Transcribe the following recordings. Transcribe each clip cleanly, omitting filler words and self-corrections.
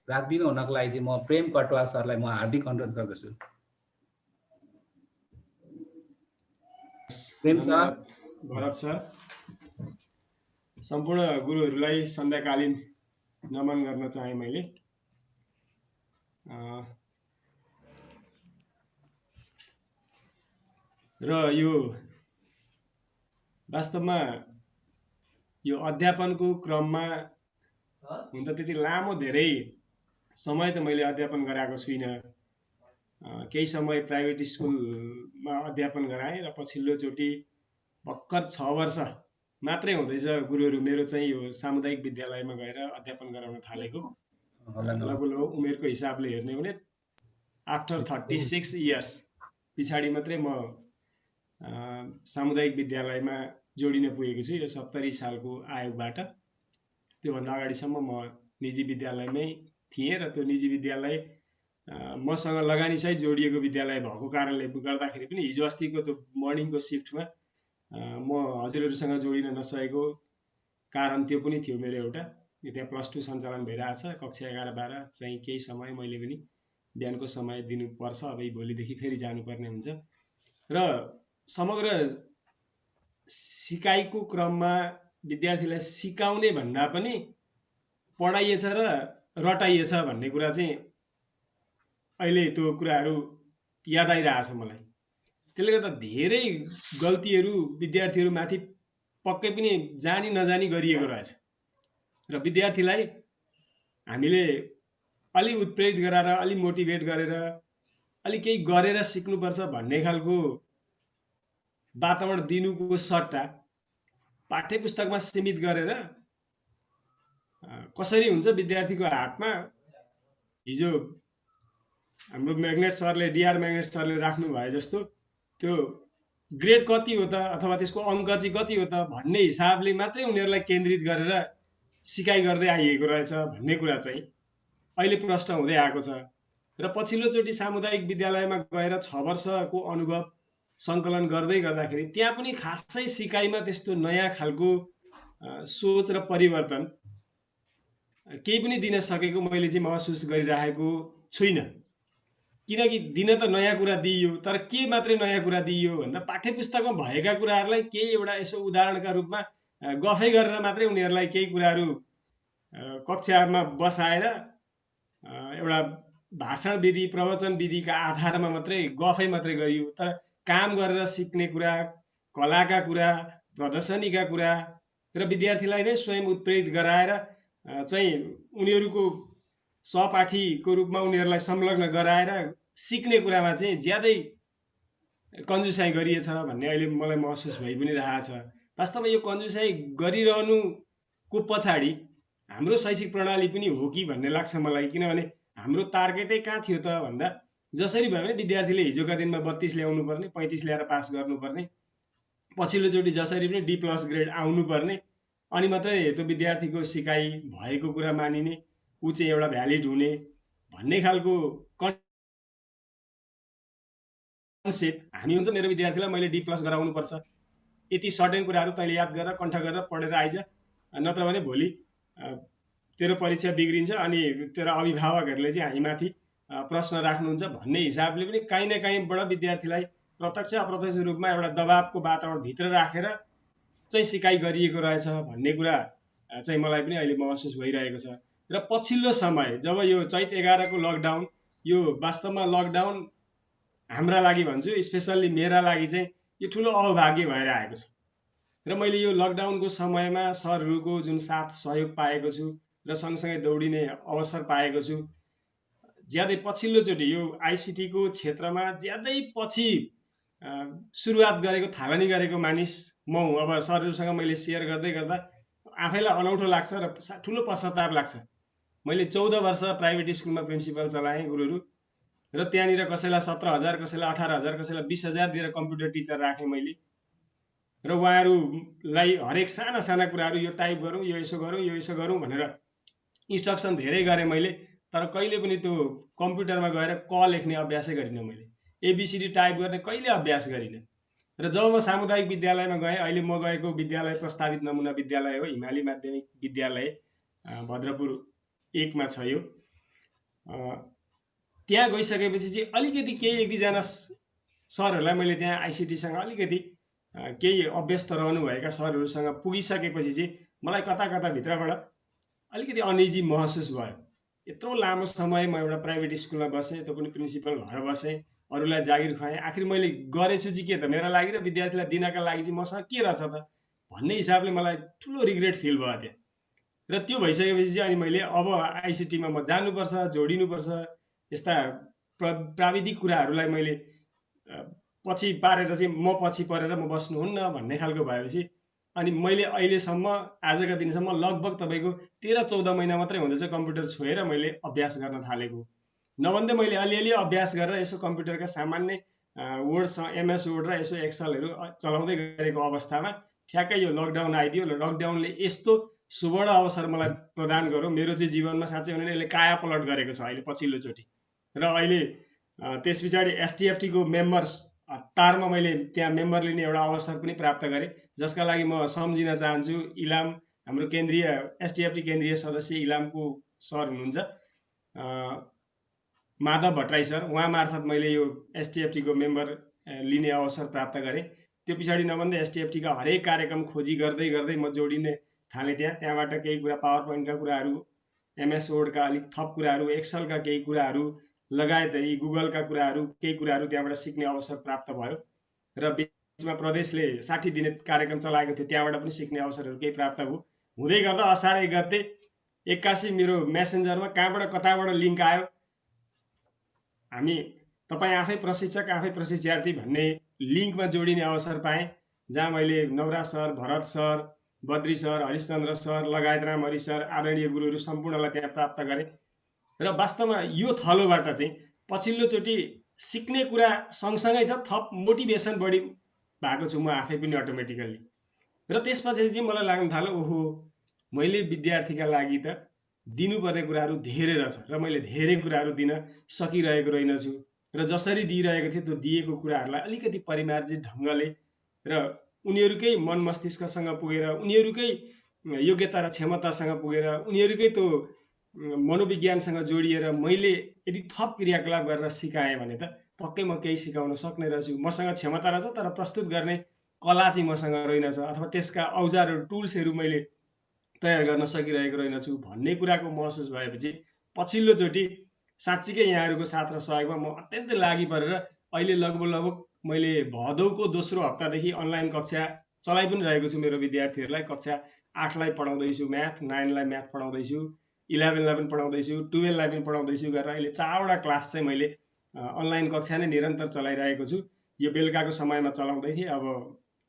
राखिदिनु हुनको लागि चाहिँ म प्रेम कटवाल सरलाई म हार्दिक अनुरोध गर्दछु। प्रेम सर। धन्यवाद भरत सर। सम्पूर्ण गुरुहरूलाई सन्ध्याकालीन नमन गर्न चाहे मैले। र यो वास्तवमा यो अध्यापनको क्रममा हुन त त्यति लामो धेरै समय त मैले अध्यापन गराएको छुइनँ। केही समय प्राइभेट स्कुलमा अध्यापन गराएँ र पछिल्लोचोटि भर्खर 6 वर्ष मात्रै हुँदैछ गुरुहरू मेरो चाहिँ यो सामुदायिक विद्यालयमा गएर अध्यापन गराउन थालेको। लगभग उमेरको हिसाबले हेर्ने हो भने आफ्टर 36 इयर्स पछाडि मात्रै म सामुदायिक विद्यालयमा जोडिन पुगेको छु यो 70 सालको आयोगबाट। त्योभन्दा अगाडिसम्म म निजी विद्यालयमै थिएँ र त्यो निजी विद्यालय मसँग लगानीसहित जोडिएको विद्यालय भएको कारणले गर्दाखेरि पनि हिजो अस्तिको त्यो मर्निङको सिफ्टमा म हजुरहरूसँग जोडिन नसकेको कारण त्यो पनि थियो मेरो एउटा। त्यहाँ +2 सञ्चालन भइरहेछ, कक्षा 11-12 चाहिँ केही समय मैले पनि बिहानको समय दिनुपर्छ। अब भोलिदेखि फेरि जानुपर्ने हुन्छ र समग्र सिकाइको क्रममा विद्यार्थीलाई सिकाउने भन्दा पनि पढाइएछ र रटाइएछ भन्ने कुरा चाहिँ अहिले त्यो कुराहरू याद आइरहेछ मलाई। त्यसले गर्दा धेरै गल्तीहरू विद्यार्थीहरूमाथि पक्कै पनि जानी नजानी गरिएको रहेछ र विद्यार्थीलाई हामीले अलि उत्प्रेरित गराएर अलि मोटिभेट गरेर अलि केही गरेर सिक्नुपर्छ भन्ने खालको वातावरण दिनुको सट्टा पाठ्यपुस्तकमा सीमित गरेर कसरी हुन्छ विद्यार्थीको हातमा हिजो हाम्रो म्याग्नेट सरले डिआर म्याग्नेट सरले राख्नु भए जस्तो त्यो ग्रेड कति हो त अथवा त्यसको अङ्क चाहिँ कति हो त भन्ने हिसाबले मात्रै उनीहरूलाई केन्द्रित गरेर सिकाइ गर्दै आइएको रहेछ भन्ने कुरा चाहिँ अहिले प्रश्न हुँदै आएको छ। र पछिल्लोचोटि सामुदायिक विद्यालयमा गएर 6 वर्षको अनुभव सङ्कलन गर्दै गर्दाखेरि त्यहाँ पनि खासै सिकाइमा त्यस्तो नयाँ खालको सोच र परिवर्तन केही पनि दिन सकेको मैले चाहिँ महसुस गरिरहेको छुइनँ। किनकि दिन त नयाँ कुरा दिइयो, तर के मात्रै नयाँ कुरा दिइयो भन्दा पाठ्यपुस्तकमा भएका कुराहरूलाई केही एउटा यसो उदाहरणका रूपमा गफै गरेर मात्रै उनीहरूलाई केही कुराहरू कक्षामा बसाएर एउटा भाषण विधि प्रवचन विधिका आधारमा मात्रै गफै मात्रै गरियो। तर काम गरेर सिक्ने कुरा, कलाका कुरा, प्रदर्शनीका कुरा र विद्यार्थीलाई नै स्वयं उत्प्रेरित गराएर चाहिँ उनीहरूको सहपाठीको रूपमा उनीहरूलाई संलग्न गराएर सिक्ने कुरामा चाहिँ ज्यादै कन्जुसाइ गरिएछ भन्ने अहिले मलाई महसुस भइ पनि रहेछ। वास्तवमा यो कन्जुसाइ गरिरहनुको पछाडि हाम्रो शैक्षिक प्रणाली पनि हो कि भन्ने लाग्छ मलाई। किनभने हाम्रो टार्गेटै कहाँ थियो त भन्दा जसरी भए पनि विद्यार्थीले हिजोका दिनमा 32 ल्याउनु पर्ने, 35 ल्याएर पास गर्नुपर्ने, पछिल्लोचोटि जसरी पनि D+ ग्रेड आउनुपर्ने, अनि मात्रै त्यो विद्यार्थीको सिकाइ भएको कुरा मानिने, ऊ चाहिँ एउटा भ्यालिड हुने भन्ने खालको कन्सेप्ट हामी हुन्छ। मेरो विद्यार्थीलाई मैले D+ गराउनु पर्छ, यति सर्टेन कुराहरू तैँले याद गरेर कण्ठ गरेर पढेर आइज, नत्र भने भोलि तेरो परीक्षा बिग्रिन्छ अनि तेरो अभिभावकहरूले चाहिँ हामीमाथि प्रश्न राख्नुहुन्छ भन्ने हिसाबले पनि काहीँ न काहीँबाट विद्यार्थीलाई प्रत्यक्ष अप्रत्यक्ष रूपमा एउटा दबावको वातावरण भित्र राखेर चाहिँ सिकाइ गरिएको रहेछ भन्ने कुरा चाहिँ मलाई पनि अहिले महसुस भइरहेको छ। र पछिल्लो समय जब यो चैत 11 को लकडाउन, यो वास्तवमा लकडाउन हाम्रा लागि भन्छु, स्पेसल्ली मेरा लागि चाहिँ यो ठुलो अभाग्य भएर आएको छ। र मैले यो लकडाउनको समयमा सरहरूको जुन साथ सहयोग पाएको छु र सँगसँगै दौडिने अवसर पाएको छु, ज्यादै पछिल्लोचोटि यो ICT को क्षेत्रमा ज्यादै पछि सुरुवात गरेको, थालनी गरेको मानिस म हुँ। अब सरहरूसँग मैले सेयर गर्दै गर्दा आफैलाई अनौठो लाग्छ र ठुलो पश्चाताप लाग्छ। मैले 14 वर्ष प्राइभेट स्कुलमा प्रिन्सिपल चलाएँ गुरुहरू, र त्यहाँनिर कसैलाई 17,000, कसैलाई 18,000, कसैलाई 20,000 दिएर कम्प्युटर टिचर राखेँ मैले। र उहाँहरूलाई हरेक साना साना कुराहरू यो टाइप गरौँ, यो यसो गरौँ, यो यसो गरौँ भनेर इन्स्ट्रक्सन धेरै गरेँ मैले। तर कहिले पनि त्यो कम्प्युटरमा गएर क लेख्ने अभ्यासै गरिनँ मैले, ABCD टाइप गर्ने कहिले अभ्यास गरिनँ। र जब म सामुदायिक विद्यालयमा गएँ, अहिले म गएको विद्यालय प्रस्तावित नमुना विद्यालय हो, हिमाली माध्यमिक विद्यालय भद्रपुर 1 मा छ यो। त्यहाँ गइसकेपछि चाहिँ अलिकति केही एक दुईजना सरहरूलाई मैले त्यहाँ आइसिटीसँग अलिकति केही अभ्यस्त रहनुभएका सरहरूसँग पुगिसकेपछि चाहिँ मलाई कता कता भित्रबाट अलिकति अनइजी महसुस भयो। यत्रो लामो समय म एउटा प्राइभेट स्कुलमा बसेँ, त्यो पनि प्रिन्सिपल भएर बसेँ, अरूलाई जागिर खुवाएँ, आखिर मैले गरेछु चाहिँ के त, मेरा लागि र विद्यार्थीलाई दिनका लागि चाहिँ मसँग के रहेछ त भन्ने हिसाबले मलाई ठुलो रिग्रेट फिल भयो त्यहाँ। र त्यो भइसकेपछि चाहिँ अनि मैले अब आइसिटीमा म जानुपर्छ, जोडिनुपर्छ, यस्ता प्राविधिक कुराहरूलाई मैले पछि पारेर चाहिँ म पछि परेर म बस्नुहुन्न भन्ने खालको भएपछि अनि मैले अहिलेसम्म आजका दिनसम्म लगभग तपाईँको 13-14 महिना मात्रै हुँदैछ कम्प्युटर छोएर मैले अभ्यास गर्न थालेको। नभन्दै मैले अलिअलि अभ्यास गरेर यसो कम्प्युटरका सामान्य वर्ड, एमएस वर्ड र यसो एक्सलहरू चलाउँदै गरेको अवस्थामा ठ्याक्कै यो लकडाउन आइदियो। लकडाउनले यस्तो सुवर्ण अवसर मलाई प्रदान गर्यो, मेरो चाहिँ जीवनमा साँच्चै भने यसले काया पलट गरेको छ अहिले पछिल्लोचोटि। र अहिले त्यस पछाडि एसटिएफटीको मेम्बर्स तारमा मैले त्यहाँ मेम्बर लिने एउटा अवसर पनि प्राप्त गरेँ, जसका लागि म सम्झिन चाहन्छु इलाम, हाम्रो केन्द्रीय एसटिएफटी केन्द्रीय सदस्य इलामको सर हुनुहुन्छ माधव भट्टराई सर, उहाँ मार्फत मैले यो एसटिएफटीको मेम्बर लिने अवसर प्राप्त गरेँ। त्यो पछाडि नभन्दै एसटिएफटीका हरेक कार्यक्रम खोजी गर्दै गर्दै म जोडिने थालेँ त्यहाँबाट केही कुरा पावर पोइन्टका कुराहरू, एमएस वर्डका अलिक थप कुराहरू, एक्सलका केही कुराहरू लगायत यी गुगलका कुराहरू, केही कुराहरू त्यहाँबाट सिक्ने अवसर प्राप्त भयो। र बिचमा प्रदेशले 60 दिने कार्यक्रम चलाएको थियो, त्यहाँबाट पनि सिक्ने अवसरहरू केही प्राप्त भयो। हुँदै गर्दा असार 1 गते 81 मेरो मेसेन्जरमा कहाँबाट कताबाट लिङ्क आयो, हामी तपाईँ आफै प्रशिक्षक आफै प्रशिक्षार्थी भन्ने लिङ्कमा जोडिने अवसर पाएँ, जहाँ मैले Navraj sir, Bharat sir, Badri sir, Harishchandra sir लगायत रामहरि सर आदरणीय गुरुहरू सम्पूर्णलाई त्यहाँ प्राप्त गरेँ। र वास्तवमा यो थलोबाट चाहिँ पछिल्लोचोटि सिक्ने कुरा सँगसँगै छ, थप मोटिभेसन बढी भएको छु म आफै पनि अटोमेटिकल्ली। र त्यसपछि चाहिँ मलाई लाग्न थाल्यो, ओहो मैले विद्यार्थीका लागि त दिनुपर्ने कुराहरू धेरै रहेछ र मैले धेरै कुराहरू दिन सकिरहेको रहेनछु। र जसरी दिइरहेको थिएँ त्यो दिएको कुराहरूलाई अलिकति परिमार्जित ढङ्गले र उनीहरूकै मन मस्तिष्कसँग पुगेर, उनीहरूकै योग्यता र क्षमतासँग पुगेर, उनीहरूकै त्यो मनोविज्ञानसँग जोडिएर मैले यदि थप क्रियाकलाप गरेर सिकाएँ भने त पक्कै म केही सिकाउन सक्ने रहेछु। मसँग क्षमता रहेछ, तर प्रस्तुत गर्ने कला चाहिँ मसँग रहेनछ, अथवा त्यसका औजारहरू, टुल्सहरू मैले तयार गर्न सकिरहेको रहेनछु भन्ने कुराको महसुस भएपछि पछिल्लोचोटि साँच्चीकै यहाँहरूको साथ र सहयोगमा म अत्यन्तै लागि परेर अहिले लगभग मैले भदौको दोस्रो हप्तादेखि अनलाइन कक्षा चलाइ पनि रहेको छु। मेरो विद्यार्थीहरूलाई कक्षा 8लाई पढाउँदैछु म्याथ, 9लाई म्याथ पढाउँदैछु, 11लाई पनि पढाउँदैछु, 12लाई पनि पढाउँदैछु गरेर अहिले 4वटा क्लास चाहिँ मैले अनलाइन कक्षा नै निरन्तर चलाइरहेको छु। यो बेलुकाको समयमा चलाउँदै थिएँ, अब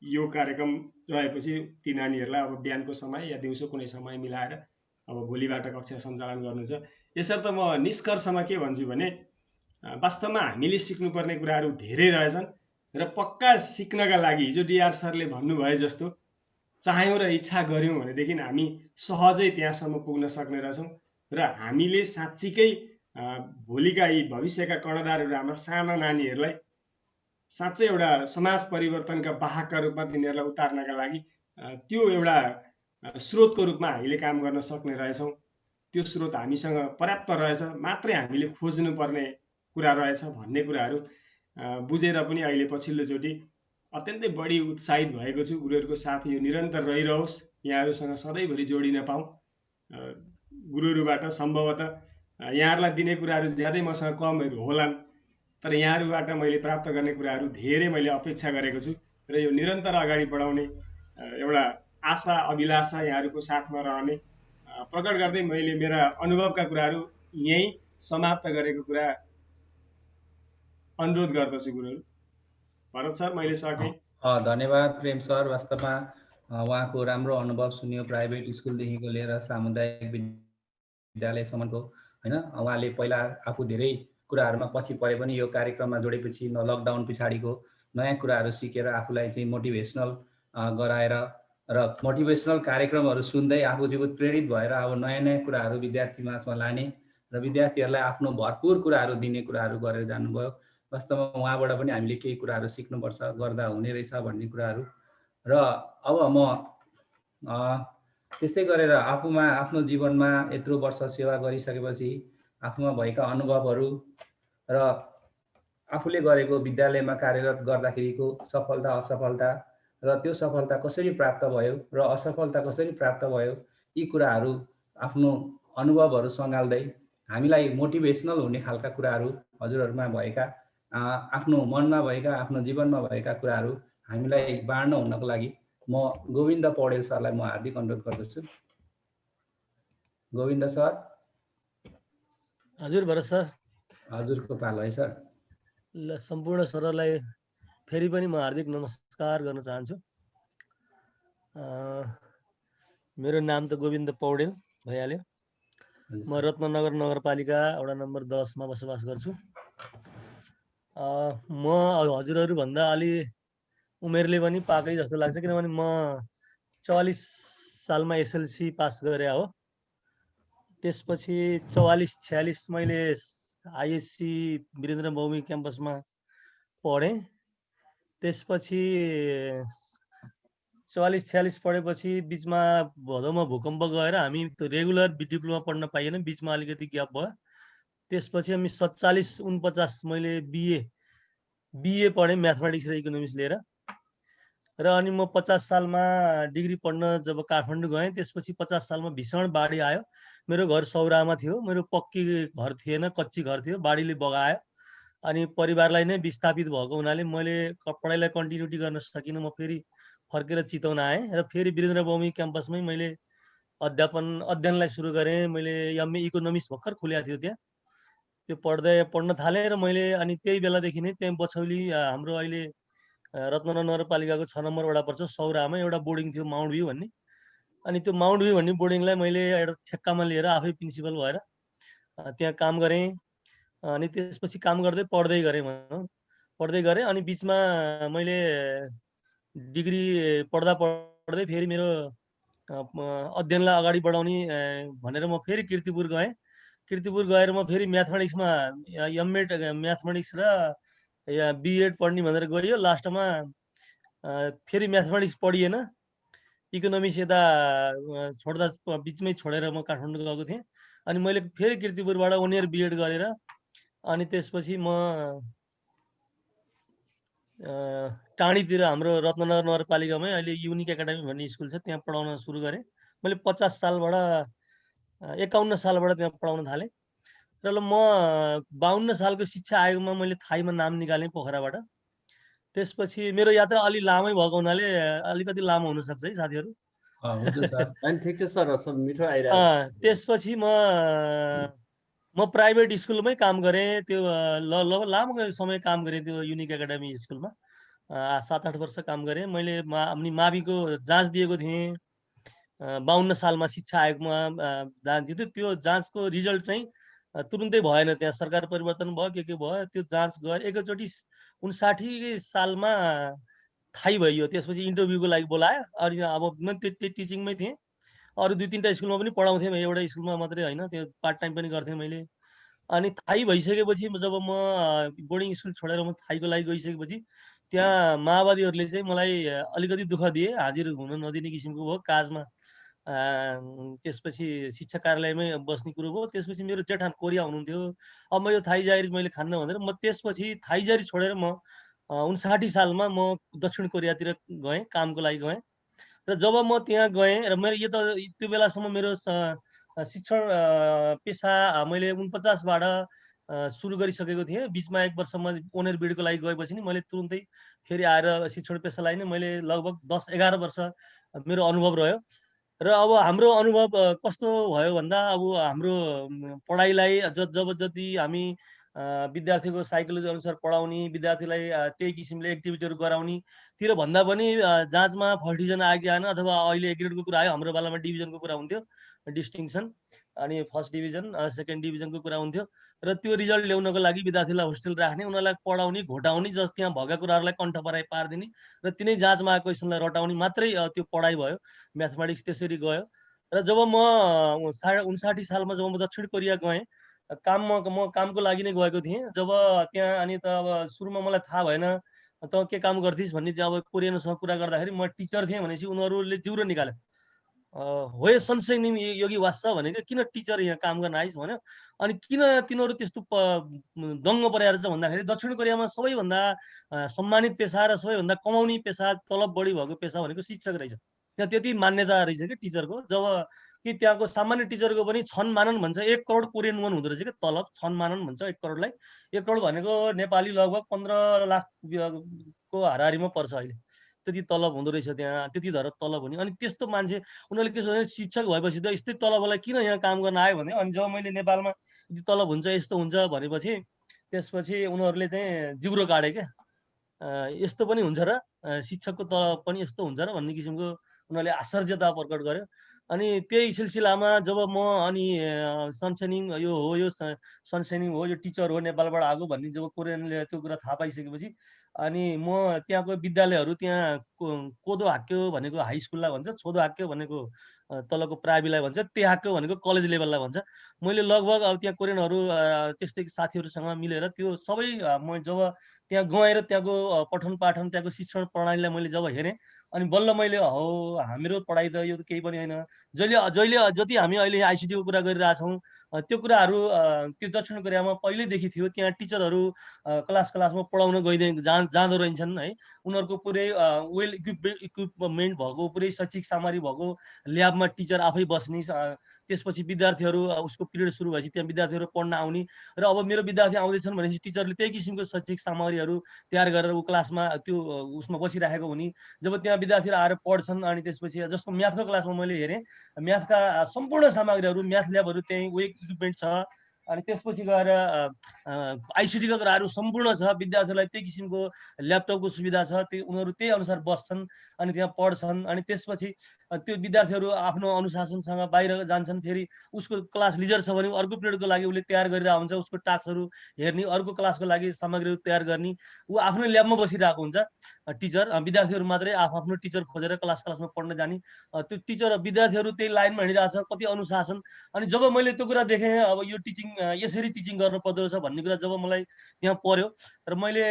यो कार्यक्रम रहेपछि ती नानीहरूलाई अब बिहानको समय या दिउँसो कुनै समय मिलाएर अब भोलिबाट कक्षा सञ्चालन गर्नु छ। यसर्थ म निष्कर्षमा के भन्छु भने वास्तवमा हामीले सिक्नुपर्ने कुराहरू धेरै रहेछन् र पक्का सिक्नका लागि हिजो डिआर सरले भन्नुभए जस्तो चाह्यौँ र इच्छा गऱ्यौँ भनेदेखि हामी सहजै त्यहाँसम्म पुग्न सक्ने रहेछौँ। र हामीले साँच्चीकै भोलिका यी भविष्यका कर्णधारहरू, हाम्रा साना नानीहरूलाई साँच्चै एउटा समाज परिवर्तनका वाहकका रूपमा तिनीहरूलाई उतार्नका लागि त्यो एउटा स्रोतको रूपमा हामीले काम गर्न सक्ने रहेछौँ। त्यो स्रोत हामीसँग पर्याप्त रहेछ, मात्रै हामीले खोज्नुपर्ने कुरा रहेछ भन्ने कुराहरू बुझेर पनि अहिले पछिल्लोचोटि अत्यन्तै बढी उत्साहित भएको छु। गुरुहरूको साथ यो निरन्तर रहिरहोस्, यहाँहरूसँग सधैँभरि जोडिन पाऊँ। गुरुहरूबाट सम्भवतः यहाँहरूलाई दिने कुराहरू ज्यादै मसँग कमहरू होलान्, तर यहाँहरूबाट मैले प्राप्त गर्ने कुराहरू धेरै मैले अपेक्षा गरेको छु र यो निरन्तर अगाडि बढाउने एउटा आशा अभिलाषा यहाँहरूको साथमा रहने प्रकट गर्दै मैले मेरा अनुभवका कुराहरू यहीँ समाप्त गरेको कुरा अनुरोध गर्दछु गुरुहरू। भरत सर, मैले सकेँ। धन्यवाद प्रेम सर। वास्तवमा उहाँको राम्रो अनुभव सुन्यो, प्राइभेट स्कुलदेखिको लिएर सामुदायिक विद्यालयसम्मको, होइन। उहाँले पहिला आफू धेरै कुराहरूमा पछि परे पनि यो कार्यक्रममा जोडेपछि लकडाउन पछाडिको नयाँ कुराहरू सिकेर आफूलाई चाहिँ मोटिभेसनल गराएर र मोटिभेसनल कार्यक्रमहरू सुन्दै आफू चाहिँ उत्प्रेरित भएर अब नयाँ नयाँ कुराहरू विद्यार्थी माझमा लाने र विद्यार्थीहरूलाई आफ्नो भरपुर कुराहरू दिने कुराहरू गरेर जानुभयो। वास्तवमा उहाँबाट पनि हामीले केही कुराहरू सिक्नुपर्छ, गर्दा हुने रहेछ भन्ने कुराहरू। र अब म त्यस्तै गरेर आफूमा आफ्नो जीवनमा यत्रो वर्ष सेवा गरिसकेपछि आफूमा भएका अनुभवहरू र आफूले गरेको विद्यालयमा कार्यरत गर्दाखेरिको सफलता असफलता र त्यो सफलता कसरी प्राप्त भयो र असफलता कसरी प्राप्त भयो, यी कुराहरू आफ्नो अनुभवहरू सँगाल्दै हामीलाई मोटिभेसनल हुने खालका कुराहरू हजुरहरूमा भएका आफ्नो मनमा भएका आफ्नो जीवनमा भएका कुराहरू हामीलाई बाँड्न हुनको लागि म गोविन्द पौडेल सरलाई म हार्दिक अनुरोध गर्दछु। गोविन्द सर। हजुर भरत सर। हजुरको पालो है सर। ल, सम्पूर्ण सरलाई फेरि पनि म हार्दिक नमस्कार गर्न चाहन्छु। मेरो नाम त गोविन्द पौडेल भइहाल्यो। म रत्ननगर नगरपालिका वडा नम्बर 10 मा बसोबास गर्छु। म हजुरहरू भन्दा अलि उमेरले पनि पाकै जस्तो लाग्छ, किनभने म 44 सालमा एसएलसी पास गरे हो। त्यसपछि 44-46 मैले आइएससी वीरेन्द्र भौमिक क्याम्पसमा पढेँ। त्यसपछि 44-46 पढेपछि बिचमा भदौमा भूकम्प गएर हामी त्यो रेगुलर डिप्लोमा पढ्न पाइएन, बिचमा अलिकति ग्याप भयो। त्यसपछि हामी 47-49 मैले बिए पढेँ म्याथमेटिक्स र इकोनोमिक्स लिएर। र अनि म 50 सालमा डिग्री पढ्न जब काठमाडौँ गएँ, त्यसपछि 50 सालमा भीषण बाढी आयो। मेरो घर सौरामा थियो, मेरो पक्की घर थिएन, कच्ची घर थियो, बाढीले बगायो। अनि परिवारलाई नै विस्थापित भएको हुनाले मैले पढाइलाई कन्टिन्युटी गर्न सकिनँ। म फेरि फर्केर चितवन आएँ र फेरि वीरेन्द्र भौमिक क्याम्पसमै मैले अध्ययनलाई सुरु गरेँ। मैले एमए इकोनोमिक्स भर्खर खुलेको थियो त्यहाँ, त्यो पढ्न थालेँ र मैले अनि त्यही बेलादेखि नै त्यहाँ बछौली हाम्रो अहिले रत्नगर नगरपालिकाको 6 नम्बर वडा पर्छ सौरामा एउटा बोर्डिङ थियो माउन्ट भ्यू भन्ने। अनि त्यो माउन्ट भ्यू भन्ने बोर्डिङलाई मैले एउटा ठेक्कामा लिएर आफै प्रिन्सिपल भएर त्यहाँ काम गरेँ। अनि त्यसपछि काम गर्दै पढ्दै गरेँ भनौँ, पढ्दै गरेँ। अनि बिचमा मैले डिग्री पढ्दा पढ्दै फेरि मेरो अध्ययनलाई अगाडि बढाउने भनेर म फेरि कीर्तिपुर गएँ। कीर्तिपुर गएर म फेरि म्याथमेटिक्समा एमएड म्याथमेटिक्स र बिएड पढ्ने भनेर गयो। लास्टमा फेरि म्याथमेटिक्स पढिएन, इकोनोमिक्स यता छोड्दा बिचमै छोडेर म काठमाडौँ गएको थिएँ। अनि मैले फेरि कीर्तिपुरबाट 1 इयर बिएड गरेर अनि त्यसपछि म टाढीतिर हाम्रो रत्नगर नगरपालिकामै अहिले युनिक एकाडेमी भन्ने स्कुल छ, त्यहाँ पढाउन सुरु गरेँ। मैले 51 सालबाट त्यहाँ पढाउन थालेँ। र म 52 सालको शिक्षा आयोगमा मैले थाईमा नाम निकालेँ पोखराबाट। त्यसपछि मेरो यात्रा अलि लामै भएको हुनाले अलिकति लामो हुनसक्छ है साथीहरू। हुन्छ सर, अनि ठिक छ सर, सब मिठो आइरहेको। त्यसपछि म प्राइभेट स्कुलमै काम गरेँ। त्यो लामो समय काम गरेँ त्यो युनिक एकाडेमी स्कुलमा, 7-8 वर्ष काम गरेँ। मैले अपनी माविको जाँच दिएको थिएँ 52 सालमा शिक्षा आयोगमा जाँच दिएको थियो। त्यो जाँचको रिजल्ट चाहिँ तुरुन्तै भएन, त्यहाँ सरकार परिवर्तन भयो के भयो, त्यो जाँच गएर एकैचोटि 59 सालमा थाहै भइयो। त्यसपछि इन्टरभ्यूको लागि बोलायो। अनि अब म त्यही टिचिङमै थिएँ, अरू 2-3टा स्कुलमा पनि पढाउँथेँ, एउटा स्कुलमा मात्रै होइन, त्यो पार्ट टाइम पनि गर्थेँ मैले। अनि थाहै भइसकेपछि जब म बोर्डिङ स्कुल छोडेर म थाईको लागि गइसकेपछि त्यहाँ माओवादीहरूले चाहिँ मलाई अलिकति दुःख दिए, हाजिर हुन नदिने किसिमको भयो काजमा। त्यसपछि शिक्षा कार्यालयमै बस्ने कुरो भयो। त्यसपछि मेरो जेठान कोरिया हुनुहुन्थ्यो, अब म यो थाई जागिर मैले खान्न भनेर म त्यसपछि थाई जागिर छोडेर म 59 सालमा म दक्षिण कोरियातिर गएँ, कामको लागि गएँ। र जब म त्यहाँ गएँ र मेरो यो त त्यो बेलासम्म मेरो शिक्षण पेसा मैले 49बाट सुरु गरिसकेको थिएँ। बिचमा 1 वर्ष म 1 इयर बिएडको लागि गएपछि नि मैले तुरुन्तै फेरि आएर शिक्षण पेसालाई नै मैले लगभग 10-11 वर्ष मेरो अनुभव रह्यो। र अब हाम्रो अनुभव कस्तो भयो भन्दा अब हाम्रो पढाइलाई जब जति हामी विद्यार्थीको साइकोलोजी अनुसार पढाउने, विद्यार्थीलाई त्यही किसिमले एक्टिभिटीहरू गराउनेतिर भन्दा पनि जाँचमा फर्स्ट डिभिजन आयो कि आएन, अथवा अहिले ग्रेडको कुरा आयो, हाम्रो बेलामा डिभिजनको कुरा हुन्थ्यो, डिस्टिङसन, अनि फर्स्ट डिभिजन सेकेन्ड डिभिजनको कुरा हुन्थ्यो। र त्यो रिजल्ट ल्याउनको लागि विद्यार्थीलाई होस्टेल राख्ने, उनीहरूलाई पढाउने, घोटाउने, जस त्यहाँ भएका कुराहरूलाई कण्ठ पराइ पारिदिने र तिनै जाँचमा आएको क्वेसनलाई रटाउने मात्रै त्यो पढाइ भयो। म्याथमेटिक्स त्यसरी गयो। र जब म 59 सालमा जब म दक्षिण कोरिया गएँ, म कामको लागि नै गएको थिएँ। जब त्यहाँ अनि त अब सुरुमा मलाई थाहा भएन त के काम गर्थिस् भन्ने, अब कोरियनसँग कुरा गर्दाखेरि म टिचर थिएँ भनेपछि उनीहरूले जिउरो निकाल्यो। होए सनसाइन योगी वास भनेको किन टिचर यहाँ काम गर्न आइस भन्यो। अनि किन तिनीहरू त्यस्तो दङ्ग परेर छ भन्दाखेरि दक्षिण कोरियामा सबैभन्दा सम्मानित पेसा र सबैभन्दा कमाउने पेसा, तलब बढी भएको पेसा भनेको शिक्षक रहेछ। त्यहाँ त्यति मान्यता रहेछ कि टिचरको। जब कि त्यहाँको सामान्य टिचरको पनि छन् मानन भन्छ 1 करोड कोरियन वन हुँदो रहेछ कि तलब। छन् मानन भन्छ 1 करोडलाई। 1 करोड भनेको नेपाली लगभग 15 लाख को हाराहारीमा पर्छ अहिले। त्यति तलब हुँदो रहेछ त्यहाँ, त्यति धर तलब हुने। अनि त्यस्तो मान्छे उनीहरूले के सोचे, शिक्षक भएपछि त यस्तै तलबलाई किन यहाँ काम गर्न आयो भने। अनि जब मैले नेपालमा यति तलब हुन्छ, यस्तो हुन्छ भनेपछि त्यसपछि उनीहरूले चाहिँ जिब्रो काटे क्या। यस्तो पनि हुन्छ र, शिक्षकको तलब पनि यस्तो हुन्छ र भन्ने किसिमको उनीहरूले आश्चर्यता प्रकट गर्यो। अनि त्यही सिलसिलामा जब म अनि सनसाइनिङ यो हो, यो सनसाइनिङ हो, यो टिचर हो, नेपालबाट आएको भन्ने जब कोरियनले त्यो कुरा थाहा पाइसकेपछि अनि म त्यहाँको विद्यालयहरू, त्यहाँ कोदो हाक्यो भनेको हाई स्कुललाई भन्छ, छोदो हाक्यो भनेको तलको प्राइभेटलाई भन्छ, ते हाक्यो भनेको कलेज लेभललाई भन्छ। मैले लगभग अब त्यहाँ कोरियनहरू त्यस्तै साथीहरूसँग मिलेर त्यो सबै म जब त्यहाँ गएर त्यहाँको पठन पाठन, त्यहाँको शिक्षण प्रणालीलाई मैले जब हेरेँ, अनि बल्ल मैले हो हाम्रो पढाइ त यो त केही पनि होइन। जहिले जहिले जति हामी अहिले आइसिटीको कुरा गरिरहेछौँ, त्यो कुराहरू त्यो दक्षिण कोरियामा पहिल्यैदेखि थियो। त्यहाँ टिचरहरू क्लासमा पढाउन जाँदो रहेछन् है। उनीहरूको पुरै वेल इक्विपमेन्ट भएको, पुरै शैक्षिक सामग्री भएको, ल्याबमा टिचर आफै बस्ने, त्यसपछि विद्यार्थीहरू उसको पिरियड सुरु भएपछि त्यहाँ विद्यार्थीहरू पढ्न आउने। र अब मेरो विद्यार्थी आउँदैछन् भनेपछि टिचरले त्यही किसिमको शैक्षिक सामग्रीहरू तयार गरेर ऊ क्लासमा त्यो उसमा बसिराखेको हुने। जब त्यहाँ विद्यार्थीहरू आएर पढ्छन् अनि त्यसपछि जस्तो म्याथको क्लासमा मैले हेरेँ, म्याथका सम्पूर्ण सामग्रीहरू, म्याथ ल्याबहरू त्यहीँ वेक इक्विपमेन्ट छ। अनि त्यसपछि गएर आइसिटीका कुराहरू सम्पूर्ण छ। विद्यार्थीहरूलाई त्यही किसिमको ल्यापटपको सुविधा छ। त्यो उनीहरू त्यही अनुसार बस्छन् अनि त्यहाँ पढ्छन्। अनि त्यसपछि त्यो विद्यार्थीहरू आफ्नो अनुशासनसँग बाहिर जान्छन्। फेरि उसको क्लास लिजर छ भने अर्को पिरियडको लागि उसले तयार गरिरहेको हुन्छ, उसको टास्कहरू हेर्ने, अर्को क्लासको लागि सामग्रीहरू तयार गर्ने। ऊ आफ्नो ल्याबमा बसिरहेको हुन्छ टिचर। विद्यार्थीहरू मात्रै आफ्नो टिचर खोजेर क्लासमा पढ्न जाने। त्यो टिचर विद्यार्थीहरू त्यही लाइनमा हिँडिरहेछ, कति अनुशासन। अनि जब मैले त्यो कुरा देखेँ, अब यो टिचिङ यसरी टिचिङ गर्नु पर्दो रहेछ भन्ने कुरा जब मलाई त्यहाँ पर्यो, र मैले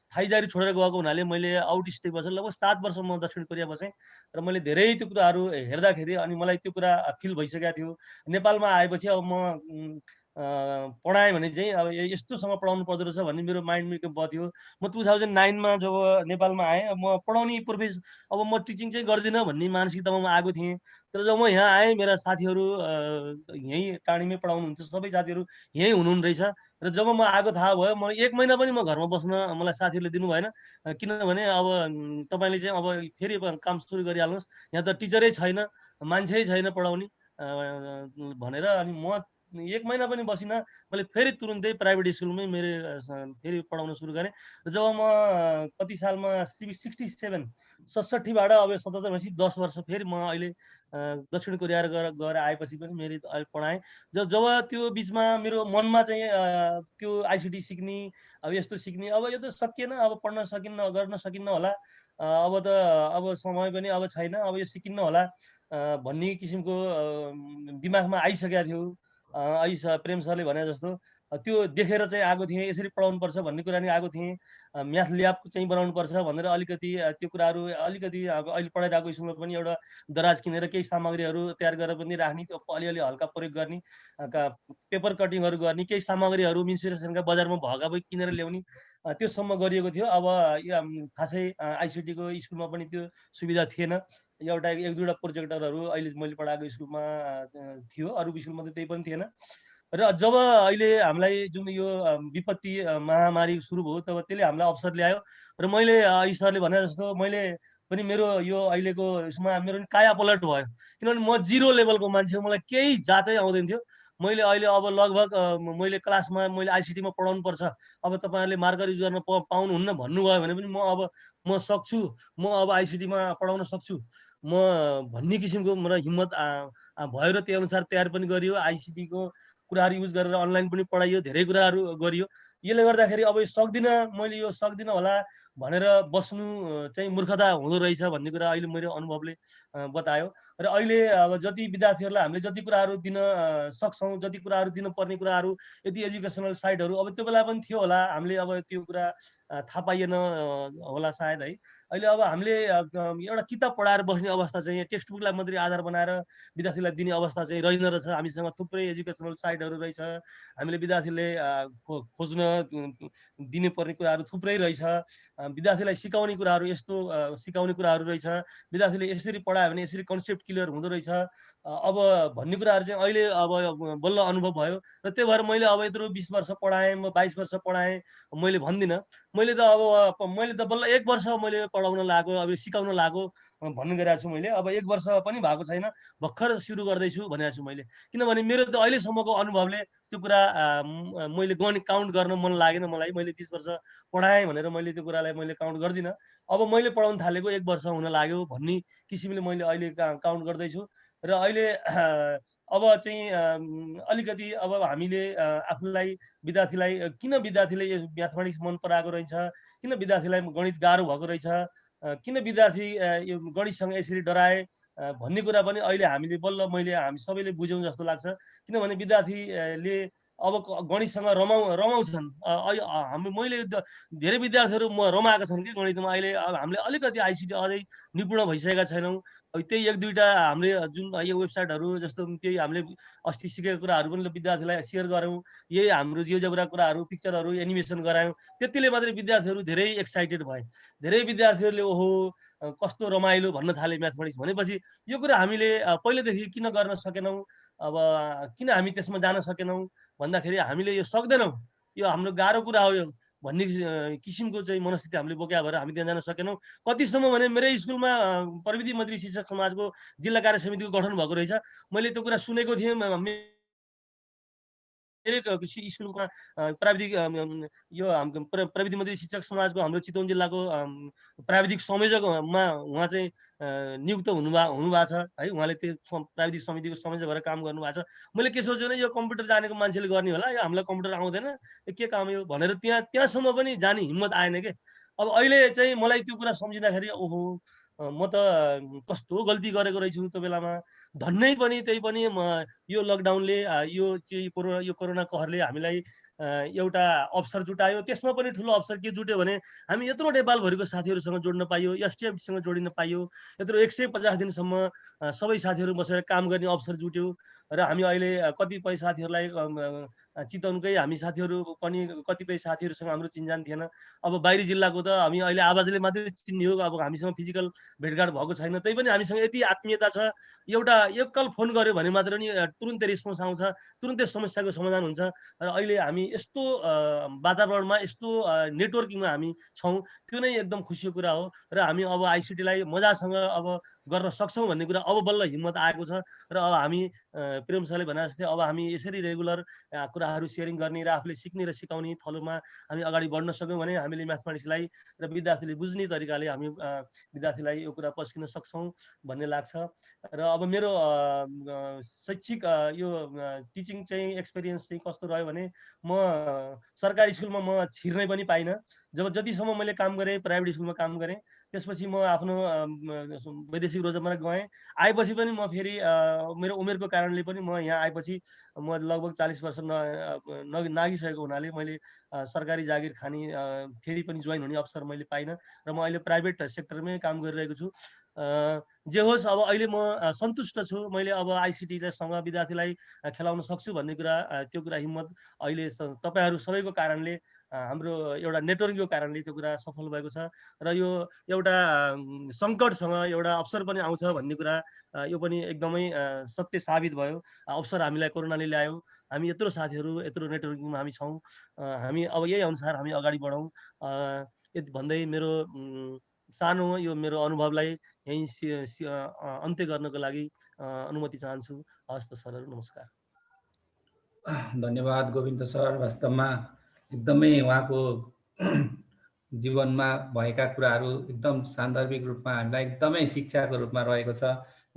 थाइजारी छोडेर गएको हुनाले मैले आउट स्टे बसेँ। लगभग 7 वर्ष म दक्षिण कोरिया बसेँ। र मैले धेरै त्यो कुराहरू हेर्दाखेरि अनि मलाई त्यो कुरा फिल भइसकेको थियो। नेपालमा आएपछि अब म पढाएँ भने चाहिँ अब यस्तोसँग पढाउनु पर्दो रहेछ भन्ने मेरो माइन्डमा बथ्यो। म 2009 मा जब नेपालमा आएँ, म पढाउने अब म टिचिङ चाहिँ गर्दिनँ भन्ने मानसिकतामा म आएको थिएँ। तर जब म यहाँ आएँ, मेरा साथीहरू यहीँ टाढीमै पढाउनुहुन्छ, सबै साथीहरू यहीँ हुनुहुन्न रहेछ। र जब म आएको थाहा भयो, म 1 महिना पनि म घरमा बस्न मलाई साथीहरूले दिनु भएन। किनभने अब तपाईँले चाहिँ अब फेरि काम सुरु गरिहाल्नुहोस्, यहाँ त टिचरै छैन, मान्छे छैन पढाउने भनेर। अनि म 1 महिना पनि बसिनँ। मैले फेरि तुरुन्तै प्राइभेट स्कुलमै फेरि पढाउन सुरु गरेँ। र जब म कति सालमा 67 बाट अब 77 भनेपछि 10 वर्ष फेरि म अहिले दक्षिण कोरिया गएर आएपछि पनि मैले अहिले पढाएँ। जब त्यो बिचमा मेरो मनमा चाहिँ त्यो आइसिटी सिक्ने, अब यस्तो सिक्ने, अब यो त सकिएन, अब पढ्न सकिन्न, गर्न सकिन्न होला, अब समय पनि अब छैन, अब यो सिकिन्न होला भन्ने किसिमको दिमागमा आइसकेको थियो। प्रेम सरले भने जस्तो त्यो देखेर चाहिँ आएको थिएँ, यसरी पढाउनुपर्छ भन्ने कुरा नि आएको थिएँ। म्याथ ल्याब चाहिँ बनाउनुपर्छ भनेर अलिकति त्यो कुराहरू अलिकति अब अहिले पढाइरहेको स्कुलमा पनि एउटा दराज किनेर केही सामग्रीहरू तयार गरेर पनि राख्ने, त्यो अलिअलि हल्का प्रयोग गर्ने, पेपर कटिङहरू गर्ने, केही सामग्रीहरू मिन्सुरेसनका बजारमा भएका पनि किनेर ल्याउने, त्योसम्म गरिएको थियो। अब खासै आइसिटीको स्कुलमा पनि त्यो सुविधा थिएन। एउटा 1-2वटा प्रोजेक्टरहरू अहिले मैले पढाएको स्कुलमा थियो, अरू स्कुलमा त त्यही पनि थिएन। र जब अहिले हामीलाई जुन यो विपत्ति महामारी सुरु भयो, तब त्यसले हामीलाई अवसर ल्यायो। र मैले सरले भने जस्तो मैले पनि मेरो यो अहिलेको उसमा मेरो पनि काया पलट भयो। किनभने म 0 लेभलको मान्छे हो, मलाई केही जातै आउँदैन थियो। मैले अहिले अब लगभग मैले क्लासमा मैले आइसिटीमा पढाउनु पर्छ, अब तपाईँहरूले मार्कर युज गर्न पाउनुहुन्न भन्नुभयो भने पनि म सक्छु, म अब आइसिटीमा पढाउन सक्छु म भन्ने किसिमको मेरो हिम्मत भयो। र त्यही अनुसार तयार पनि गरियो। आइसिटीको कुराहरू युज गरेर अनलाइन पनि पढाइयो, धेरै कुराहरू गरियो। यसले गर्दाखेरि अब यो सक्दिनँ, मैले यो सक्दिनँ होला भनेर बस्नु चाहिँ मूर्खता हुँदो रहेछ भन्ने कुरा अहिले मेरो अनुभवले बतायो। र अहिले अब जति विद्यार्थीहरूलाई हामीले जति कुराहरू दिन सक्छौँ, जति कुराहरू दिनुपर्ने कुराहरू, यदि एजुकेसनल साइटहरू अब त्यो बेला पनि थियो होला, हामीले अब त्यो कुरा थाहा पाइएन होला सायद है। अहिले अब हामीले एउटा किताब पढाएर बस्ने अवस्था चाहिँ टेक्स्ट बुकलाई मात्रै आधार बनाएर विद्यार्थीलाई दिने अवस्था चाहिँ रहेन रहेछ। हामीसँग थुप्रै एजुकेसनल साइटहरू रहेछ, हामीले विद्यार्थीले खोज्न दिने पर्ने कुराहरू थुप्रै रहेछ, विद्यार्थीलाई सिकाउने कुराहरू यस्तो सिकाउने कुराहरू रहेछ, विद्यार्थीले यसरी पढायो भने यसरी कन्सेप्ट क्लियर हुँदो रहेछ अब भन्ने कुराहरू चाहिँ अहिले अब बल्ल अनुभव भयो। र त्यो भएर मैले अब यत्रो 20 वर्ष पढाएँ, म 22 वर्ष पढाएँ मैले भन्दिनँ। मैले त मैले त बल्ल 1 वर्ष मैले पढाउन लागेको, अब सिकाउन लागेको भन्ने गरिरहेको छु मैले। अब 1 वर्ष पनि भएको छैन, भर्खर सुरु गर्दैछु भनेको छु मैले। किनभने मेरो त अहिलेसम्मको अनुभवले त्यो कुरा मैले काउन्ट गर्न मन लागेन मलाई। मैले 20 वर्ष पढाएँ भनेर मैले त्यो कुरालाई मैले काउन्ट गर्दिनँ। अब मैले पढाउन थालेको 1 वर्ष हुन लाग्यो भन्ने किसिमले मैले अहिले काउन्ट गर्दैछु। र अहिले अब चाहिँ अलिकति अब हामीले आफूलाई विद्यार्थीलाई किन विद्यार्थीले यो म्याथमेटिक्स मन पराएको रहेछ, किन विद्यार्थीलाई गणित गाह्रो भएको रहेछ, किन विद्यार्थी यो गणितसँग यसरी डराए भन्ने कुरा पनि अहिले हामीले बल्ल हामी सबैले बुझ्यौँ जस्तो लाग्छ। किनभने विद्यार्थीले अब गणितसँग रमाउँछन्। मैले धेरै विद्यार्थीहरू रमाएका छन् कि गणितमा। अहिले हामीले अलिकति आइसिटी अझै निपुण भइसकेका छैनौँ। त्यही 1-2टा हामीले जुन यो वेबसाइटहरू जस्तो त्यही हामीले अस्ति सिकेको कुराहरू पनि विद्यार्थीलाई सेयर गऱ्यौँ। यही हाम्रो जियोजेब्रा कुराहरू, पिक्चरहरू एनिमेसन गरायौँ। त्यतिले मात्रै विद्यार्थीहरू धेरै एक्साइटेड भए। धेरै विद्यार्थीहरूले ओहो कस्तो रमाइलो भन्न थाले म्याथमेटिक्स भनेपछि। यो कुरा हामीले पहिलेदेखि किन गर्न सकेनौँ, अब किन हामी त्यसमा जान सकेनौँ भन्दाखेरि हामीले यो सक्दैनौँ, यो हाम्रो गाह्रो कुरा हो यो भन्ने किसिमको चाहिँ मनस्थिति हामीले बोक्या भएर हामी त्यहाँ जान सकेनौँ। कतिसम्म भने मेरै स्कुलमा प्रविधि मन्त्री शिक्षक समाजको जिल्ला कार्य समितिको गठन भएको रहेछ। मैले त्यो कुरा सुनेको थिएँ। स्कुलमा प्राविधिक यो हाम्रो प्रविधि मन्त्री शिक्षक समाजको हाम्रो चितवन जिल्लाको प्राविधिक संयोजकमा उहाँ चाहिँ नियुक्त हुनुभएको छ है। उहाँले त्यो प्राविधिक समितिको संयोजक भएर काम गर्नुभएको छ। मैले के सोचेँ भने यो कम्प्युटर जानेको मान्छेले गर्ने होला, यो हामीलाई कम्प्युटर आउँदैन, के काम यो भनेर त्यहाँसम्म पनि जाने हिम्मत आएन के। अब अहिले चाहिँ मलाई त्यो कुरा सम्झिँदाखेरि ओहो म त कस्तो गल्ती गरेको रहेछु त्यो बेलामा। धन्नै पनि त्यही पनि यो लकडाउनले यो कोरोना कहरले हामीलाई एउटा अवसर जुटायो। त्यसमा पनि ठुलो अवसर के जुट्यो भने हामी यत्रो नेपालभरिको साथीहरूसँग जोड्न पाइयो, एसटिएफसँग जोडिन पाइयो। यत्रो 150 दिनसम्म सबै साथीहरू बसेर काम गर्ने अवसर जुट्यो। र हामी अहिले कतिपय साथीहरूलाई चितवनकै हामी साथीहरू पनि कतिपय साथीहरूसँग हाम्रो चिन्जान थिएन। अब बाहिरी जिल्लाको त हामी अहिले आवाजले मात्रै चिन्ने हो, अब हामीसँग फिजिकल भेटघाट भएको छैन। त्यही पनि हामीसँग यति आत्मीयता छ, एउटा एकल फोन गर्यो भने मात्र नि तुरुन्तै रेस्पोन्स आउँछ, तुरुन्तै समस्याको समाधान हुन्छ। र अहिले हामी यस्तो वातावरणमा, यस्तो नेटवर्किङमा हामी छौँ, त्यो नै एकदम खुसीको कुरा हो। र हामी अब आइसिटीलाई मजासँग अब गर्न सक्छौँ भन्ने कुरा अब बल्ल हिम्मत आएको छ। र अब हामी प्रेम सरले भने जस्तै अब हामी यसरी रेगुलर कुराहरू सेयरिङ गर्ने र आफूले सिक्ने र सिकाउने थलोमा हामी अगाडि बढ्न सक्यौँ भने हामीले म्याथमेटिक्सलाई र विद्यार्थीले बुझ्ने तरिकाले हामी विद्यार्थीलाई यो कुरा पस्किन सक्छौँ भन्ने लाग्छ। र अब मेरो शैक्षिक यो टिचिङ चाहिँ एक्सपिरियन्स चाहिँ कस्तो रह्यो भने म सरकारी स्कुलमा म छिर्नै पनि पाइनँ। जतिसम्म मैले काम गरेँ प्राइभेट स्कुलमा काम गरेँ, त्यसपछि म आफ्नो वैदेशिक रोजगारमा गएँ। आएपछि पनि म फेरि मेरो उमेरको कारणले पनि म यहाँ आएपछि म लगभग 40 वर्ष नागिसकेको हुनाले मैले सरकारी जागिर खाने फेरि पनि जोइन हुने अवसर मैले पाइनँ। र म अहिले प्राइभेट सेक्टरमै काम गरिरहेको छु। जे होस् अब अहिले म सन्तुष्ट छु। मैले अब आइसिटीसँग विद्यार्थीलाई खेलाउन सक्छु भन्ने कुरा, त्यो कुरा हिम्मत अहिले तपाईँहरू सबैको कारणले, हाम्रो एउटा नेटवर्किङको कारणले त्यो कुरा सफल भएको छ। र यो एउटा सङ्कटसँग एउटा अवसर पनि आउँछ भन्ने कुरा यो पनि एकदमै सत्य साबित भयो। अवसर हामीलाई कोरोनाले ल्यायो। हामी यत्रो साथीहरू यत्रो नेटवर्किङमा हामी छौँ। हामी अब यही अनुसार हामी अगाडि बढौँ। यति भन्दै मेरो सानो यो मेरो अनुभवलाई यहीँ अन्त्य गर्नको लागि अनुमति चाहन्छु। हवस् त सरहरू, नमस्कार। धन्यवाद गोविन्द सर। वास्तवमा एकदमै उहाँको जीवनमा भएका कुराहरू एकदम सान्दर्भिक रूपमा हामीलाई एकदमै शिक्षाको रूपमा रहेको छ।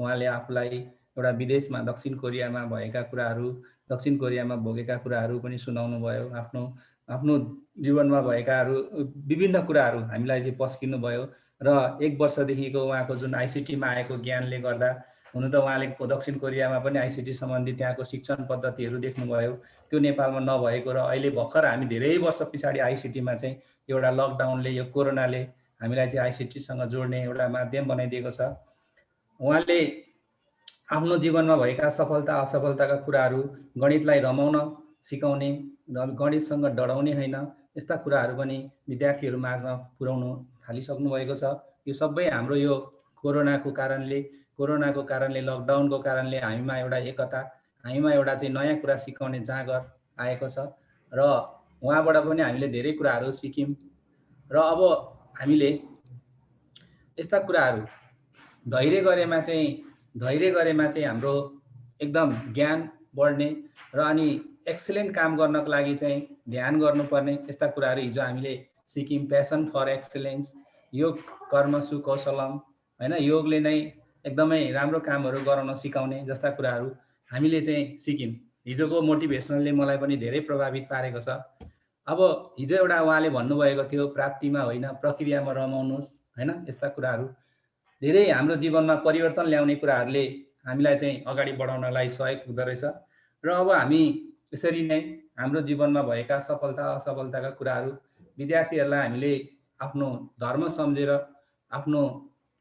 उहाँले आफूलाई एउटा विदेशमा दक्षिण कोरियामा भएका कुराहरू, दक्षिण कोरियामा भोगेका कुराहरू पनि सुनाउनु भयो। आफ्नो आफ्नो जीवनमा भएकाहरू विभिन्न कुराहरू हामीलाई चाहिँ पस्किनु भयो र 1 वर्षदेखिको उहाँको जुन आइसिटीमा आएको ज्ञानले गर्दा हुन त उहाँले दक्षिण कोरियामा पनि आइसिटी सम्बन्धी त्यहाँको शिक्षण पद्धतिहरू देख्नुभयो, त्यो नेपालमा नभएको र अहिले भर्खर हामी धेरै वर्ष पछाडि आइसिटीमा चाहिँ एउटा लकडाउनले यो कोरोनाले हामीलाई चाहिँ आइसिटीसँग जोड्ने एउटा माध्यम बनाइदिएको छ। उहाँले आफ्नो जीवनमा भएका सफलता असफलताका कुराहरू गणितलाई रमाउन सिकाउने र गणितसँग डराउने होइन, यस्ता कुराहरू पनि विद्यार्थीहरू माझमा पुर्याउनु थालिसक्नु भएको छ। यो सबै हाम्रो यो कोरोनाको कारणले लकडाउनको कारणले हामीमा एउटा एकता, हामीमा एउटा चाहिँ नयाँ कुरा सिकाउने जाँगर आएको छ र उहाँबाट पनि हामीले धेरै कुराहरू सिक्यौँ। र अब हामीले यस्ता कुराहरू धैर्य गरेमा चाहिँ हाम्रो एकदम ज्ञान बढ्ने र अनि एक्सिलेन्ट काम गर्नको लागि चाहिँ ध्यान गर्नुपर्ने यस्ता कुराहरू हिजो हामीले सिक्यौँ। प्यासन फर एक्सिलेन्स, योग कर्मसु कौशलम, होइन, योगले नै एकदमै राम्रो कामहरू गराउन सिकाउने जस्ता कुराहरू हामीले चाहिँ सिक्यौँ। हिजोको मोटिभेसनलले मलाई पनि धेरै प्रभावित पारेको छ। अब हिजो एउटा उहाँले भन्नुभएको थियो प्राप्तिमा होइन प्रक्रियामा रमाउनुहोस्, होइन, यस्ता कुराहरू धेरै हाम्रो जीवनमा परिवर्तन ल्याउने कुराहरूले हामीलाई चाहिँ अगाडि बढाउनलाई सहयोग हुँदो रहेछ। र अब हामी यसरी नै हाम्रो जीवनमा भएका सफलता असफलताका कुराहरू विद्यार्थीहरूलाई हामीले आफ्नो धर्म सम्झेर, आफ्नो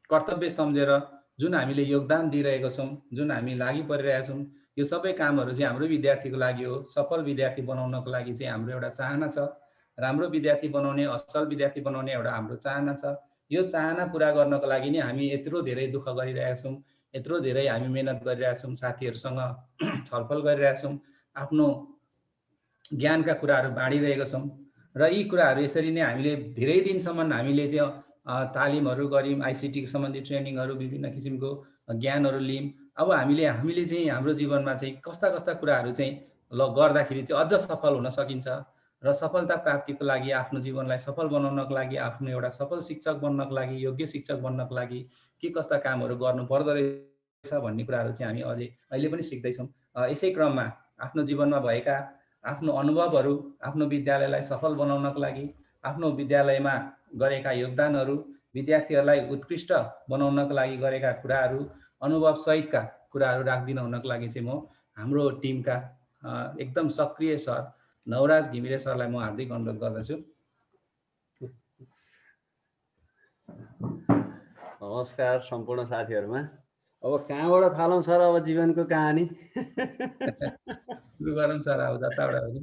कर्तव्य सम्झेर जुन हामीले योगदान दिइरहेको छौँ, जुन हामी लागि परिरहेका छौँ, यो सबै कामहरू चाहिँ हाम्रो विद्यार्थीको लागि हो। सफल विद्यार्थी बनाउनको लागि चाहिँ हाम्रो एउटा चाहना छ, राम्रो विद्यार्थी बनाउने, असल विद्यार्थी बनाउने एउटा हाम्रो चाहना छ। यो चाहना पुरा गर्नको लागि नै हामी यत्रो धेरै दुःख गरिरहेका छौँ, यत्रो धेरै हामी मेहनत गरिरहेका छौँ, साथीहरूसँग छलफल गरिरहेका छौँ, आफ्नो ज्ञानका कुराहरू बाँडिरहेका छौँ। र यी कुराहरू यसरी नै हामीले धेरै दिनसम्म हामीले चाहिँ तालिमहरू गऱ्यौँ, आइसिटी सम्बन्धी ट्रेनिङहरू, विभिन्न किसिमको ज्ञानहरू लियौँ। अब हामीले चाहिँ हाम्रो जीवनमा चाहिँ कस्ता कुराहरू चाहिँ गर्दाखेरि चाहिँ अझ सफल हुन सकिन्छ र सफलता प्राप्तिको लागि, आफ्नो जीवनलाई सफल बनाउनको लागि, आफ्नो एउटा सफल शिक्षक बन्नको लागि, योग्य शिक्षक बन्नको लागि के कस्ता कामहरू गर्नु पर्दो रहेछ भन्ने कुराहरू चाहिँ हामी अहिले पनि सिक्दैछौँ। यसै क्रममा आफ्नो जीवनमा भएका आफ्नो अनुभवहरू, आफ्नो विद्यालयलाई सफल बनाउनको लागि, आफ्नो विद्यालयमा गरेका योगदानहरू, विद्यार्थीहरूलाई उत्कृष्ट बनाउनको लागि गरेका कुराहरू, अनुभव सहितका कुराहरू राखिदिन हुनको लागि चाहिँ म हाम्रो टिमका एकदम सक्रिय सर नवराज घिमिरे सरलाई म हार्दिक अनुरोध गर्दछु। नमस्कार सम्पूर्ण साथीहरूमा। अब कहाँबाट थालौँ सर अब जीवनको कहानी? सुरु गरौँ सर, अब जताबाट पनि।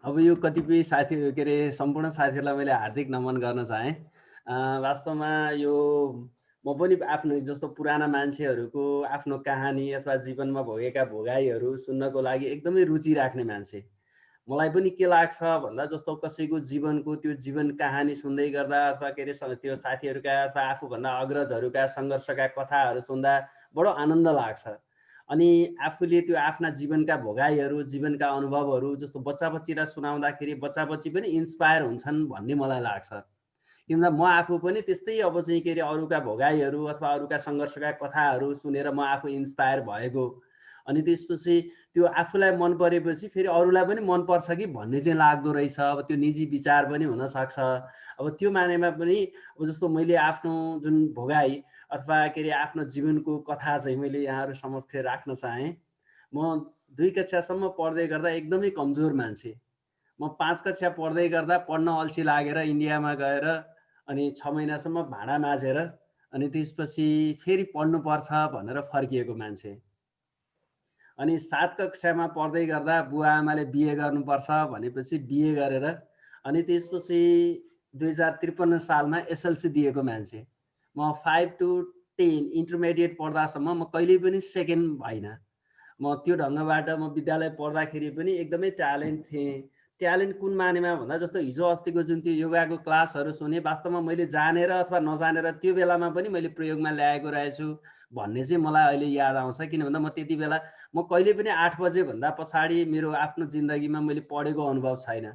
अब यो कतिपय साथी के अरे सम्पूर्ण साथीहरूलाई मैले हार्दिक नमन गर्न चाहेँ। वास्तवमा यो म पनि आफ्नो जस्तो पुराना मान्छेहरूको आफ्नो कहानी अथवा जीवनमा भोगेका भोगाइहरू सुन्नको लागि एकदमै रुचि राख्ने मान्छे। मलाई पनि के लाग्छ भन्दा जस्तो कसैको जीवनको त्यो जीवन कहानी सुन्दै गर्दा अथवा के अरे त्यो साथीहरूका अथवा आफूभन्दा अग्रजहरूका सङ्घर्षका कथाहरू सुन्दा बडो आनन्द लाग्छ। अनि आफूले त्यो आफ्ना जीवनका भोगाइहरू, जीवनका अनुभवहरू जस्तो बच्चा बच्चीलाई सुनाउँदाखेरि बच्चा बच्ची पनि इन्सपायर हुन्छन् भन्ने मलाई लाग्छ। किनभने म आफू पनि त्यस्तै अब चाहिँ के अरे अरूका भोगाइहरू अथवा अरूका सङ्घर्षका कथाहरू सुनेर म आफू इन्सपायर भएको। अनि त्यसपछि त्यो आफूलाई मन परेपछि फेरि अरूलाई पनि मनपर्छ कि भन्ने चाहिँ लाग्दो रहेछ। अब त्यो निजी विचार पनि हुनसक्छ। अब त्यो मानेमा पनि अब जस्तो मैले आफ्नो जुन भोगाइ अथवा के अरे आफ्नो जीवनको कथा चाहिँ मैले यहाँहरू समक्ष राख्न चाहेँ। म 2 कक्षासम्म पढ्दै गर्दा एकदमै कमजोर मान्छे। म 5 कक्षा पढ्दै गर्दा पढ्न अल्छी लागेर इन्डियामा गएर अनि 6 महिनासम्म भाँडा माझेर अनि त्यसपछि फेरि पढ्नुपर्छ भनेर फर्किएको मान्छे। अनि 7 कक्षामा पढ्दै गर्दा बुवा आमाले बिहे गर्नुपर्छ भनेपछि बिहे गरेर अनि त्यसपछि 2053 सालमा एसएलसी दिएको मान्छे। म 5 to 10 इन्टरमिडिएट पढ्दासम्म म कहिल्यै पनि सेकेन्ड भइनँ। म त्यो ढङ्गबाट म विद्यालय पढ्दाखेरि पनि एकदमै ट्यालेन्ट थिएँ। ट्यालेन्ट कुन मानेमा भन्दा जस्तो हिजो अस्तिको जुन त्यो योगाको क्लासहरू सुने वास्तवमा मैले जानेर अथवा नजानेर त्यो बेलामा पनि मैले प्रयोगमा ल्याएको रहेछु भन्ने चाहिँ मलाई अहिले याद आउँछ। किन भन्दा म त्यति बेला म कहिले पनि 8 बजेभन्दा पछाडि मेरो आफ्नो जिन्दगीमा मैले पढेको अनुभव छैन।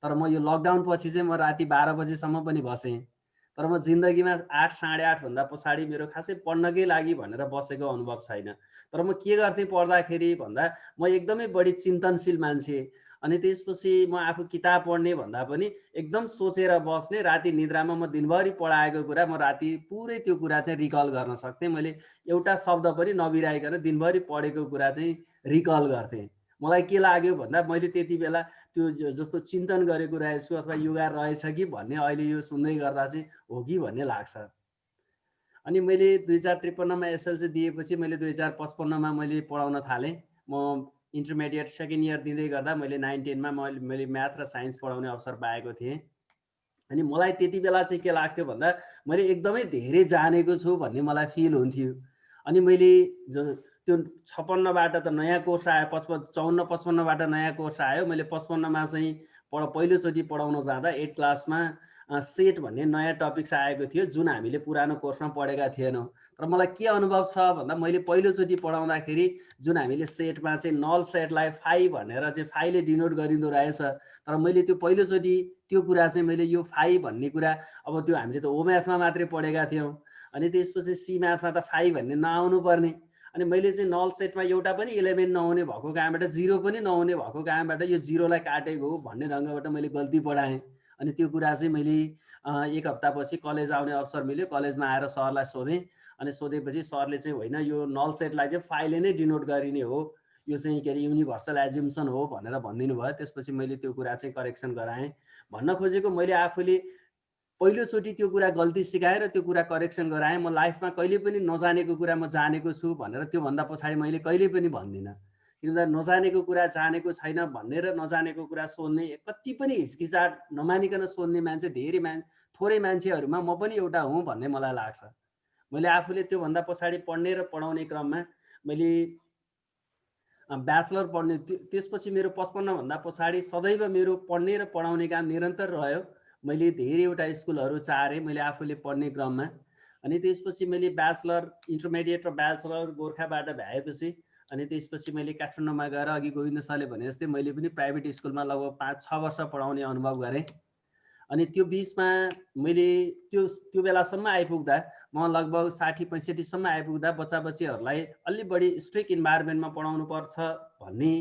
तर म यो लकडाउन पछि चाहिँ म राति 12 बजेसम्म पनि बसेँ। तर म जिन्दगीमा 8 साढे 8 भन्दा पछाडि मेरो खासै पढ्नकै लागि भनेर बसेको अनुभव छैन। तर म के गर्थेँ पढ्दाखेरि भन्दा म एकदमै बढी चिन्तनशील मान्छे। अनि त्यसपछि म आफू किताब पढ्ने भन्दा पनि एकदम सोचेर बस्ने, राति निद्रामा म दिनभरि पढाएको कुरा म राति पुरै त्यो कुरा चाहिँ रिकल गर्न सक्थेँ। मैले एउटा शब्द पनि नबिराइकन दिनभरि पढेको कुरा चाहिँ रिकल गर्थेँ। मलाई के लाग्यो भन्दा मैले त्यति बेला त्यो जस्तो चिन्तन गरेको रहेछु अथवा योगा रहेछ कि भन्ने अहिले यो सुन्दै गर्दा चाहिँ हो कि भन्ने लाग्छ। अनि मैले 2053 मा एसएलसी दिएपछि मैले 2055 मा मैले पढाउन थालेँ। म इन्टरमिडिएट सेकेन्ड इयर दिँदै गर्दा मैले 9-10 मा मैले म्याथ र साइन्स पढाउने अवसर पाएको थिएँ। अनि मलाई त्यति बेला चाहिँ के लाग्थ्यो भन्दा मैले एकदमै धेरै जानेको छु भन्ने मलाई फिल हुन्थ्यो। अनि मैले त्यो 56 बाट त नयाँ कोर्स आयो, 54-55 बाट नयाँ कोर्स आयो। मैले 55 मा चाहिँ पहिलोचोटि पढाउन जाँदा 8 क्लासमा सेट भन्ने नयाँ टपिक्स आएको थियो जुन हामीले पुरानो कोर्समा पढेका थिएनौँ। तर मलाई के अनुभव छ भन्दा मैले पहिलोचोटि पढाउँदाखेरि जुन हामीले सेटमा चाहिँ नल सेटलाई फाइ भनेर चाहिँ फाइले डिनोट गरिँदो रहेछ। तर मैले त्यो पहिलोचोटि त्यो कुरा चाहिँ मैले यो फाइ भन्ने कुरा अब त्यो हामीले त ओ म्याथमा मात्रै पढेका थियौँ। अनि त्यसपछि सी म्याथमा त फाइ भन्ने नआउनु पर्ने। अनि मैले चाहिँ नल सेटमा एउटा पनि इलेमेन्ट नहुने भएको कामबाट, 0 पनि नहुने भएको कामबाट यो 0 लाई काटेको हो भन्ने ढङ्गबाट मैले गल्ती पढाएँ। अनि त्यो कुरा चाहिँ मैले 1 हप्तापछि कलेज आउने अवसर मिल्यो। कलेजमा आएर सरलाई सोधेँ। अनि सोधेपछि सरले चाहिँ होइन यो नल सेटलाई चाहिँ फाइलले नै डिनोट गरिने हो, यो चाहिँ के अरे युनिभर्सल एज्युम्सन हो भनेर भनिदिनु भयो। त्यसपछि मैले त्यो कुरा चाहिँ करेक्सन गराएँ। भन्न खोजेको मैले आफूले पहिलोचोटि त्यो कुरा गल्ती सिकाएर त्यो कुरा करेक्सन गराएँ। म लाइफमा कहिले पनि नजानेको कुरा म जानेको छु भनेर त्योभन्दा पछाडि मैले कहिले पनि भन्दिनँ। किनभने नजानेको कुरा जानेको छैन भनेर नजानेको कुरा सोध्ने, कति पनि हिचकिचाट नमानिकन सोध्ने मान्छे थोरै मान्छेहरूमा म पनि एउटा हुँ भन्ने मलाई लाग्छ। मैले आफूले त्योभन्दा पछाडि पढ्ने र पढाउने क्रममा मैले ब्याचलर पढ्ने, त्यसपछि मेरो 55 भन्दा पछाडि सदैव मेरो पढ्ने र पढाउने काम निरन्तर रह्यो। मैले धेरैवटा स्कुलहरू चारेँ मैले आफूले पढ्ने क्रममा। अनि त्यसपछि मैले ब्याचलर, इन्टरमिडिएट र ब्याचलर गोर्खाबाट भ्याएपछि अनि त्यसपछि मैले काठमाडौँमा गएर अघि गोविन्द सरले भने जस्तै मैले पनि प्राइभेट स्कुलमा लगभग 5-6 वर्ष पढाउने अनुभव गरेँ। अनि त्यो बिचमा मैले त्यो बेलासम्म आइपुग्दा म लगभग 60-65 सम्म आइपुग्दा बच्चा बच्चीहरूलाई अलि बढी स्ट्रिक्ट इन्भाइरोमेन्टमा पढाउनु पर्छ भन्ने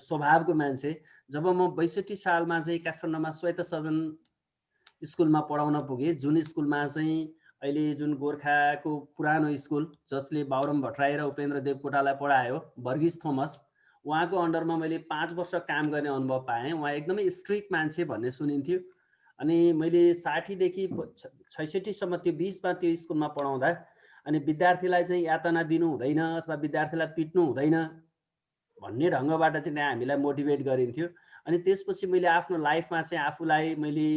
स्वभावको मान्छे। जब म 62 सालमा चाहिँ काठमाडौँमा श्वेत सदन स्कुलमा पढाउन पुगेँ, जुन स्कुलमा चाहिँ अहिले जुन गोर्खाको पुरानो स्कुल जसले बाबुराम भट्टराई र उपेन्द्र देवकोटालाई पढायो, वर्गीस थोमस, उहाँको अन्डरमा मैले 5 वर्ष काम गर्ने अनुभव पाएँ। उहाँ एकदमै स्ट्रिक्ट मान्छे भन्ने सुनिन्थ्यो। अनि मैले 60 देखि 66 सम्म त्यो बिचमा त्यो स्कुलमा पढाउँदा अनि विद्यार्थीलाई चाहिँ यातना दिनु हुँदैन अथवा विद्यार्थीलाई पिट्नु हुँदैन भन्ने ढङ्गबाट चाहिँ त्यहाँ हामीलाई मोटिभेट गरिन्थ्यो। अनि त्यसपछि मैले आफ्नो लाइफमा चाहिँ आफूलाई मैले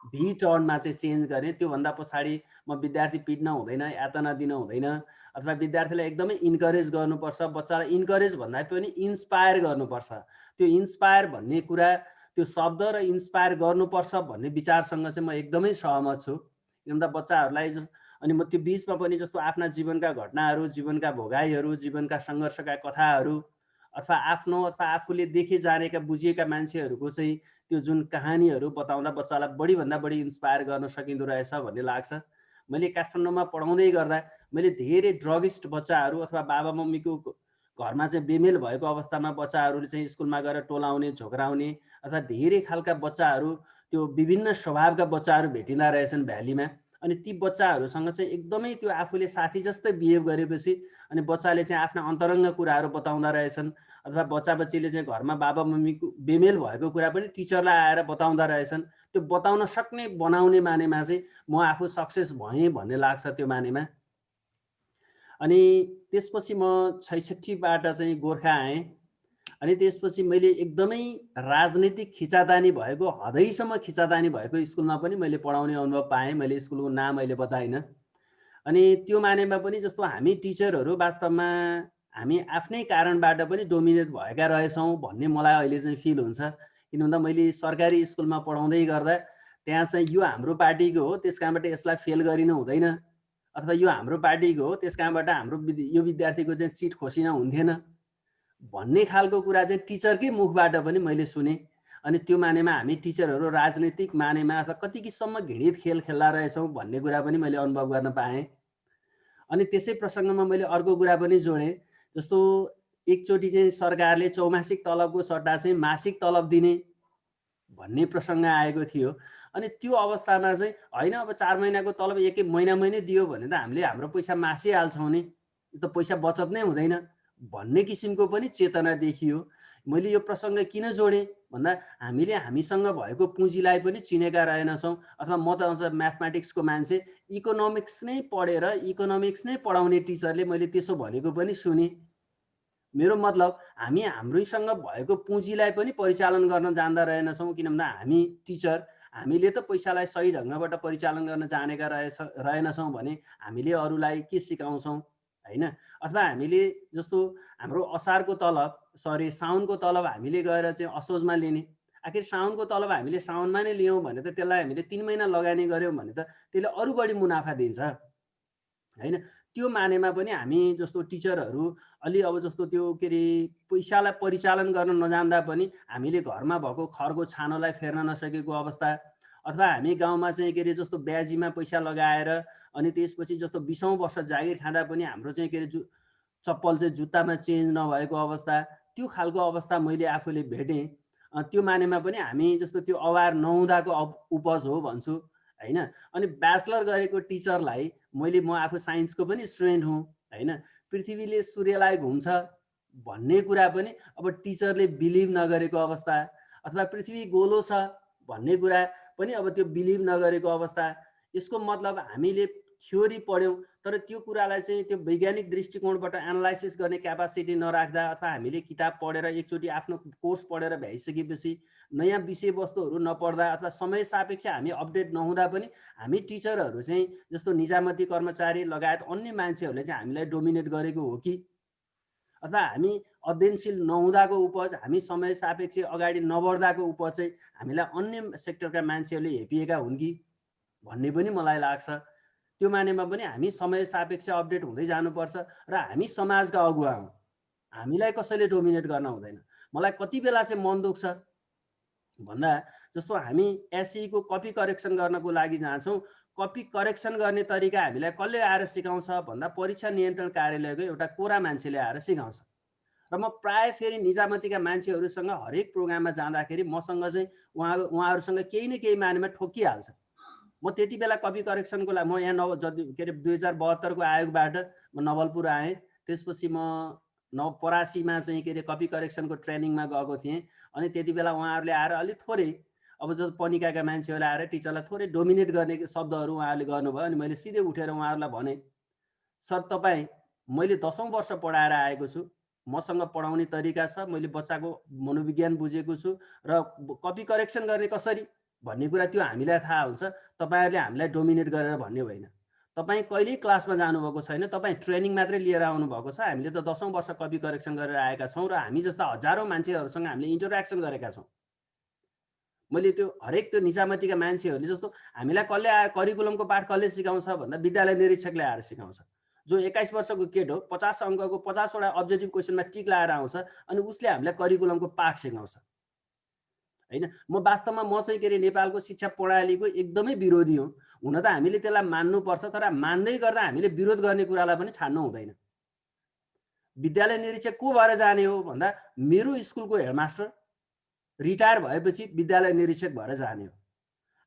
भी टर्नमा चाहिँ चेन्ज गरेँ। त्योभन्दा पछाडि म विद्यार्थी पिट्न हुँदैन, यातना दिन हुँदैन अथवा विद्यार्थीलाई एकदमै इन्करेज गर्नुपर्छ। बच्चालाई इन्करेज भन्दा पनि इन्स्पायर गर्नुपर्छ। त्यो इन्स्पायर भन्ने कुरा, त्यो शब्द र इन्स्पायर गर्नुपर्छ भन्ने विचारसँग चाहिँ म एकदमै सहमत छु। किनभने बच्चाहरूलाई अनि म त्यो बिचमा पनि जस्तो आफ्ना जीवनका घटनाहरू, जीवनका भोगाइहरू, जीवनका सङ्घर्षका कथाहरू अथवा आफ्नो अथवा आफूले देखे जानेका बुझिएका मान्छेहरूको चाहिँ त्यो जुन कहानीहरू बताउँदा बच्चालाई बढीभन्दा बढी इन्स्पायर गर्न सकिँदो रहेछ भन्ने लाग्छ। मैले काठमाडौँमा पढाउँदै गर्दा मैले धेरै ड्रगिस्ट बच्चाहरू अथवा बाबा मम्मीको घरमा चाहिँ बेमेल भएको अवस्थामा बच्चाहरूले चाहिँ स्कुलमा गएर टोलाउने, झोक्राउने अथवा धेरै खालका बच्चाहरू, त्यो विभिन्न स्वभावका बच्चाहरू भेटिँदा रहेछन् भ्यालीमा। अनि ती बच्चाहरूसँग चाहिँ एकदमै त्यो आफूले साथी जस्तै बिहेभ गरेपछि अनि बच्चाले चाहिँ आफ्ना अन्तरङ्ग कुराहरू बताउँदा रहेछन् अथवा बच्चा बच्चीले चाहिँ घरमा बाबा मम्मीको बेमेल भएको कुरा पनि टिचरलाई आएर बताउँदा रहेछन्। त्यो बताउन सक्ने बनाउने मानेमा चाहिँ म आफू सक्सेस भएँ भन्ने लाग्छ त्यो मानेमा। अनि त्यसपछि म 66बाट चाहिँ गोर्खा आएँ। अनि त्यसपछि मैले एकदमै राजनीतिक खिचातानी भएको, हदैसम्म खिचातानी भएको स्कुलमा पनि मैले पढाउने अनुभव पाएँ। मैले स्कुलको नाम अहिले बताइनँ। अनि त्यो मानेमा पनि जस्तो हामी टिचरहरू वास्तवमा हामी आफ्नै कारणबाट पनि डोमिनेट भएका रहेछौँ भन्ने मलाई अहिले चाहिँ फिल हुन्छ। किन भन्दा मैले सरकारी स्कुलमा पढाउँदै गर्दा त्यहाँ चाहिँ यो हाम्रो पार्टीको हो त्यस कारणबाट यसलाई फेल गरिनु हुँदैन अथवा यो हाम्रो पार्टीको हो त्यस कारणबाट हाम्रो यो विद्यार्थीको चाहिँ चिट खोसिन हुन्थेन भन्ने खालको कुरा चाहिँ टिचरकै मुखबाट पनि मैले सुने। अनि त्यो मानेमा हामी टिचरहरू राजनीतिक मानेमा अथवा कति किसिममा घृणित खेल खेल्दा रहेछौँ भन्ने कुरा पनि मैले अनुभव गर्न पाएँ। अनि त्यसै प्रसङ्गमा मैले अर्को कुरा पनि जोडेँ, जस्तो एकचोटि चाहिँ सरकारले चौमासिक तलबको सट्टा चाहिँ मासिक तलब दिने भन्ने प्रसङ्ग आएको थियो। अनि त्यो अवस्थामा चाहिँ होइन अब 4 महिनाको तलब एक महिनामै नै दियो भने त हामीले हाम्रो पैसा मासिहाल्छौँ नि, यो त पैसा बचत नै हुँदैन भन्ने किसिमको पनि चेतना देखियो। मैले यो प्रसङ्ग किन जोडेँ भन्दा हामीले हामीसँग भएको पुँजीलाई पनि चिनेका रहेनछौँ, अथवा म त अझ म्याथमेटिक्सको मान्छे, इकोनोमिक्स नै पढेर इकोनोमिक्स नै पढाउने टिचरले मैले त्यसो भनेको पनि सुने। मेरो मतलब हामी हाम्रैसँग भएको पुँजीलाई पनि परिचालन गर्न जान्दा रहेनछौँ, किन भन्दा हामी टिचर हामीले त पैसालाई सही ढङ्गबाट परिचालन गर्न जानेका रहेनछौँ भने हामीले अरूलाई के सिकाउँछौँ होइन। अथवा हामीले जस्तो हाम्रो असारको तलब साउनको तलब हामीले गएर चाहिँ असोजमा लिने, आखिर साउनको तलब हामीले साउनमा नै लियौँ भने त त्यसलाई हामीले 3 महिना लगानी गऱ्यौँ भने त त्यसले अरू बढी मुनाफा दिन्छ होइन। त्यो मानेमा पनि हामी जस्तो टिचरहरू अलि अब जस्तो त्यो के अरे पैसालाई परिचालन गर्न नजान्दा पनि हामीले घरमा भएको खरको छानोलाई फेर्न नसकेको अवस्था, अथवा हामी गाउँमा चाहिँ के अरे जस्तो ब्याजीमा पैसा लगाएर अनि त्यसपछि जस्तो 20औं वर्ष जागिर खाँदा पनि हाम्रो चाहिँ के अरे चप्पल चाहिँ जुत्तामा चेन्ज नभएको अवस्था, त्यो खालको अवस्था मैले आफूले भेटेँ। त्यो मानेमा पनि हामी जस्तो त्यो अवार नहुँदाको उपज हो भन्छु होइन। अनि ब्याचलर गरेको टिचरलाई म आफू साइन्सको पनि स्टुडेन्ट हुँ होइन, पृथ्वीले सूर्यलाई घुम्छ भन्ने कुरा पनि अब टिचरले बिलिभ नगरेको अवस्था, अथवा पृथ्वी गोलो छ भन्ने कुरा पनि अब त्यो बिलिभ नगरेको अवस्था। यसको मतलब हामीले थ्योरी पढ्यौँ तर त्यो कुरालाई चाहिँ त्यो वैज्ञानिक दृष्टिकोणबाट एनालाइसिस गर्ने क्यापासिटी नराख्दा, अथवा हामीले किताब पढेर एकचोटि आफ्नो कोर्स पढेर भ्याइसकेपछि नयाँ विषयवस्तुहरू नपढ्दा अथवा समय सापेक्ष हामी अपडेट नहुँदा पनि हामी टिचरहरू चाहिँ जस्तो निजामती कर्मचारी लगायत अन्य मान्छेहरूले चाहिँ हामीलाई डोमिनेट गरेको हो कि, अथवा हामी अध्ययनशील नहुँदाको उपज, हामी समय सापेक्ष अगाडि नबढ्दाको उपज चाहिँ हामीलाई अन्य सेक्टरका मान्छेहरूले हेपिएका हुन् कि भन्ने पनि मलाई लाग्छ। त्यो मानेमा पनि हामी समय सापेक्ष अपडेट हुँदै जानुपर्छ र हामी समाजका अगुवा हौँ, हामीलाई कसैले डोमिनेट गर्न हुँदैन। मलाई कति बेला चाहिँ मन दुख्छ भन्दा जस्तो हामी एसईको कपी करेक्सन गर्नको लागि जान्छौँ, कपी करेक्सन गर्ने तरिका हामीलाई कसले आएर सिकाउँछ भन्दा परीक्षा नियन्त्रण कार्यालयको एउटा कोरा मान्छेले आएर सिकाउँछ। र म प्राय फेरि निजामतीका मान्छेहरूसँग हरेक प्रोग्राममा जाँदाखेरि मसँग चाहिँ उहाँहरूसँग केही न केही मानेमा ठोकिहाल्छ। म त्यति बेला कपी करेक्सनको लागि म यहाँ के अरे 2072 को आयोगबाट म नवलपुर आएँ। त्यसपछि म परासीमा चाहिँ के अरे कपी करेक्सनको ट्रेनिङमा गएको थिएँ। अनि त्यति बेला उहाँहरूले आएर अलिक थोरै अब जो पनिकाका मान्छेहरूले आएर टिचरलाई थोरै डोमिनेट गर्ने शब्दहरू उहाँहरूले गर्नुभयो। अनि मैले सिधै उठेर उहाँहरूलाई भने, सर तपाईँ मैले 10औं वर्ष पढाएर आएको छु, मसँग पढाउने तरिका छ, मैले बच्चाको मनोविज्ञान बुझेको छु र कपी करेक्सन गर्ने कसरी भन्ने कुरा त्यो हामीलाई थाहा हुन्छ, तपाईँहरूले हामीलाई डोमिनेट गरेर भन्ने होइन। तपाईँ कहिल्यै क्लासमा जानुभएको छैन, तपाईँ ट्रेनिङ मात्रै लिएर आउनुभएको छ। हामीले त 10औं वर्ष कपी करेक्सन गरेर आएका छौँ र हामी जस्ता हजारौँ मान्छेहरूसँग हामीले इन्टरेक्सन गरेका छौँ। मैले त्यो हरेक त्यो निजामतीका मान्छेहरूले जस्तो हामीलाई कसले आएर करिकुलमको पाठ कसले सिकाउँछ भन्दा विद्यालय निरीक्षकले आएर सिकाउँछ। जो 21 वर्षको केट हो 50 अङ्कको 50 वटा अब्जेक्टिभ क्वेसनमा टिक लगाएर आउँछ अनि उसले हामीलाई करिकुलमको पाठ सिकाउँछ होइन। म वास्तवमा म चाहिँ के अरे नेपालको शिक्षा प्रणालीको एकदमै विरोधी हुँ। हुन त हामीले त्यसलाई मान्नुपर्छ, तर मान्दै गर्दा हामीले विरोध गर्ने कुरालाई पनि छाड्नु हुँदैन। विद्यालय निरीक्षक को भएर जाने हो भन्दा मेरो स्कुलको हेडमास्टर रिटायर भएपछि विद्यालय निरीक्षक भएर जाने हो।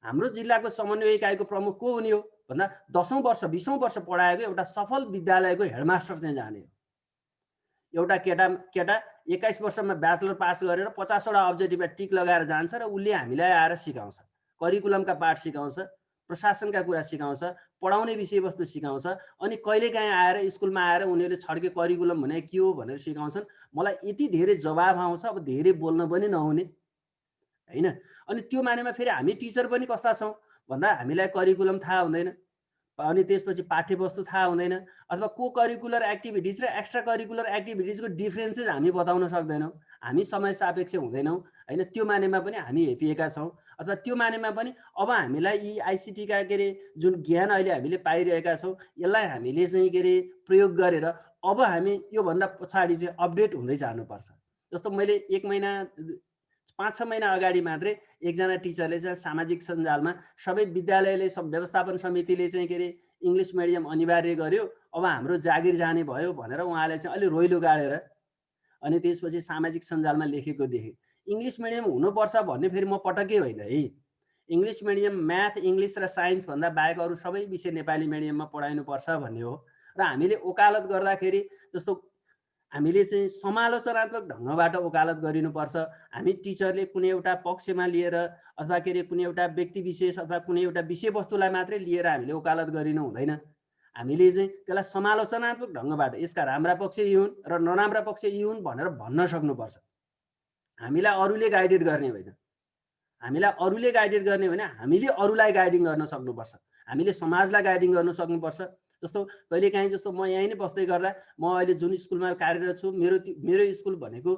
हाम्रो जिल्लाको समन्वय इकाइको प्रमुख को हुने हो भन्दा 10औं वर्ष 20औं वर्ष पढाएको एउटा सफल विद्यालयको हेडमास्टर चाहिँ जाने हो। एउटा केटा 21 वर्षमा ब्याचलर पास गरेर 50 वटा अब्जेक्टिभमा टिक लगाएर जान्छ र उसले हामीलाई आएर सिकाउँछ, करिकुलमका पाठ सिकाउँछ, प्रशासनका कुरा सिकाउँछ, पढाउने विषयवस्तु सिकाउँछ। अनि कहिलेकाहीँ आएर स्कुलमा आएर उनीहरूले छड्के करिकुलम भने के हो भनेर सिकाउँछन्। मलाई यति धेरै जवाब आउँछ, अब धेरै बोल्न पनि नहुने होइन। अनि त्यो मानेमा फेरि हामी टिचर पनि कस्ता छौँ भन्दा हामीलाई करिकुलम थाहा हुँदैन, अनि त्यसपछि पाठ्यवस्तु थाहा हुँदैन, अथवा को करिकुलर एक्टिभिटिज र एक्स्ट्रा करिकुलर एक्टिभिटिजको डिफ्रेन्सेस हामी बताउन सक्दैनौँ, हामी समय सापेक्ष हुँदैनौँ होइन। त्यो मानेमा पनि हामी हेपिएका छौँ। अथवा त्यो मानेमा पनि अब हामीलाई यी आइसिटीका के अरे जुन ज्ञान अहिले हामीले पाइरहेका छौँ यसलाई हामीले चाहिँ के अरे प्रयोग गरेर अब हामी योभन्दा पछाडि चाहिँ अपडेट हुँदै जानुपर्छ। जस्तो मैले 1 महिना 5-6 महिना अगाडि मात्रै एकजना टिचरले चाहिँ सामाजिक सञ्जालमा सबै विद्यालयले व्यवस्थापन समितिले चाहिँ के अरे इङ्ग्लिस मिडियम अनिवार्य गर्यो, अब हाम्रो जागिर जाने भयो भनेर उहाँले चाहिँ अलि रोइलो गाडेर अनि त्यसपछि सामाजिक सञ्जालमा लेखेको देखेँ। इङ्ग्लिस मिडियम हुनुपर्छ भन्ने फेरि म पटक्कै होइन है। इङ्ग्लिस मिडियम म्याथ, इङ्ग्लिस र साइन्स भन्दा बाहेक अरू सबै विषय नेपाली मिडियममा पढाइनुपर्छ भन्ने हो। र हामीले वकालत गर्दाखेरि जस्तो हामीले चाहिँ समालोचनात्मक ढङ्गबाट वकालत गरिनुपर्छ। हामी टिचरले कुनै एउटा पक्षमा लिएर अथवा के अरे कुनै एउटा व्यक्ति विशेष अथवा कुनै एउटा विषयवस्तुलाई मात्रै लिएर हामीले वकालत गरिनु हुँदैन। हामीले चाहिँ त्यसलाई समालोचनात्मक ढङ्गबाट यसका राम्रा पक्ष यी हुन् र नराम्रा पक्ष यी हुन् भनेर भन्न सक्नुपर्छ। हामीलाई अरूले गाइडेड गर्ने होइन, हामीलाई अरूले गाइडेड गर्ने होइन, हामीले अरूलाई गाइडिङ गर्न सक्नुपर्छ। हामीले समाजलाई गाइडिङ गर्न सक्नुपर्छ। जस्तो कहिलेकाहीँ जस्तो म यहीँ नै बस्दै गर्दा म अहिले जुन स्कुलमा कार्यरत छु, मेरो स्कुल भनेको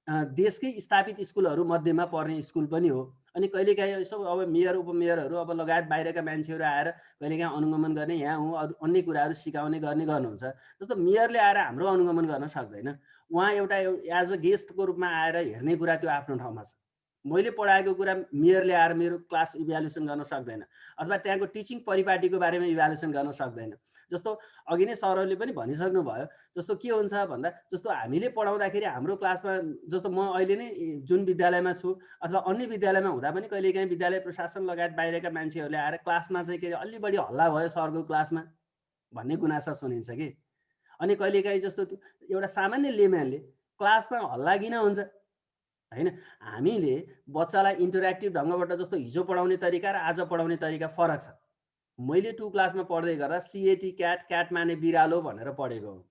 देशकै स्थापित स्कुलहरू मध्येमा पर्ने स्कुल पनि हो। अनि कहिलेकाहीँ यसो अब मेयर उपमेयरहरू अब लगायत बाहिरका मान्छेहरू आएर कहिलेकाहीँ अनुगमन गर्ने, यहाँ हो अरू अन्य कुराहरू सिकाउने गर्ने गर्नुहुन्छ। जस्तो मेयरले आएर हाम्रो अनुगमन गर्न सक्दैन, उहाँ एउटा एज अ गेस्टको रूपमा आएर हेर्ने कुरा त्यो आफ्नो ठाउँमा छ। मैले पढाएको कुरा मेयरले आएर मेरो क्लास इभ्यालुएसन गर्न सक्दैन अथवा त्यहाँको टिचिङ परिपाटीको बारेमा इभ्यालुएसन गर्न सक्दैन। जस्तो अघि नै सरहरूले पनि भनिसक्नु भयो, जस्तो के हुन्छ भन्दा जस्तो हामीले पढाउँदाखेरि हाम्रो क्लासमा जस्तो म अहिले नै जुन विद्यालयमा छु अथवा अन्य विद्यालयमा हुँदा पनि कहिलेकाहीँ विद्यालय प्रशासन लगायत बाहिरका मान्छेहरूले आएर क्लासमा चाहिँ के अरे अलि बढी हल्ला भयो सरको क्लासमा भन्ने गुनासा सुनिन्छ कि। अनि कहिलेकाहीँ जस्तो एउटा सामान्य लेम्यानले क्लासमा हल्ला किन हुन्छ होइन, हामीले बच्चालाई इन्टरेक्टिभ ढङ्गबाट जस्तो हिजो पढाउने तरिका र आज पढाउने तरिका फरक छ। मैले 2 क्लासमा पढ्दै गर्दा CAT क्याट माने बिरालो भनेर पढेको हो।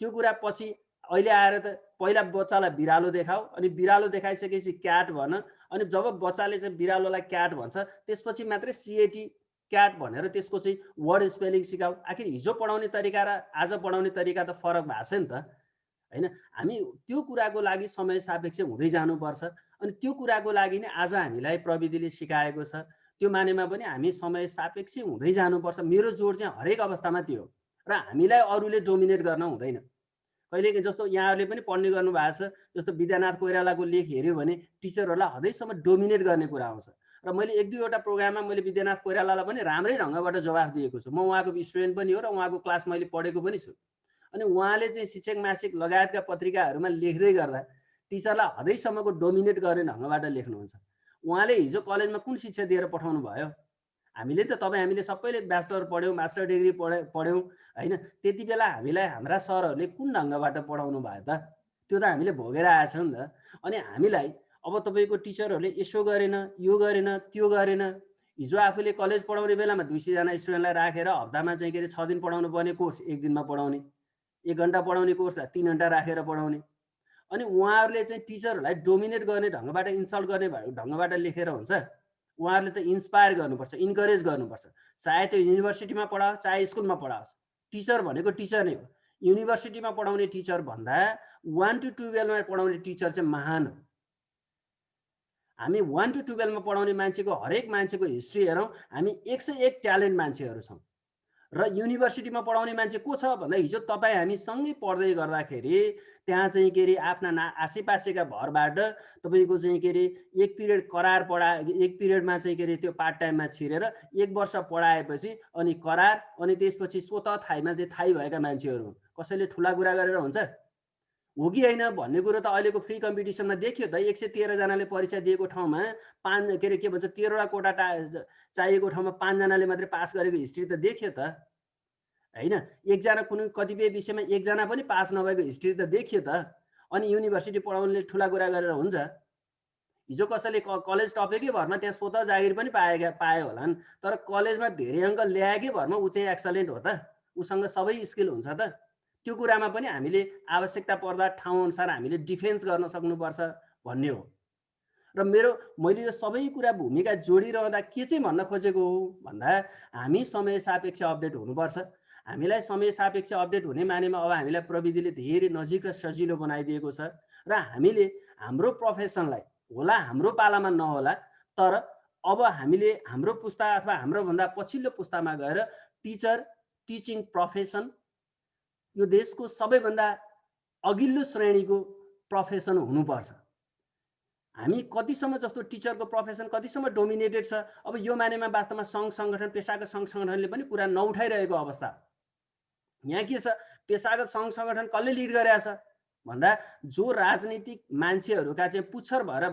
त्यो कुरा पछि अहिले आएर त पहिला बच्चालाई बिरालो देखाऊ अनि बिरालो देखाइसकेपछि क्याट भन, अनि जब बच्चाले चाहिँ बिरालोलाई क्याट भन्छ त्यसपछि मात्रै CAT क्याट भनेर त्यसको चाहिँ वर्ड स्पेलिङ सिकाऊ। आखिर हिजो पढाउने तरिका र आज पढाउने तरिका त फरक भएको छ नि त होइन। हामी त्यो कुराको लागि समय सापेक्ष हुँदै जानुपर्छ। अनि त्यो कुराको लागि नै आज हामीलाई प्रविधिले सिकाएको छ। त्यो मानेमा पनि हामी समय सापेक्ष हुँदै जानुपर्छ। मेरो जोड चाहिँ हरेक अवस्थामा त्यो हो र हामीलाई अरूले डोमिनेट गर्न हुँदैन। कहिले जस्तो यहाँहरूले पनि पढ्ने गर्नु भएको छ, जस्तो विद्यानाथ कोइरालाको लेख हेऱ्यो भने टिचरहरूलाई हदैसम्म डोमिनेट गर्ने कुरा आउँछ। र मैले 1-2वटा प्रोग्राममा मैले विद्यानाथ कोइरालालाई पनि राम्रै ढङ्गबाट जवाफ दिएको छु। म उहाँको स्टुडेन्ट पनि हो र उहाँको क्लास मैले पढेको पनि छु। अनि उहाँले चाहिँ शिक्षक मासिक लगायतका पत्रिकाहरूमा लेख्दै गर्दा टिचरलाई हदैसम्मको डोमिनेट गर्ने ढङ्गबाट लेख्नुहुन्छ। उहाँले हिजो कलेजमा कुन शिक्षा दिएर पठाउनु भयो? हामीले त हामीले सबैले ब्याचलर पढ्यौँ, मास्टर डिग्री पढ्यौँ होइन। त्यति बेला हामीलाई हाम्रा सरहरूले कुन ढङ्गबाट पढाउनु भयो त? त्यो त हामीले भोगेर आएछौँ नि त। अनि हामीलाई अब तपाईँको टिचरहरूले यसो गरेन, यो गरेन, त्यो गरेन। हिजो आफूले कलेज पढाउने बेलामा 200 जना स्टुडेन्टलाई राखेर हप्तामा चाहिँ के अरे 6 दिन पढाउनु पर्ने कोर्स 1 दिनमा पढाउने, 1 घन्टा पढाउने कोर्सलाई 3 घन्टा राखेर पढाउने। अनि उहाँहरूले चाहिँ टिचरहरूलाई डोमिनेट गर्ने ढङ्गबाट, इन्सल्ट गर्ने ढङ्गबाट लेखेर हुन्छ। उहाँहरूले त इन्सपायर गर्नुपर्छ, इन्करेज गर्नुपर्छ। चाहे त्यो युनिभर्सिटीमा पढाओस् चाहे स्कुलमा पढाओस्, टिचर भनेको टिचर नै हो। युनिभर्सिटीमा पढाउने टिचर भन्दा 1 to 12मा पढाउने टिचर चाहिँ महान हो। हामी 1 to 12मा पढाउने मान्छेको हरेक मान्छेको हिस्ट्री हेरौँ, हामी 101 ट्यालेन्ट मान्छेहरू छौँ। र युनिभर्सिटीमा पढाउने मान्छे को छ भन्दा हिजो तपाईँ हामी सँगै पढ्दै गर्दाखेरि त्यहाँ चाहिँ के अरे आफ्ना आसेपासेका भरबाट तपाईँको चाहिँ के अरे 1 पिरियड करार पढाए, 1 पिरियडमा चाहिँ के अरे त्यो पार्ट टाइममा छिरेर 1 वर्ष पढाएपछि अनि करार, अनि त्यसपछि स्वतः थाइमा चाहिँ थाइ भएका मान्छेहरू हुन्। कसैले ठुला कुरा गरेर हुन्छ हो कि होइन भन्ने कुरो त अहिलेको फ्री कम्पिटिसनमा देखियो त। 113 जनाले परीक्षा दिएको ठाउँमा 5 के भन्छ 13वटा कोटा चाहिएको ठाउँमा 5 जनाले मात्रै पास गरेको हिस्ट्री त देखियो त होइन। एकजना कुनै कतिपय विषयमा एकजना पनि पास नभएको हिस्ट्री त देखियो त। अनि युनिभर्सिटी पढाउनेले ठुला कुरा गरेर हुन्छ? हिजो कसैले कलेज टपेकै भरमा त्यहाँ स्वतः जागिर पनि पाए होलान्, तर कलेजमा धेरै अङ्क ल्याएकै भरमा ऊ चाहिँ एक्सलेन्ट हो त? उसँग सबै स्किल हुन्छ त? त्यो कुरामा पनि हामीले आवश्यकता पर्दा ठाउँअनुसार हामीले डिफेन्स गर्न सक्नुपर्छ भन्ने हो। र मैले यो सबै कुरा भूमिका जोडिरहँदा के चाहिँ भन्न खोजेको हो भन्दा हामी समय सापेक्ष अपडेट हुनुपर्छ। हामीलाई समय सापेक्ष अपडेट हुने मानेमा अब हामीलाई प्रविधिले धेरै नजिक र सजिलो बनाइदिएको छ र हामीले हाम्रो प्रोफेसनलाई होला हाम्रो पालामा नहोला, तर अब हामीले हाम्रो पुस्ता अथवा हाम्रो भन्दा पछिल्लो पुस्तामा गएर टिचिङ प्रोफेसन यो देशको सबैभन्दा अघिल्लो श्रेणीको प्रोफेसन हुनुपर्छ। हामी कतिसम्म जस्तो टिचरको प्रोफेसन कतिसम्म डोमिनेटेड छ। अब यो मानेमा वास्तवमा सङ्घ सङ्गठन पेसागत सङ्घ सङ्गठनले पनि कुरा नउठाइरहेको अवस्था। यहाँ के छ, पेसागत सङ्घ सङ्गठन कसले लिड गरेका छ भन्दा जो राजनीतिक मान्छेहरूका चाहिँ पुच्छर भएर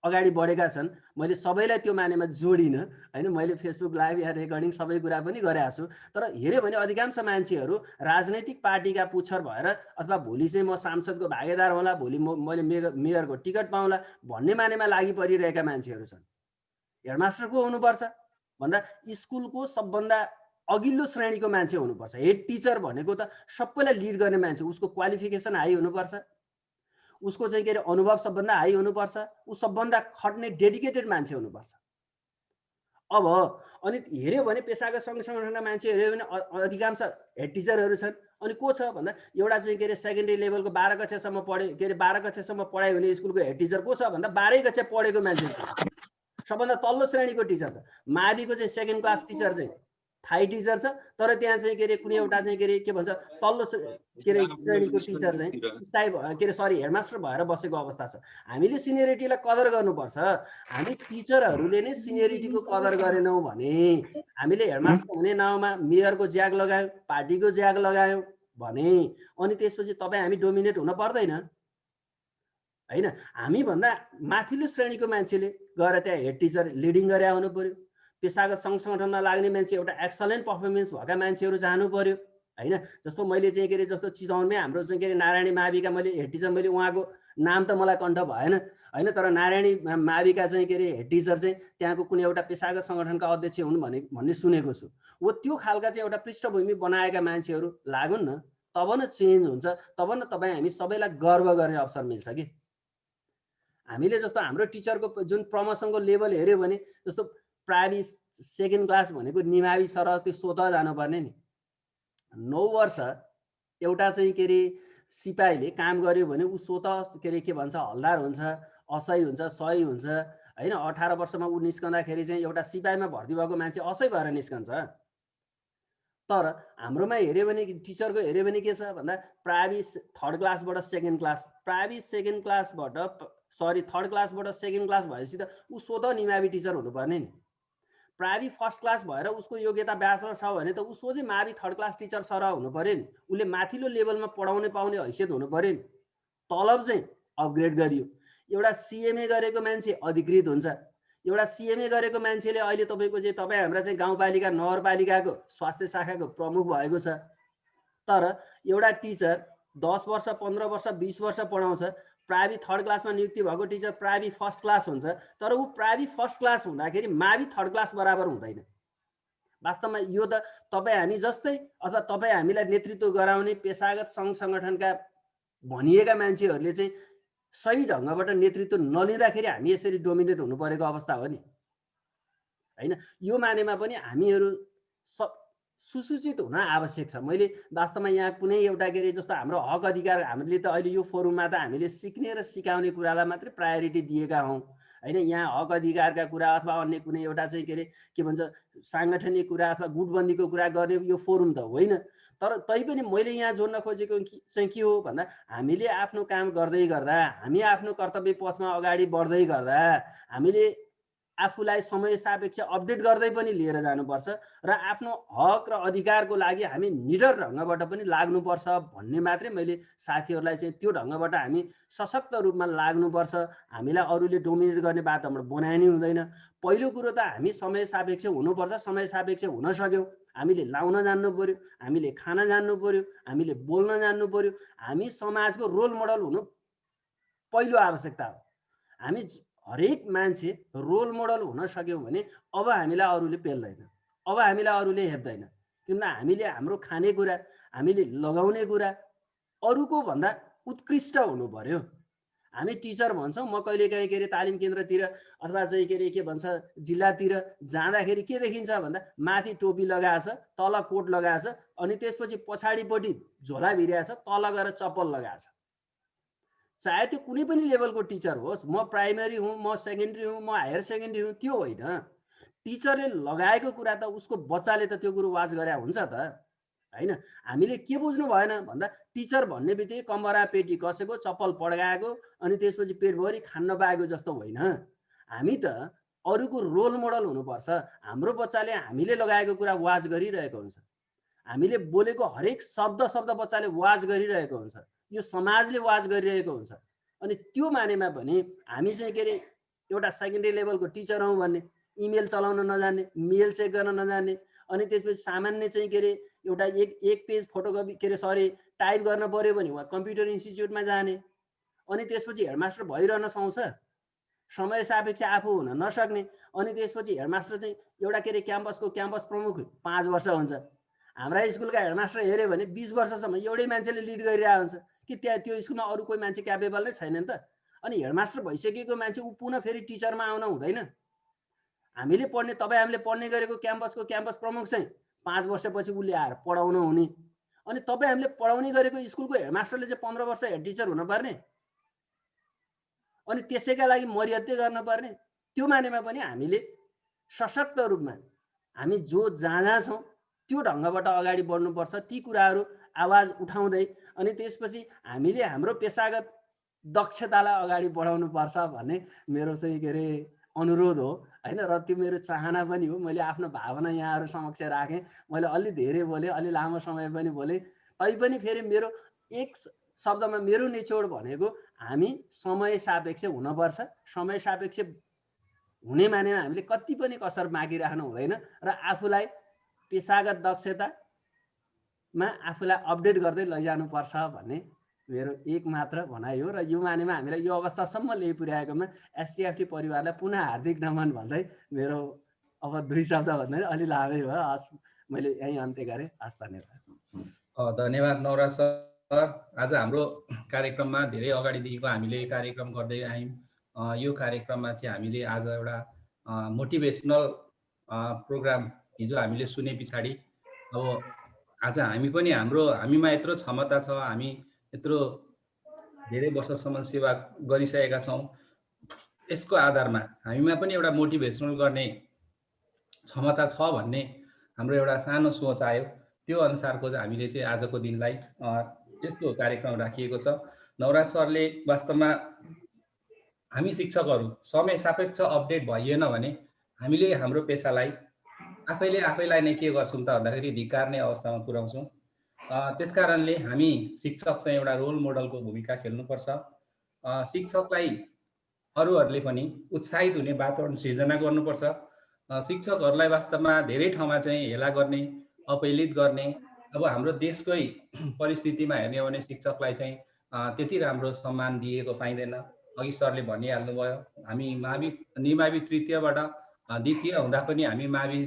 अगाडि बढेका छन्। मैले सबैलाई त्यो मानेमा जोडिनँ होइन, मैले फेसबुक लाइभ या रेकर्डिङ सबै कुरा पनि गरेको छु। तर हेऱ्यो भने अधिकांश मान्छेहरू राजनैतिक पार्टीका पुच्छर भएर अथवा भोलि चाहिँ म सांसदको भागेदार होला, भोलि मैले मेयरको टिकट पाउँला भन्ने मानेमा लागि परिरहेका मान्छेहरू छन्। हेडमास्टर को हुनुपर्छ भन्दा स्कुलको सबभन्दा अघिल्लो श्रेणीको मान्छे हुनुपर्छ। हेड टिचर भनेको त सबैलाई लिड गर्ने मान्छे, उसको क्वालिफिकेसन हाई हुनुपर्छ, उसको चाहिँ के अरे अनुभव सबभन्दा हाई हुनुपर्छ, ऊ सबभन्दा खट्ने डेडिकेटेड मान्छे हुनुपर्छ। अब अनि हेऱ्यो भने पेसागत सङ्घ सङ्गठनका मान्छे हेऱ्यो भने अधिकांश हेड टिचरहरू छन्। अनि को छ भन्दा एउटा चाहिँ के अरे सेकेन्डरी लेभलको 12 कक्षासम्म पढे के अरे 12 कक्षासम्म पढाइ हुने स्कुलको हेड टिचर को छ भन्दा 12 कक्षा पढेको मान्छे सबभन्दा तल्लो श्रेणीको टिचर छ। माविको चाहिँ सेकेन्ड क्लास टिचर चाहिँ थाई टिचर छ, तर त्यहाँ चाहिँ के अरे कुनै एउटा चाहिँ के अरे के भन्छ तल्लो के अरे श्रेणीको टिचर चाहिँ स्थायी के अरे सरी हेडमास्टर भएर बसेको अवस्था छ। हामीले सिनियरिटीलाई कदर गर्नुपर्छ। हामी टिचरहरूले नै सिनियरिटीको कदर गरेनौँ भने, हामीले हेडमास्टर हुने नाउँमा मेयरको ज्याग लगायौँ, पार्टीको ज्याग लगायौँ भने अनि त्यसपछि तपाईँ हामी डोमिनेट हुन पर्दैन होइन। हामीभन्दा माथिल्लो श्रेणीको मान्छेले गएर त्यहाँ हेड टिचर लिडिङ गरे हुनु पर्यो। पेसागत सङ्घ सङ्गठनमा लाग्ने मान्छे एउटा एक्सलेन्ट पर्फर्मेन्स भएका मान्छेहरू जानु पर्यो होइन। जस्तो मैले चाहिँ के अरे जस्तो चितवनमै हाम्रो चाहिँ के अरे नारायणी माविका मैले हेड टिचर, मैले उहाँको नाम त मलाई कण्ठ भएन होइन, तर नारायणी माविका चाहिँ के अरे हेड टिचर चाहिँ त्यहाँको कुनै एउटा पेसागत सङ्गठनका अध्यक्ष हुन् भन्ने सुनेको छु। हो त्यो खालका चाहिँ एउटा पृष्ठभूमि बनाएका मान्छेहरू लागुन् न, तब न चेन्ज हुन्छ, तब न तपाईँ हामी सबैलाई गर्व गर्ने अवसर मिल्छ कि। हामीले जस्तो हाम्रो टिचरको जुन प्रमोसनको लेभल हेऱ्यो भने जस्तो प्राइमेरी सेकेन्ड क्लास भनेको निमावी सरह त्यो स्वतः जानुपर्ने नि। 9 वर्ष एउटा चाहिँ के अरे सिपाहीले काम गर्यो भने ऊ स्वतः के अरे के भन्छ हलदार हुन्छ, असै हुन्छ, सही हुन्छ होइन। 18 वर्षमा ऊ निस्कँदाखेरि चाहिँ एउटा सिपाहीमा भर्ती भएको मान्छे असै भएर निस्कन्छ। तर हाम्रोमा हेऱ्यो भने टिचरको हेऱ्यो भने के छ भन्दा प्राइमेरी थर्ड क्लासबाट सेकेन्ड क्लास, प्राइमेरी सेकेन्ड क्लासबाट सरी थर्ड क्लासबाट सेकेन्ड क्लास भएपछि त ऊ स्वतः निमावी टिचर हुनुपर्ने नि। प्राइमेरी फर्स्ट क्लास भएर उसको योग्यता ब्याचलर छ भने त ऊ सोझै मावि थर्ड क्लास टिचर सरह हुनु पर्यो नि। उसले माथिल्लो लेभलमा पढाउने पाउने हैसियत हुनु पर्यो नि। तलब चाहिँ अपग्रेड गरियो। एउटा सिएमए गरेको मान्छे अधिकृत हुन्छ। एउटा सिएमए गरेको मान्छेले अहिले तपाईँको चाहिँ तपाईँ हाम्रा चाहिँ गाउँपालिका नगरपालिकाको स्वास्थ्य शाखाको प्रमुख भएको छ। तर एउटा टिचर 10 वर्ष 15 वर्ष 20 वर्ष पढाउँछ। प्राइमेरी थर्ड क्लासमा नियुक्ति भएको टिचर प्राइमेरी फर्स्ट क्लास हुन्छ, तर ऊ प्राइमेरी फर्स्ट क्लास हुँदाखेरि मावि थर्ड क्लास बराबर हुँदैन। वास्तवमा यो त तपाईँ हामी जस्तै अथवा तपाईँ हामीलाई नेतृत्व गराउने पेसागत सङ्घ सङ्गठनका भनिएका मान्छेहरूले चाहिँ सही ढङ्गबाट नेतृत्व नलिँदाखेरि हामी यसरी डोमिनेट हुनु परेको अवस्था हो नि होइन। यो मानेमा पनि हामीहरू सुसूचित हुन आवश्यक छ। मैले वास्तवमा यहाँ कुनै एउटा के अरे जस्तो हाम्रो हक अधिकार हामीले त अहिले यो फोरममा त हामीले सिक्ने र सिकाउने कुरालाई मात्रै प्रायोरिटी दिएका हौँ होइन। यहाँ हक अधिकारका कुरा अथवा अन्य कुनै एउटा चाहिँ के अरे के भन्छ साङ्गठनिक कुरा अथवा गुटबन्दीको कुरा गर्ने यो फोरम त होइन। तर तैपनि मैले यहाँ जोड्न खोजेको चाहिँ के हो भन्दा हामीले आफ्नो काम गर्दै गर्दा, हामी आफ्नो कर्तव्य पथमा अगाडि बढ्दै गर्दा हामीले आफूलाई समय सापेक्ष अपडेट गर्दै पनि लिएर जानुपर्छ र आफ्नो हक र अधिकारको लागि हामी निडर ढङ्गबाट पनि लाग्नुपर्छ भन्ने मात्रै मैले साथीहरूलाई चाहिँ त्यो ढङ्गबाट हामी सशक्त रूपमा लाग्नुपर्छ। हामीलाई अरूले डोमिनेट गर्ने वातावरण बनाइनै हुँदैन। पहिलो कुरो त हामी समय सापेक्ष हुनुपर्छ। समय सापेक्ष हुन सक्यौँ हामीले लाउन जान्नु पर्यो, हामीले खान जान्नु पर्यो, हामीले बोल्न जान्नु पर्यो। हामी समाजको रोल मोडल हुनु पहिलो आवश्यकता हो। हामी हरेक मान्छे रोल मोडल हुन सक्यौँ भने अब हामीलाई अरूले पेल्दैन, अब हामीलाई अरूले हेप्दैन। किन हामीले हाम्रो खानेकुरा, हामीले लगाउने कुरा अरूको भन्दा उत्कृष्ट हुनु पर्यो। हामी टिचर भन्छौँ, म कहिलेकाहीँ के अरे तालिम केन्द्रतिर अथवा चाहिँ के अरे के भन्छ जिल्लातिर जाँदाखेरि के देखिन्छ भन्दा माथि टोपी लगाएछ, तल कोट लगाएछ, अनि त्यसपछि पछाडिपट्टि झोला भिरेछ, तल गएर चप्पल लगाएछ। चाहे त्यो कुनै पनि लेभलको टिचर होस्, म प्राइमेरी हुँ, म सेकेन्डरी हुँ, म हायर सेकेन्डरी हुँ, त्यो होइन। टिचरले लगाएको कुरा त उसको बच्चाले त त्यो कुरो वाच गरे हुन्छ त। होइन। हामीले के बुझ्नु भएन भन्दा टिचर भन्ने बित्तिकै कमरा पेटी कसेको, चप्पल पड्काएको अनि त्यसपछि पेटभरि खान नपाएको जस्तो होइन। हामी त अरूको रोल मोडल हुनुपर्छ। हाम्रो बच्चाले हामीले लगाएको कुरा वाच गरिरहेको हुन्छ, हामीले बोलेको हरेक शब्द बच्चाले वाच गरिरहेको हुन्छ, यो समाजले वाच गरिरहेको हुन्छ। अनि त्यो मानेमा पनि हामी चाहिँ के अरे एउटा सेकेन्डरी लेभलको टिचर हौँ भन्ने, इमेल चलाउन नजान्ने, मेल चेक गर्न नजान्ने, अनि त्यसपछि सामान्य चाहिँ के अरे एउटा एक पेज फोटोकपी के अरे सरी टाइप गर्न पर्यो भने उहाँ कम्प्युटर इन्स्टिच्युटमा जाने, अनि त्यसपछि हेडमास्टर भइरहन सक्छ, समय सापेक्ष आफू हुन नसक्ने। अनि त्यसपछि हेडमास्टर चाहिँ एउटा के अरे क्याम्पस प्रमुख 5 वर्ष हुन्छ। हाम्रा स्कुलका हेडमास्टर हेऱ्यो भने 20 वर्षसम्म एउटै मान्छेले लिड गरिरहेको हुन्छ कि त्यहाँ त्यो स्कुलमा अरू कोही मान्छे क्यापेबल नै छैन नि त। अनि हेडमास्टर भइसकेको मान्छे ऊ पुनः फेरि टिचरमा आउन हुँदैन। हामीले पढ्ने हामीले पढ्ने गरेको क्याम्पस प्रमुख चाहिँ 5 वर्षपछि उसले आएर पढाउन हुने, अनि हामीले पढाउने गरेको स्कुलको हेडमास्टरले चाहिँ 15 वर्ष हेड टिचर हुनुपर्ने, अनि त्यसैका लागि मर्यादा गर्नुपर्ने। त्यो मानेमा पनि हामीले सशक्त रूपमा हामी जो जहाँ छौँ त्यो ढङ्गबाट अगाडि बढ्नुपर्छ। ती कुराहरू आवाज उठाउँदै अनि त्यसपछि हामीले हाम्रो पेसागत दक्षतालाई अगाडि बढाउनुपर्छ भन्ने मेरो चाहिँ के अरे अनुरोध हो होइन। र त्यो मेरो चाहना पनि हो। मैले आफ्नो भावना यहाँहरू समक्ष राखेँ। मैले अलि धेरै बोलेँ, अलि लामो समय पनि बोलेँ, तैपनि फेरि मेरो एक शब्दमा मेरो निचोड भनेको हामी समय सापेक्ष हुनुपर्छ। समय सापेक्ष हुने मानेमा हामीले कति पनि कसर बाँकी राख्नु हुँदैन र आफूलाई पेसागत दक्षतामा आफूलाई अपडेट गर्दै लैजानुपर्छ भन्ने मेरो एक मात्र भनाइ हो। र यो मानेमा हामीलाई यो अवस्थासम्म ल्याइ पुर्याएकोमा एसटिएफटी परिवारलाई पुनः हार्दिक नमन भन्दै मेरो अब 2 शब्द भन्दै अलि लामै भयो। हस्, मैले यहीँ अन्त्य गरेँ। हस्, धन्यवाद। धन्यवाद नवराज सर। आज हाम्रो कार्यक्रममा धेरै अगाडिदेखिको हामीले कार्यक्रम गर्दै आयौँ। यो कार्यक्रममा चाहिँ हामीले आज एउटा मोटिभेसनल प्रोग्राम हिजो हामीले सुने पछाडि अब आज हामी पनि हामीमा यत्रो क्षमता छ, हामी यत्रो धेरै वर्षसम्म सेवा गरिसकेका छौँ, यसको आधारमा हामीमा पनि एउटा मोटिभेसनल गर्ने क्षमता छ भन्ने हाम्रो एउटा सानो सोच आयो। त्यो अनुसारको चाहिँ हामीले चाहिँ आजको दिनलाई यस्तो कार्यक्रम राखिएको छ। नवराज सरले वास्तवमा हामी शिक्षकहरू समय सापेक्ष अपडेट भइएन भने हामीले हाम्रो पेसालाई आफैलाई नै के गर्छौँ त भन्दाखेरि धिक्कार्ने अवस्थामा पुर्याउँछौँ। त्यसकारणले हामी शिक्षक चाहिँ एउटा रोल मोडलको भूमिका खेल्नुपर्छ। शिक्षकलाई अरूहरूले पनि उत्साहित हुने वातावरण सिर्जना गर्नुपर्छ। शिक्षकहरूलाई वास्तवमा धेरै ठाउँमा चाहिँ हेला गर्ने, अपहेलित गर्ने, अब हाम्रो देशकै परिस्थितिमा हेर्ने हो भने शिक्षकलाई चाहिँ त्यति राम्रो सम्मान दिएको पाइँदैन। अघि सरले भनिहाल्नुभयो, हामी निमावि तृतीयबाट द्वितीय हुँदा पनि हामी मावि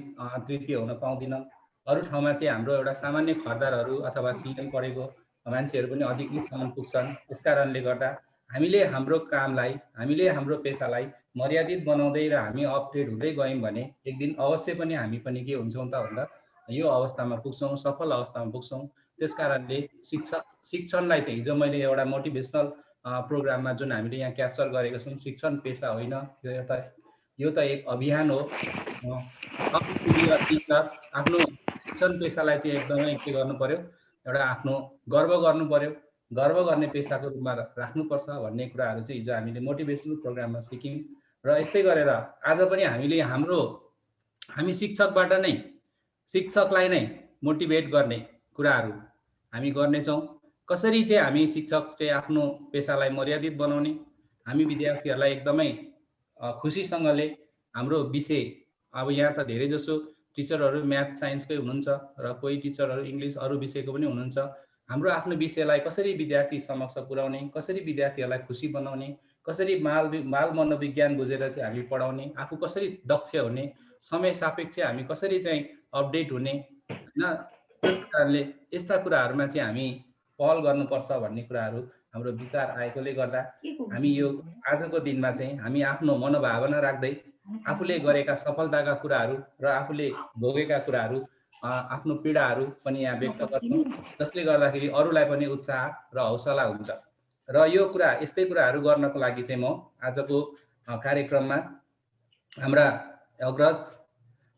तृतीय हुन पाउँदैनौँ। अरू ठाउँमा चाहिँ हाम्रो एउटा सामान्य खर्दारहरू अथवा सिएम पढेको मान्छेहरू पनि अधिकसम्म पुग्छन्। त्यस कारणले गर्दा हामीले हाम्रो कामलाई, हामीले हाम्रो पेसालाई मर्यादित बनाउँदै र हामी अपडेट हुँदै गयौँ भने एक दिन अवश्य पनि हामी पनि के हुन्छौँ त भन्दा यो अवस्थामा पुग्छौँ, सफल अवस्थामा पुग्छौँ। त्यस कारणले शिक्षणलाई चाहिँ हिजो मैले एउटा मोटिभेसनल प्रोग्राममा जुन हामीले यहाँ क्याप्चर गरेको छौँ, शिक्षण पेसा होइन, यो त एक अभियान हो। आफ्नो शिक्षण पेसालाई चाहिँ एकदमै के गर्नु पर्यो, एउटा आफ्नो गर्व गर्नु पर्यो, गर्व गर्ने पेसाको रूपमा राख्नुपर्छ भन्ने कुराहरू चाहिँ हिजो हामीले मोटिभेसनल प्रोग्राममा सिक्यौँ। र यस्तै गरेर आज पनि हामी शिक्षकलाई नै मोटिभेट गर्ने कुराहरू हामी गर्नेछौँ। कसरी चाहिँ हामी शिक्षक चाहिँ आफ्नो पेसालाई मर्यादित बनाउने, हामी विद्यार्थीहरूलाई एकदमै खुसीसँगले हाम्रो विषय, अब यहाँ त धेरै जसो टिचरहरू म्याथ साइन्सकै हुनुहुन्छ र कोही टिचरहरू इङ्ग्लिस अरू विषयको पनि हुनुहुन्छ। हाम्रो आफ्नो विषयलाई कसरी विद्यार्थी समक्ष पुर्याउने, कसरी विद्यार्थीहरूलाई खुसी बनाउने, कसरी माल मनोविज्ञान बुझेर चाहिँ हामी पढाउने, आफू कसरी दक्ष हुने, समय सापेक्ष हामी कसरी चाहिँ अपडेट हुने होइन। त्यस कारणले यस्ता कुराहरूमा चाहिँ हामी पहल गर्नुपर्छ भन्ने कुराहरू हाम्रो विचार आएकोले गर्दा हामी यो आजको दिनमा चाहिँ हामी आफ्नो मनोभावना राख्दै आफूले गरेका सफलताका कुराहरू र आफूले भोगेका कुराहरू, आफ्नो पीडाहरू पनि यहाँ व्यक्त गर्छौँ, जसले गर्दाखेरि अरूलाई पनि उत्साह र हौसला हुन्छ। र यो कुरा, यस्तै कुराहरू गर्नको लागि चाहिँ म आजको कार्यक्रममा हाम्रा अग्रज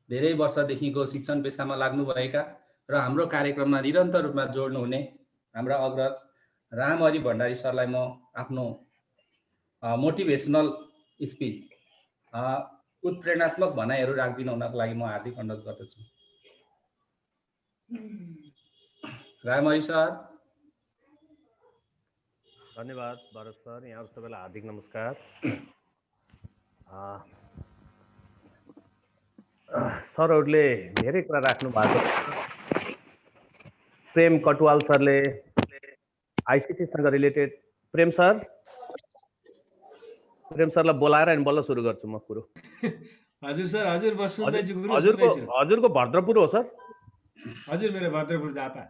धेरै वर्षदेखिको शिक्षण पेसामा लाग्नुभएका र हाम्रो कार्यक्रममा निरन्तर रूपमा जोड्नुहुने हाम्रा अग्रज रामहरि भण्डारी सरलाई म आफ्नो मोटिभेसनल स्पिच उत्प्रेरणात्मक भनाइहरू राखिदिनु हुनको लागि म हार्दिक अनुरोध गर्दछु। रामहरि सर। धन्यवाद भरत सर, यहाँहरू सबैलाई हार्दिक नमस्कार। सरहरूले धेरै कुरा राख्नु भएको छ। प्रेम कटुवाल सरले आइसिटीसँग रिलेटेड, प्रेम सरलाई बोलाएर अनि बल्ल सुरु गर्छु म कुरो। हजुर सर, हजुर म सुन्दैछु गुरु। हजुरको भद्रपुर हो सर? हजुर, मेरो भद्रपुर झापा।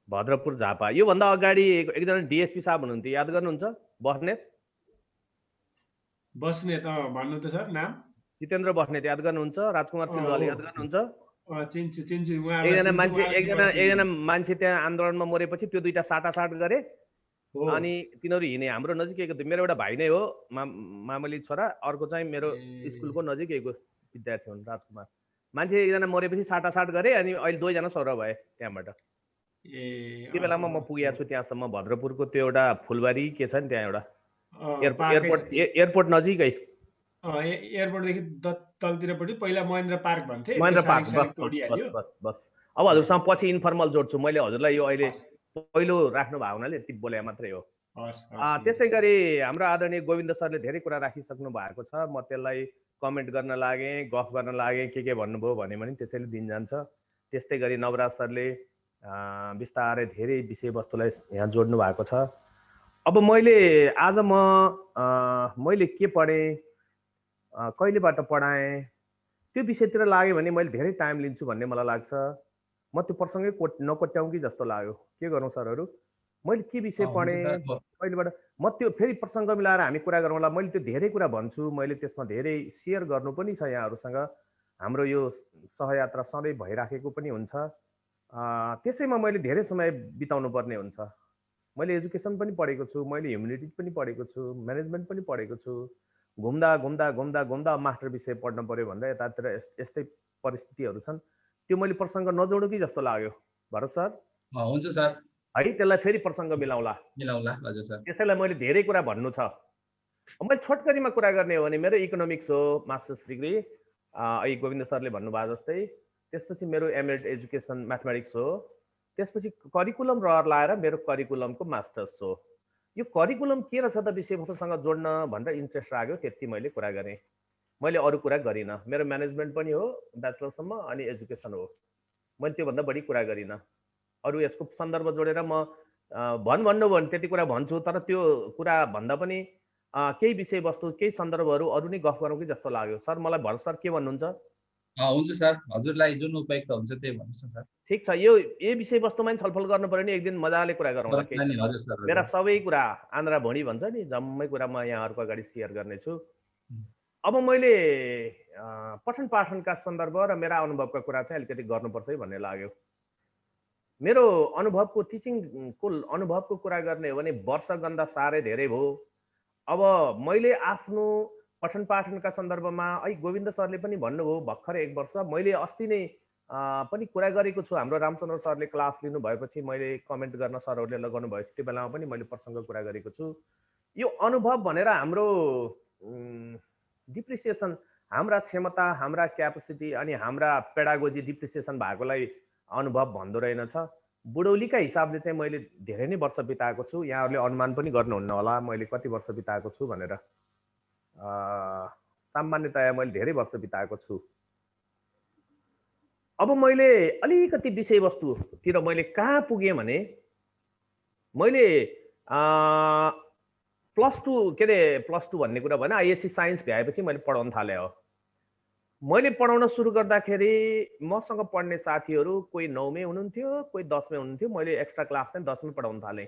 भद्रपुर झापा। योभन्दा अगाडि एकजना डिएसपी साहब हुनुहुन्थ्यो, याद गर्नुहुन्छ? बस्नेत भन्नु त सर नाम? जितेन्द्र बस्नेत याद गर्नुहुन्छ? राजकुमार सिलवाल याद गर्नुहुन्छ? चिन्छु। एकजना मान्छे त्यहाँ आन्दोलनमा मरेपछि त्यो दुईटा साटासाट गरे अनि तिनीहरू हिँडे। हाम्रो नजिकैको, मेरो एउटा भाइ नै हो, मामली छोरा। अर्को चाहिँ मेरो स्कुलको नजिकैको विद्यार्थी हुन्, राजकुमार। मान्छे एकजना मरेपछि साटासाट गरे अनि अहिले दुईजना सर भए त्यहाँबाट। त्यो बेलामा म पुगेको छु त्यहाँसम्म, भद्रपुरको त्यो एउटा फुलबारी के छ नि त्यहाँ एउटा एयरपोर्ट नजिकै। एयरपोर्टदेखि तलतिरपट्टि पहिला महेन्द्र पार्क भन्थे। महेन्द्र पार्क, बस। अब हजुरसँग पछि इन्फर्मल जोड्छु मैले हजुरलाई। यो अहिले पहिलो राख्नु भएको हुनाले यति बोले मात्रै हो। त्यसै गरी हाम्रो आदरणीय गोविन्द सरले धेरै कुरा राखिसक्नु भएको छ। म त्यसलाई कमेन्ट गर्न लागेँ, गफ गर्न लागेँ, के भन्नुभयो भने त्यसैले दिन जान्छ। त्यस्तै गरी नवराज सरले बिस्तारै धेरै विषयवस्तुलाई यहाँ जोड्नु भएको छ। अब मैले के पढेँ, कहिलेबाट पढाएँ, त्यो विषयतिर लाग्यो भने मैले धेरै टाइम लिन्छु भन्ने मलाई लाग्छ। म त्यो प्रसङ्गै नकोट्याउँ कि जस्तो लाग्यो। के गरौँ सरहरू? मैले के विषय पढेँ, कहिलेबाट, म त्यो फेरि प्रसङ्ग मिलाएर हामी कुरा गरौँला। मैले त्यो धेरै कुरा भन्छु, मैले त्यसमा धेरै सेयर गर्नु पनि छ यहाँहरूसँग। हाम्रो यो सहयात्रा सधैँ भइराखेको पनि हुन्छ। त्यसैमा मैले धेरै समय बिताउनु पर्ने हुन्छ। मैले एजुकेसन पनि पढेको छु, मैले ह्युमेनिटिज पनि पढेको छु, म्यानेजमेन्ट पनि पढेको छु। घुम्दा मास्टर विषय पढ्न पर्यो भन्दा यतातिर यस्तै परिस्थितिहरू छन्। त्यो मैले प्रसङ्ग नजोडौँ कि जस्तो लाग्यो भरत सर? हुन्छ सर, है त्यसलाई फेरि प्रसङ्ग मिलाउँला। हजुर सर। त्यसैलाई मैले धेरै कुरा भन्नु छ। मैले छोटकरीमा कुरा गर्ने हो भने मेरो इकोनोमिक्स हो मास्टर्स डिग्री, अहिले गोविन्द सरले भन्नुभयो जस्तै। त्यसपछि मेरो एमएड एजुकेसन म्याथमेटिक्स हो। त्यसपछि करिकुलम रहर लाएर मेरो करिकुलमको मास्टर्स हो। यो करिकुलम के रहेछ त विषयवस्तुसँग जोड्न भनेर इन्ट्रेस्ट लाग्यो, त्यति मैले कुरा गरेँ। मैले अरू कुरा गरिनँ। मेरो म्यानेजमेन्ट पनि हो ब्याचलरसम्म, अनि एजुकेसन हो। मैले त्योभन्दा बढी कुरा गरिनँ। अरू यसको सन्दर्भ जोडेर म भन्नुभयो भने त्यति कुरा भन्छु, तर त्यो कुरा भन्दा पनि केही विषयवस्तु, केही सन्दर्भहरू अरू नै गफ गरौँ कि जस्तो लाग्यो। सर, मलाई भरत सर के भन्नुहुन्छ? हुन्छ सर, हजुरलाई जुन उपयुक्त हुन्छ त्यही भन्नुहोस् न सर। ठिक छ, यो विषयवस्तुमा नि छलफल गर्नु पर्यो नि, एक दिन मजाले कुरा गरौँला। मेरा सबै कुरा आन्द्रा भुँडी भन्छ नि, जम्मै कुरा म यहाँहरूको अगाडि सेयर गर्नेछु। अब मैले पठन पाठनका सन्दर्भ र मेरा अनुभवका कुरा चाहिँ अलिकति गर्नुपर्छ है भन्ने लाग्यो। मेरो अनुभवको, टिचिङको अनुभवको कुरा गर्ने हो भने वर्षगन्दा साह्रै धेरै भयो। अब मैले आफ्नो पठन पाठनका सन्दर्भमा गोविन्द सरले पनि भन्नुभयो भर्खरै 1 वर्ष, मैले अस्ति नै पनि कुरा गरेको छु। हाम्रो रामचन्द्र सरले क्लास लिनु भएपछि मैले कमेन्ट गर्न सरहरूले लगाउनु भयो, त्यो बेलामा पनि मैले प्रसङ्ग कुरा गरेको छु। यो अनुभव भनेर हाम्रो डिप्रिसिएसन, हाम्रा क्षमता, हाम्रा क्यापेसिटी अनि हाम्रा पेडागोजी डिप्रिसिएसन भएकोलाई अनुभव भन्दो रहेनछ। बुढौलीका हिसाबले चाहिँ मैले धेरै नै वर्ष बिताएको छु। यहाँहरूले अनुमान पनि गर्नुहुन्न होला मैले कति वर्ष बिताएको छु भनेर। सामान्यतया मैले धेरै वर्ष बिताएको छु। अब मैले अलिकति विषयवस्तुतिर मैले कहाँ पुगेँ भने, मैले प्लस टू भन्ने कुरा भने आइएससी साइन्स भ्याएपछि मैले पढाउन थालेँ हो। मैले पढाउन सुरु गर्दाखेरि मसँग पढ्ने साथीहरू कोही 9मै हुनुहुन्थ्यो, कोही 10मै हुनुहुन्थ्यो। मैले एक्स्ट्रा क्लास चाहिँ 10मै पढाउन थालेँ।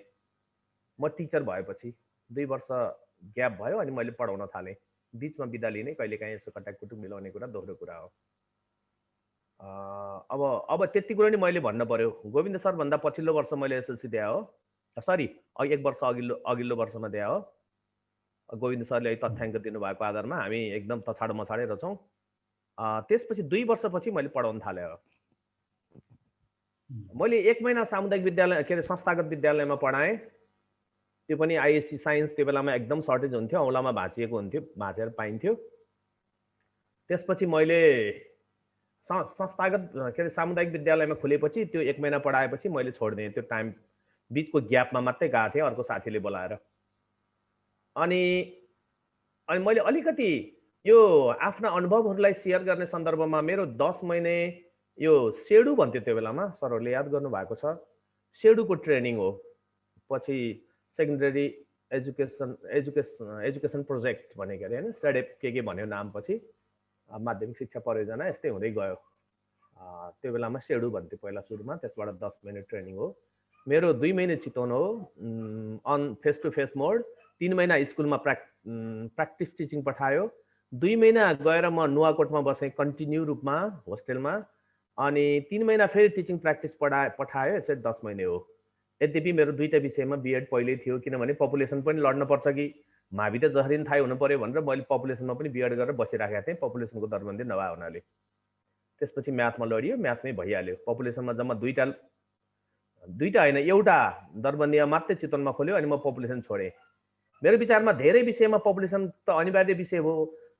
म टिचर भएपछि 2 वर्ष ग्याप भयो अनि मैले पढाउन थालेँ। बिचमा बिदा लिने, कहिलेकाहीँ यसो कटाकटुक मिलाउने कुरा दोहोरो कुरा हो। अब त्यति कुरा नि मैले भन्न पर्यो। गोविन्द सर भन्दा पछिल्लो वर्ष मैले एसएलसी दिए हो, सरी 1 वर्ष अघिल्लो वर्षमा दिए हो। गोविन्द सरले तथ्याङ्क दिनुभएको आधारमा हामी एकदम तछाड मछाडै रहेछौँ। त्यसपछि 2 वर्षपछि मैले पढाउन थालेँ हो। मैले 1 महिना सामुदायिक विद्यालय के अरे संस्थागत विद्यालयमा पढाएँ। त्यो पनि आइएससी साइन्स त्यो बेलामा एकदम सर्टेज हुन्थ्यो, औँलामा भाँचिएको हुन्थ्यो, भाँचेर पाइन्थ्यो। त्यसपछि मैले संस्थागत के अरे सामुदायिक विद्यालयमा खुलेपछि त्यो 1 महिना पढाएपछि मैले छोडिदिएँ। त्यो टाइम बिचको ग्यापमा मात्रै गएको थिएँ अर्को साथीले बोलाएर। अनि मैले अलिकति यो आफ्ना अनुभवहरूलाई सेयर गर्ने सन्दर्भमा मेरो 10 महिने यो सेडु भन्थ्यो त्यो बेलामा, सरहरूले याद गर्नुभएको छ। सेडुको ट्रेनिङ हो। पछि सेकेन्डरी एजुकेसन प्रोजेक्ट भनेको अरे होइन, सेडेप के भन्यो नाम पछि माध्यमिक शिक्षा परियोजना यस्तै हुँदै गयो। त्यो बेलामा सेडु भन्थ्यो पहिला सुरुमा, त्यसबाट 10 महिने ट्रेनिङ हो। मेरो 2 महिने चितवन हो अन फेस टु फेस मोड। 3 महिना स्कुलमा प्र्याक्टिस टिचिङ पठायो। 2 महिना गएर म नुवाकोटमा बसेँ कन्टिन्यू रूपमा होस्टेलमा। अनि 3 महिना फेरि टिचिङ प्र्याक्टिस पठायो। यसरी 10 महिने हो। यद्यपि मेरो 2टा विषयमा बिएड पहिल्यै थियो, किनभने पपुलेसन पनि लड्न पर्छ कि मावि त जसरी पनि थाहै हुनु पर्यो भनेर मैले पपुलेसनमा पनि बिएड गरेर बसिराखेको थिएँ, पपुलेसनको दरबन्दी नभए हुनाले। त्यसपछि म्याथमा लडियो, म्याथमै भइहाल्यो। पपुलेसनमा जम्मा दुईटा होइन एउटा दरबन्दीमा मात्रै चितवनमा खोल्यो, अनि म पपुलेसन छोडेँ। मेरो विचारमा धेरै विषयमा पपुलेसन त अनिवार्य विषय हो,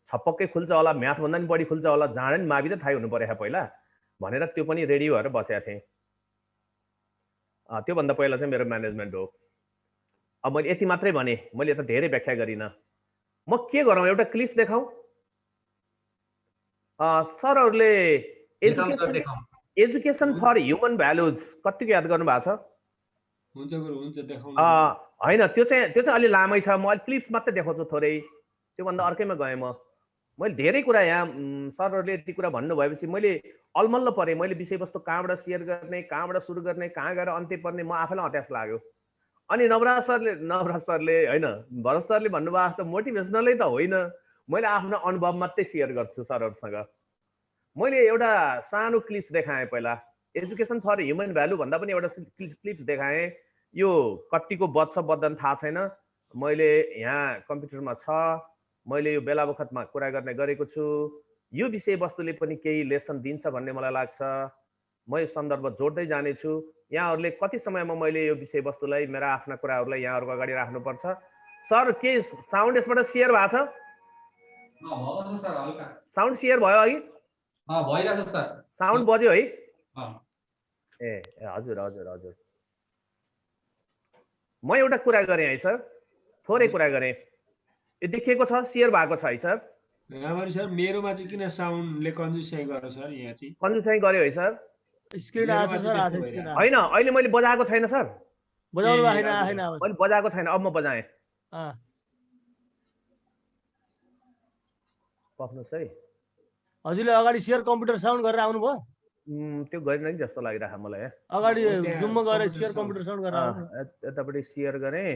छपक्कै खुल्छ होला, म्याथभन्दा पनि बढी खुल्छ होला, जाँड नि मावि त थाहै हुनु पर्यो पहिला भनेर त्यो पनि रेडी भएर बसेको थिएँ। त्योभन्दा पहिला चाहिँ मेरो म्यानेजमेन्ट हो। अब मैले यति मात्रै भने, मैले त धेरै व्याख्या गरिनँ। म के गरौँ, एउटा क्लिप देखाउँ? सरहरूले एजुकेसन फर ह्युमन भ्यालुज कतिको याद गर्नु भएको छ? हुन्छ गुरु, हुन्छ देखाउनु। होइन, त्यो चाहिँ अलि लामै छ। म अहिले क्लिप्स मात्रै देखाउँछु थोरै, त्योभन्दा अर्कैमा गएँ म। मैले धेरै कुरा यहाँ सरहरूले यति कुरा भन्नुभएपछि मैले अलमल्ल परेँ। मैले विषयवस्तु कहाँबाट सेयर गर्ने, कहाँबाट सुरु गर्ने, कहाँ गएर अन्त्य पर्ने, म आफैलाई हताश लाग्यो। अनि नवराज सरले होइन, भरत सरले भन्नुभएको जस्तो मोटिभेसनलै त होइन, मैले आफ्नो अनुभव मात्रै सेयर गर्छु सरहरूसँग। मैले एउटा सानो क्लिप्स देखाएँ पहिला, एजुकेसन फर ह्युमन भ्यालु भन्दा पनि एउटा क्लिप्स देखाएँ। यो कतिको बज्छ बज्दैन थाहा छैन, मैले यहाँ कम्प्युटरमा छ, मैले यो बेला बखतमा कुरा गर्ने गरेको छु। यो विषयवस्तुले पनि केही लेसन दिन्छ भन्ने मलाई लाग्छ। म यो सन्दर्भ जोड्दै जानेछु। यहाँहरूले कति समयमा मैले यो विषयवस्तुलाई, मेरा आफ्ना कुराहरूलाई यहाँहरूको अगाडि राख्नुपर्छ। सर, के साउन्ड यसबाट सेयर भएको छ? साउन्ड सेयर भयो अघि? भइरहेछ सर। साउन्ड बज्यो है? ए हजुर हजुर हजुर। म एउटा कुरा गरेँ है सर, थोरै कुरा गरेँ। यो देखिएको छ, सेयर भएको छ है सर? रामरी सर, मेरोमा चाहिँ किन साउन्डले कन्जुसाइ गर्यो सर? यहाँ चाहिँ कन्जुसाइ गर्यो है सर? स्क्रिन आछ सर, होइन, अहिले मैले बजाएको छैन सर। बजाउनु छैन, मैले बजाएको छैन। अब म बजाएँ। पक्नुहोस् है। हजुरले अगाडि सेयर कम्प्युटर साउन्ड गरेर आउनुभयो? त्यो गरिन कि जस्तो लागिरहेको मलाई। अगाडि जुममा गएर सेयर कम्प्युटर साउन्ड गरेर आउनु। यतापट्टि सेयर गरेँ,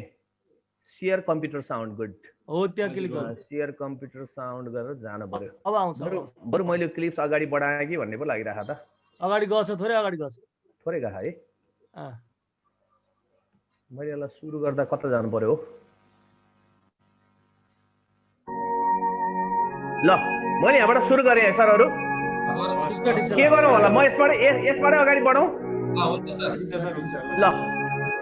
सेयर कम्प्युटर साउन्ड, गुड हो, त्यहाँ क्लिक गर्नु। सेयर कम्प्युटर साउन्ड गरेर जानु पर्यो। अब आउँछ। बरु मैले क्लिप्स अगाडि बढाएँ कि भन्ने पो लागिरहेको त। अगाडि गछ, थोरै अगाडि गछ, थोरै गएको है। मैले यसलाई सुरु गर्दा कता जानु पर्यो? ल, मैले यहाँबाट सुरु गरेँ है सरहरू। के गरौँ होला, म यसबाट अगाडि बढौँ? ल,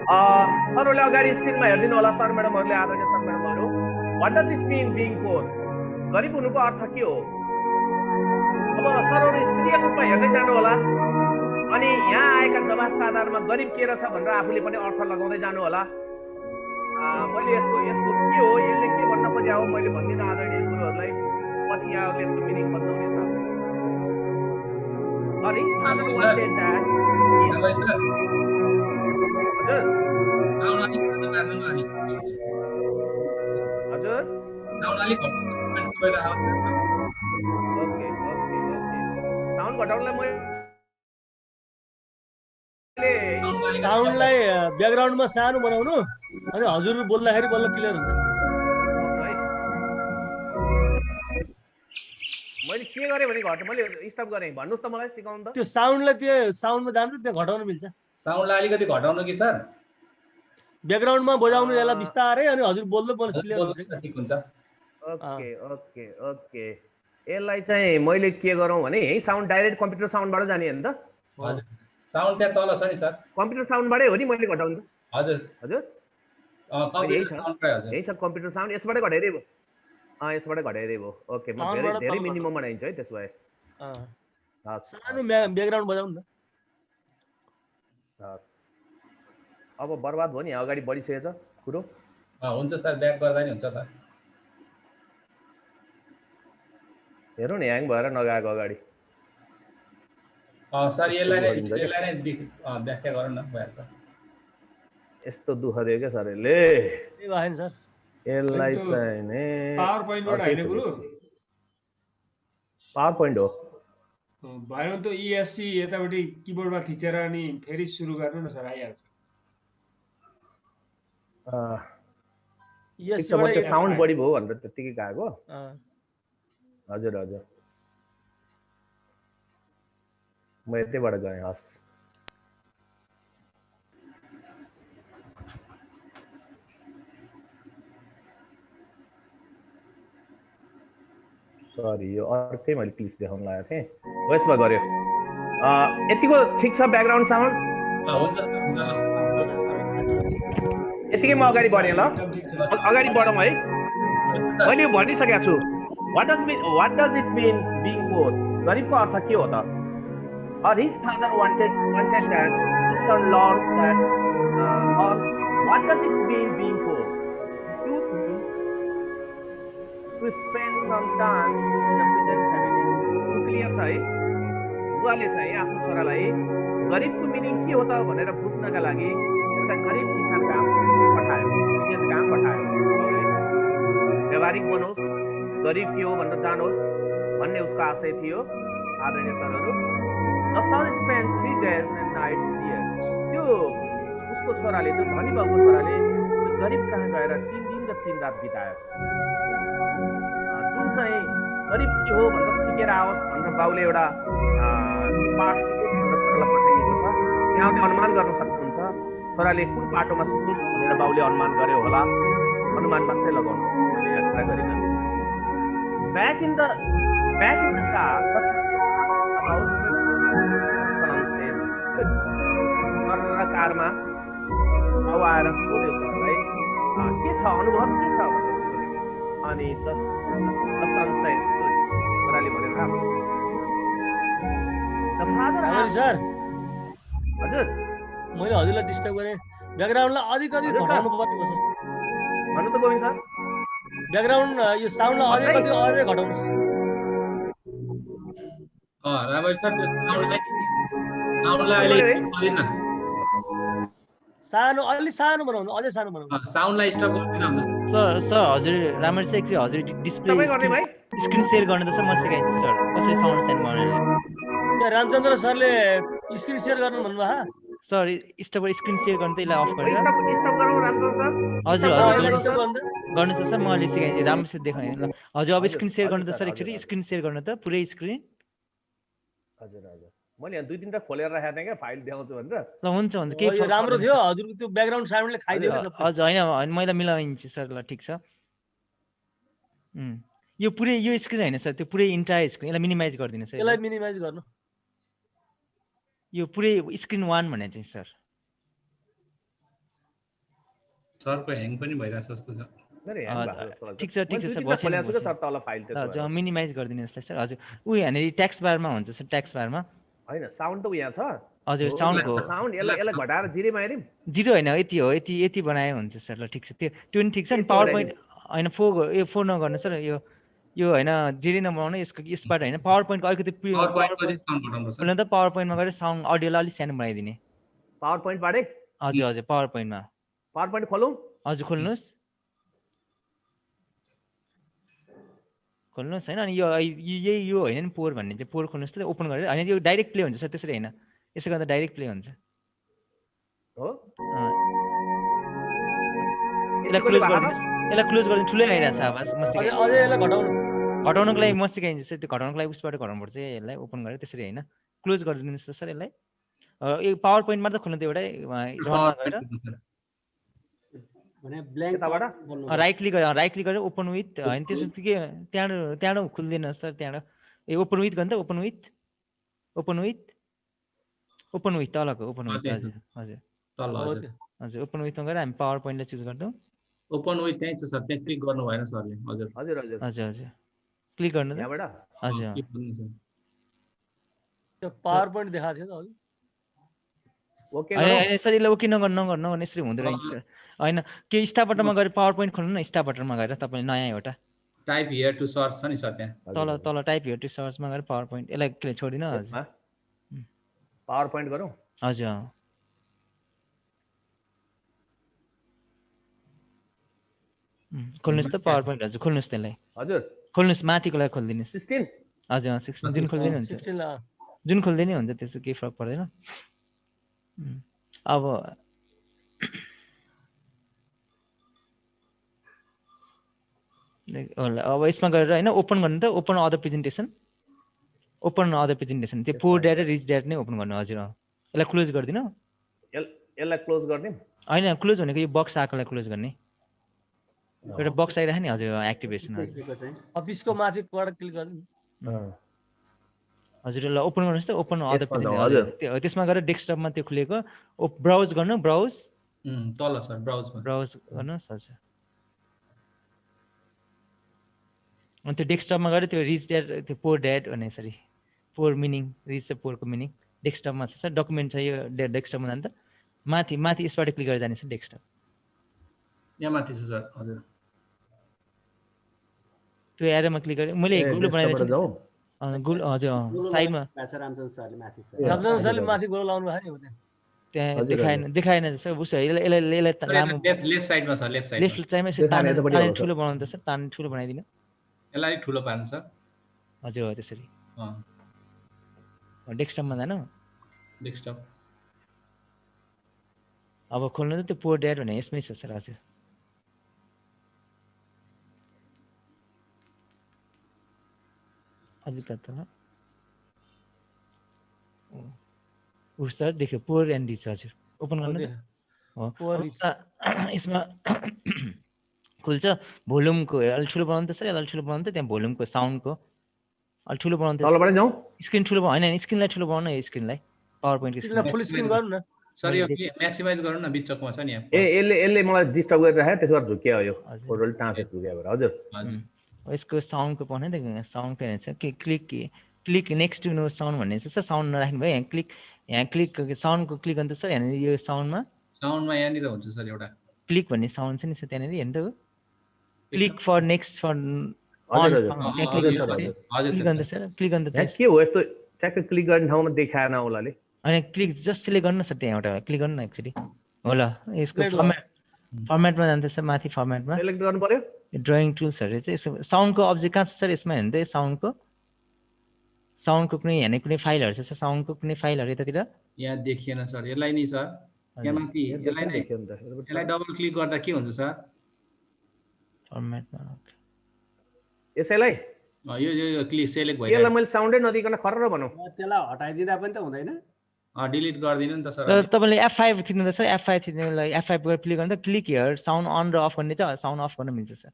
सरहरूले अगाडि स्क्रिनमा हेरिदिनु होला। सर म्याडमहरूले, आदरणीय सर म्याडमहरू, what does it mean being poor? गरिब हुनुको अर्थ के हो? अब सरहरू सिरियल रूपमा हेर्दै जानु होला। अनि यहाँ आएका जवाफका आधारमा गरिब के रहेछ भनेर आफूले पनि अर्थ लगाउँदै जानु होला। मैले यसको के हो, यसले के भन्न खोजेको हो मैले भन्दिनँ आदरणीय गुरुहरूलाई। पछि यहाँहरूले यसको मिनिङ बताउनेछ। हजुर ओके ओके ओके। साउन्ड घटाउनलाई साउन्डलाई ब्याकग्राउन्डमा सानो बनाउनु, अनि हजुर बोल्दाखेरि बल्ल क्लियर हुन्छ। मैले के गरेँ भने घट्नु, मैले स्टप गरेँ। भन्नुहोस् त मलाई, सिकाउनु त। त्यो साउन्डलाई त्यो साउन्डमा जान्छ, त्यहाँ घटाउन मिल्छ। साउन्डलाई अलिकति घटाउनु कि सर? ब्याकग्राउन्डमा बजाउनु यसलाई बिस्तारै, अनि हजुर बोल्दै बोल्दा क्लियर हुन्छ। ठिक हुन्छ। Okay okay okay. यसलाई चाहिँ मैले के गरौँ भने यही साउन्ड डाइरेक्ट कम्प्युटर साउन्डबाट जाने हो नि त? हजुर। साउन्ड त्यहाँ तल छ नि सर। कम्प्युटर साउन्डबाटै हो नि मैले घटाउनु त? हजुर हजुर कम्प्युटर साउन्डकै हजुर। यही छ कम्प्युटर साउन्ड, यसबाटै घटाइदिए भयो। यसबाट घटाइदिए भयो। ओके, म साउन्डबाट धेरै तल मिनिमम बनाइदिन्छु है त्यसो भए। सानो ब्याकग्राउन्ड बजाउनु न। अब बर्बाद भयो नि, अगाडि बढिसकेछ कुरो। हुन्छ सर, ब्याक गर्दा नि हुन्छ त। हेरौँ न ह्याङ भएर नगएको अगाडि। सर यसलाई नै व्याख्या गरौँ न, भइहाल्छ। यस्तो दुःख दियो क्या सर यसले। के भएन सर? यसलाई चाहिँ नि पावर पोइन्टबाट होइन गुरु, पावर पोइन्ट हो भएन त ESC यतापट्टि किबोर्डमा थिचेर अनि फेरि सुरु गर्नु न सर, आइहाल्छ। त्यो साउन्ड बढी भयो भनेर त्यतिकै गएको। हजुर हजुर, म यतैबाट गएँ। हस् सरी, यो अर्कै मैले पिस देखाउन लागेको थिएँ, यसमा गऱ्यो। यतिको ठिक छ ब्याकग्राउन्ड साउन्ड? हुन्छ सर, यतिकै म अगाडि बढेँ ल। अगाडि बढौँ है। मैले यो भनिसकेको छु, what does it mean being poor? गरिबको अर्थ के हो त? His father wanted that his son learns that, or what does it mean being poor? To spend some time in a peasant family. To clear छ है, बुवाले चाहिँ आफ्नो छोरालाई गरिबको मिनिङ के हो त भनेर बुझ्नका लागि एउटा गरिब किसान काम पठायो, पिजन काम पठायो। व्यवहारिक बनोस्, गरिब के हो भनेर जानोस् भन्ने उसको आशय थियो। आदरणीय सरहरू, The son spent 3 days and nights there. त्यो उसको छोराले, त्यो धनी बाबुको छोराले त्यो गरिब कहाँ गएर 3 दिन र 3 रात बितायो। जुन चाहिँ गरिब के हो भनेर सिकेर आओस् भनेर बाउले एउटा पाठ सिकोस् भनेर छोरालाई पठाइएको छ। यहाँले अनुमान गर्न सक्नुहुन्छ छोराले कुन पाटोमा सिकोस् भनेर बाउले अनुमान गर्यो होला। अनुमान मात्रै लगाउनु, मैले यहाँ कुरा गरिनँ। Back in the car, कारमा बाउ आएर सोध्यो छोरालाई के छ, अनुभव के छ भनेर सोध्यो। अनि छोराले भनेर सर हजुर, मैले हजुरलाई डिस्टर्ब गरेँ। ब्याकग्राउन्डलाई अलिकति घटाउनु पर्ने भयो सर। भन्नु त गोविन्द सर। ब्याकग्राउन्ड यो साउन्डलाई अलिकति अझै घटाउनुहोस्। राम्ररी सर, त्यो साउन्डलाई अहिले गर्दिन। सानो, अलि सानो बनाउनु, अझै सानो बनाउनु। साउन्डलाई स्टप गर्दिन हुन्छ सर हजुर राम्ररी चाहिँ एकचोटि हजुर डिस्प्ले स्क्रिन सेयर गर्न त सर म सिकाइदिन्छु सर कसरी साउन्ड सेन्ड गर्ने। रामचन्द्र सरले स्क्रिन सेयर गर्नु भन्नुभयो सर। स्टप स्क्रिन सेयर गर्न त यसलाई अफ गरेर स्टप गरौँ रामचन्द्र सर। हजुर गर्नुहोस् सर, म अलि सिकाइदिन्छु, राम्रोसित देखाएँ ल। हजुर अब स्क्रिन सेयर गर्नु त सर, एकचोटि स्क्रिन सेयर गर्न त पुरै स्क्रिन। हजुर हजुर, मैले यहाँ 2-3 टा खोलेर राखेको थिएँ क्या फाइल देखाउँछु भनेर। ल हुन्छ के राम्रो थियो हजुरको त्यो ब्याकग्राउन्ड साउन्डले खाइदियो नि सब। हजुर होइन मैले मिलाइदिन्छु सर, ल ठिक छ। यो पुरै यो स्क्रिन होइन सर, त्यो पुरै इन्टायर स्क्रिन, यसलाई मिनिमाइज गरिदिनु सर। यसलाई मिनिमाइज गर्नु। यो पुरै स्क्रिन 1 भने चाहिँ सर। सरको ह्याङ पनि भइरहेछ जस्तो छ। ठिक छ सर, हजुर मिनिमाइज गरिदिनु यसलाई सर। हजुर ऊ यहाँनिर ट्याक्स बारमा हुन्छ सर, ट्याक्स बारमा हैन साउन्ड त यहाँ छ। हजुर साउन्डको साउन्ड यसलाई घटाएर जिरोमा हेरौँ। जिरो होइन, यति हो, यति बनाए हुन्छ सर। ल ठिक छ, त्यो नि ठिक छ नि। पावर पोइन्ट होइन 4 नगर्नु सर, यो होइन जिरो नबनाउनु, यसबाट होइन पावर पोइन्टको अलिकति पावर पोइन्टमा गएर साउन्ड अडियोलाई अलिक सानो बनाइदिने। पावर पोइन्टबाटै? हजुर हजुर पावर पोइन्टमा। पावर पोइन्ट खोलौँ? हजुर खोल्नुहोस् होइन। अनि यो होइन नि पोर भन्ने चाहिँ, पोर खोल्नुहोस् त, ओपन गरेर होइन, यो डाइरेक्ट प्ले हुन्छ सर, त्यसरी होइन, यसो गर्दा डाइरेक्ट प्ले हुन्छ हो। यसलाई क्लोज गरिदिनु, ठुलै आइरहेको छ आवाज। म घटाउनको लागि म सिकाइदिन्छु सर, त्यो घटाउनको लागि उसबाट घटाउनुपर्छ यसलाई, ओपन गरेर त्यसरी होइन, क्लोज गरिदिनुहोस् त सर यसलाई। यो पावर पोइन्टमा त खोल्नु, त्यो एउटै रनमा गएर राइट क्लिक गरेर ओपन विथ होइन, त्यसो के त्यहाँबाट खुल्दैन सर, त्यहाँबाट ओपन विथ गर्नु त, ओपन विथ ओपन विथ तलको ओपन विथ त्यही हजुर हजुर तल हो हजुर त्यो हजुर ओपन विथमा गएर हामी पावर पोइन्टलाई चुज गर्छौँ ओपन विथ त्यहीँ छ सर त्यहाँ क्लिक गर्नु भएन सरले हजुर हजुर हजुर हजुर हजुर क्लिक गर्नु त यहाँबाट हजुर क्लिक गर्नु सर त्यो पावर पोइन्ट देखाएको थियो त अघि ओके होइन गरौँ होइन सर यसलाई ओके नगर्नु यसरी हुँदो रहेछ सर होइन के स्टाफ बटनमा गएर पावर पोइन्ट खोल्नु न स्टाफ बटनमा गएर तपाईँले नयाँ एउटा टाइप हियर टु सर्च छ नि सर त्यहाँ तल तल टाइप हेयर टु सर्चमा गएर पावर पोइन्ट यसलाई छोडिदिनु हजुर यसमा पावर पोइन्ट गरौँ हजुर खोल्नुहोस् त पावर पोइन्ट हजुर खोल्नुहोस् त्यसलाई हजुर खोल्नुहोस् माथिकोलाई खोलिदिनुहोस् 16 हजुर 16 जुन खोल्दै नि हुन्छ 16 जुन खोल्दै नि हुन्छ त्यस्तो केही फरक पर्दैन अब अब यसमा गएर होइन ओपन गर्नु त ओपन अदर प्रेजेन्टेसन त्यो पोर ड्याट र रिच ड्याट नै ओपन गर्नु हजुर यसलाई क्लोज गरिदिनु यसलाई क्लोज गरिदिउँ होइन क्लोज भनेको यो बक्स आएकोलाई क्लोज गर्ने एउटा बक्स आइरहेको नि हजुर एक्टिभेसन अफिसको माथिबाट क्लिक गर्नु हजुर यसलाई ओपन गर्नुहोस् त ओपन अदर प्रेजेन्टेसन त्यसमा गएर डेस्कटपमा त्यो खुलेको ब्राउज गर्नु ब्राउज तल सर ब्राउजमा ब्राउज गर्नुहोस् हजुर अनि त्यो डेस्कटपमा गएर त्यो रिच ड्याट त्यो पोर ड्याट भने सरी पोर मिनिङ रिच र पोरको मिनिङ डेस्कटपमा छ सर डकुमेन्ट छ यो डेस्कटपमा जानु त माथि यसबाट क्लिक गरेर जाने छ डेस्कटप यहाँ माथि छ सर हजुर त्यो एरोमा क्लिक गरेँ मैले गुगल बनाइदिएको छु गुगल हजुर साइडमा रामचन्द्र सरले माथि गोल लाउनु भएको नि हो त्यहाँ देखाएन जस्तो बुझ्छ यसलाई लामो लेफ्ट साइडमा छ लेफ्ट साइड लेफ्ट साइडमा ताने ठुलो बनाउनु त सर ताने ठुलो बनाइदिनु यसलाई ठुलो पार्नु सर हजुर हो त्यसरी डेस्कटपमा जानु डेस्कटप अब खोल्नु त त्यो पोर ड्याट भने यसमै छ सर हजुर अलिक तल सर देख्यो पोर एन्ड रिच हजुर ओपन गर्नु यसमा खुल्छ भोल्युमको अलि ठुलो बनाउनु त सर अलि ठुलो बनाउनु त त्यहाँ भोल्युमको साउन्डको अलि ठुलो बनाउनु त स्क्रिन ठुलो होइन स्क्रिनलाई ठुलो बनाउनु यो स्क्रिनलाई पावर पोइन्टको फुल स्क्रिन गर्नु न सर यो म्याक्सिमाइज गर्नु न बिचकमा छ नि यहाँ यसले मलाई डिस्टर्ब गरिराख्यो त्यसबाट झुक्यो यो फोटोले टाँसे झुक्यो भएर हजुर यसको साउन्डको पाउने त साउन्डको हेर्छ के click next to no sound भन्ने छ सर साउन्ड नराख्नु भयो यहाँ क्लिक साउन्डको क्लिक गर्नु त सर यहाँनिर यो साउन्डमा यहाँनिर हुन्छ सर एउटा क्लिक भन्ने साउन्ड छ नि सर त्यहाँनिर हेर्नु त हो click for next for click गर्नु सर क्लिक गर्नु त के हो यस्तो ट्याक्क क्लिक गर्ने ठाउँमा देखाएन उसले अनि क्लिक जस्ट सिलेक्ट गर्नु सर त्यहाँ एउटा क्लिक गर्नु न एक्चुअली होला यसको फर्मेटमा जान्छ सर माथि फर्मेटमा सिलेक्ट गर्नु पर्यो ड्रइङ टुल्सहरू चाहिँ यसो साउन्डको अब्जेक्ट कहाँ छ सर यसमा हेर्नु त साउन्डको कुनै फाइलहरू छ सर साउन्डको कुनै फाइलहरू यतातिर यहाँ देखिएन सर यसलाई नि सर यहाँ माथि यसलाई डबल क्लिक गर्दा के हुन्छ सर फर्मेटमा यसैलाई यो क्लिक सेलेक्ट भयो यसलाई मैले साउन्डै नदिकन खर्र भनौँ त्यसलाई हटाइदिँदा पनि त हुँदैन डिलिट गरिदिनु नि त सर तपाईँले F5 थिच्नु त सर F5 थिच्नुलाई F5 बाट क्लिक गर्नु त क्लिक हियर साउन्ड अन र अफ गर्ने चाहिँ साउन्ड अफ गर्न मिल्छ सर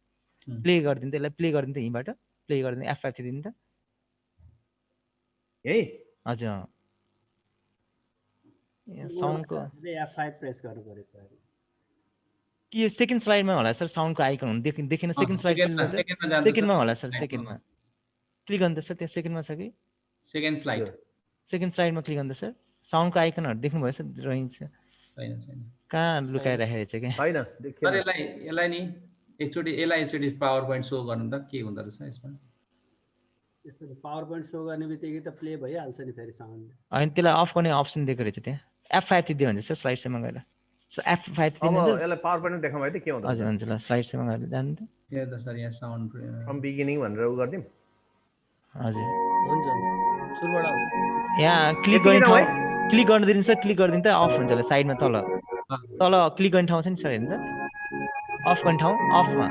प्ले गरिदिनु त्यसलाई प्ले गरिदिनु त यहीँबाट प्ले गरिदिनु F5 थिच्दिनु त यही हजुर साउन्डको F5 प्रेस गर्नु पर्यो सर कि यो सेकेन्ड स्लाइडमा होला सर साउन्डको आइकन हुनु देखेन सेकेन्ड स्लाइड सेकेन्डमा होला सर सेकेन्डमा क्लिक गर्नु त सर त्यहाँ सेकेन्डमा छ कि सेकेन्ड स्लाइडमा क्लिक गर्नु त सर साउन्डको आइकनहरू देख्नुभयो सर ड्रइङ छ कहाँ लुकाएर राखेको छ क्या छैन सर यसलाई नि एकचोटि पावर पोइन्ट सो गर्नु त के हुँदो रहेछ यसमा यसको पावर पोइन्ट सो गर्ने बित्तिकै त प्ले भइहाल्छ नि फेरि साउन्ड अनि त्यसलाई अफ गर्ने अप्सन दिएको रहेछ त्यहाँ F5 थिच्दियो भने सर स्लाइड सेमा गएर सो F5 थिच्नुहुन्छ यसलाई पावर पोइन्ट देखाउँ है त के हुन्छ हजुर हुन्छ ल स्लाइड सेमा गएर जानु त यो त सर यहाँ साउन्ड फ्रम बिगिनिङ भनेर उ गर्दिम हजुर हुन्छ सुरुबाट आउँछ यहाँ क्लिक गर्न दिनु सर क्लिक गरिदिनु त अफ हुन्छ होला साइडमा तल क्लिक गर्ने ठाउँ छ नि सर हेर्नु त अफ गर्ने ठाउँ अफमा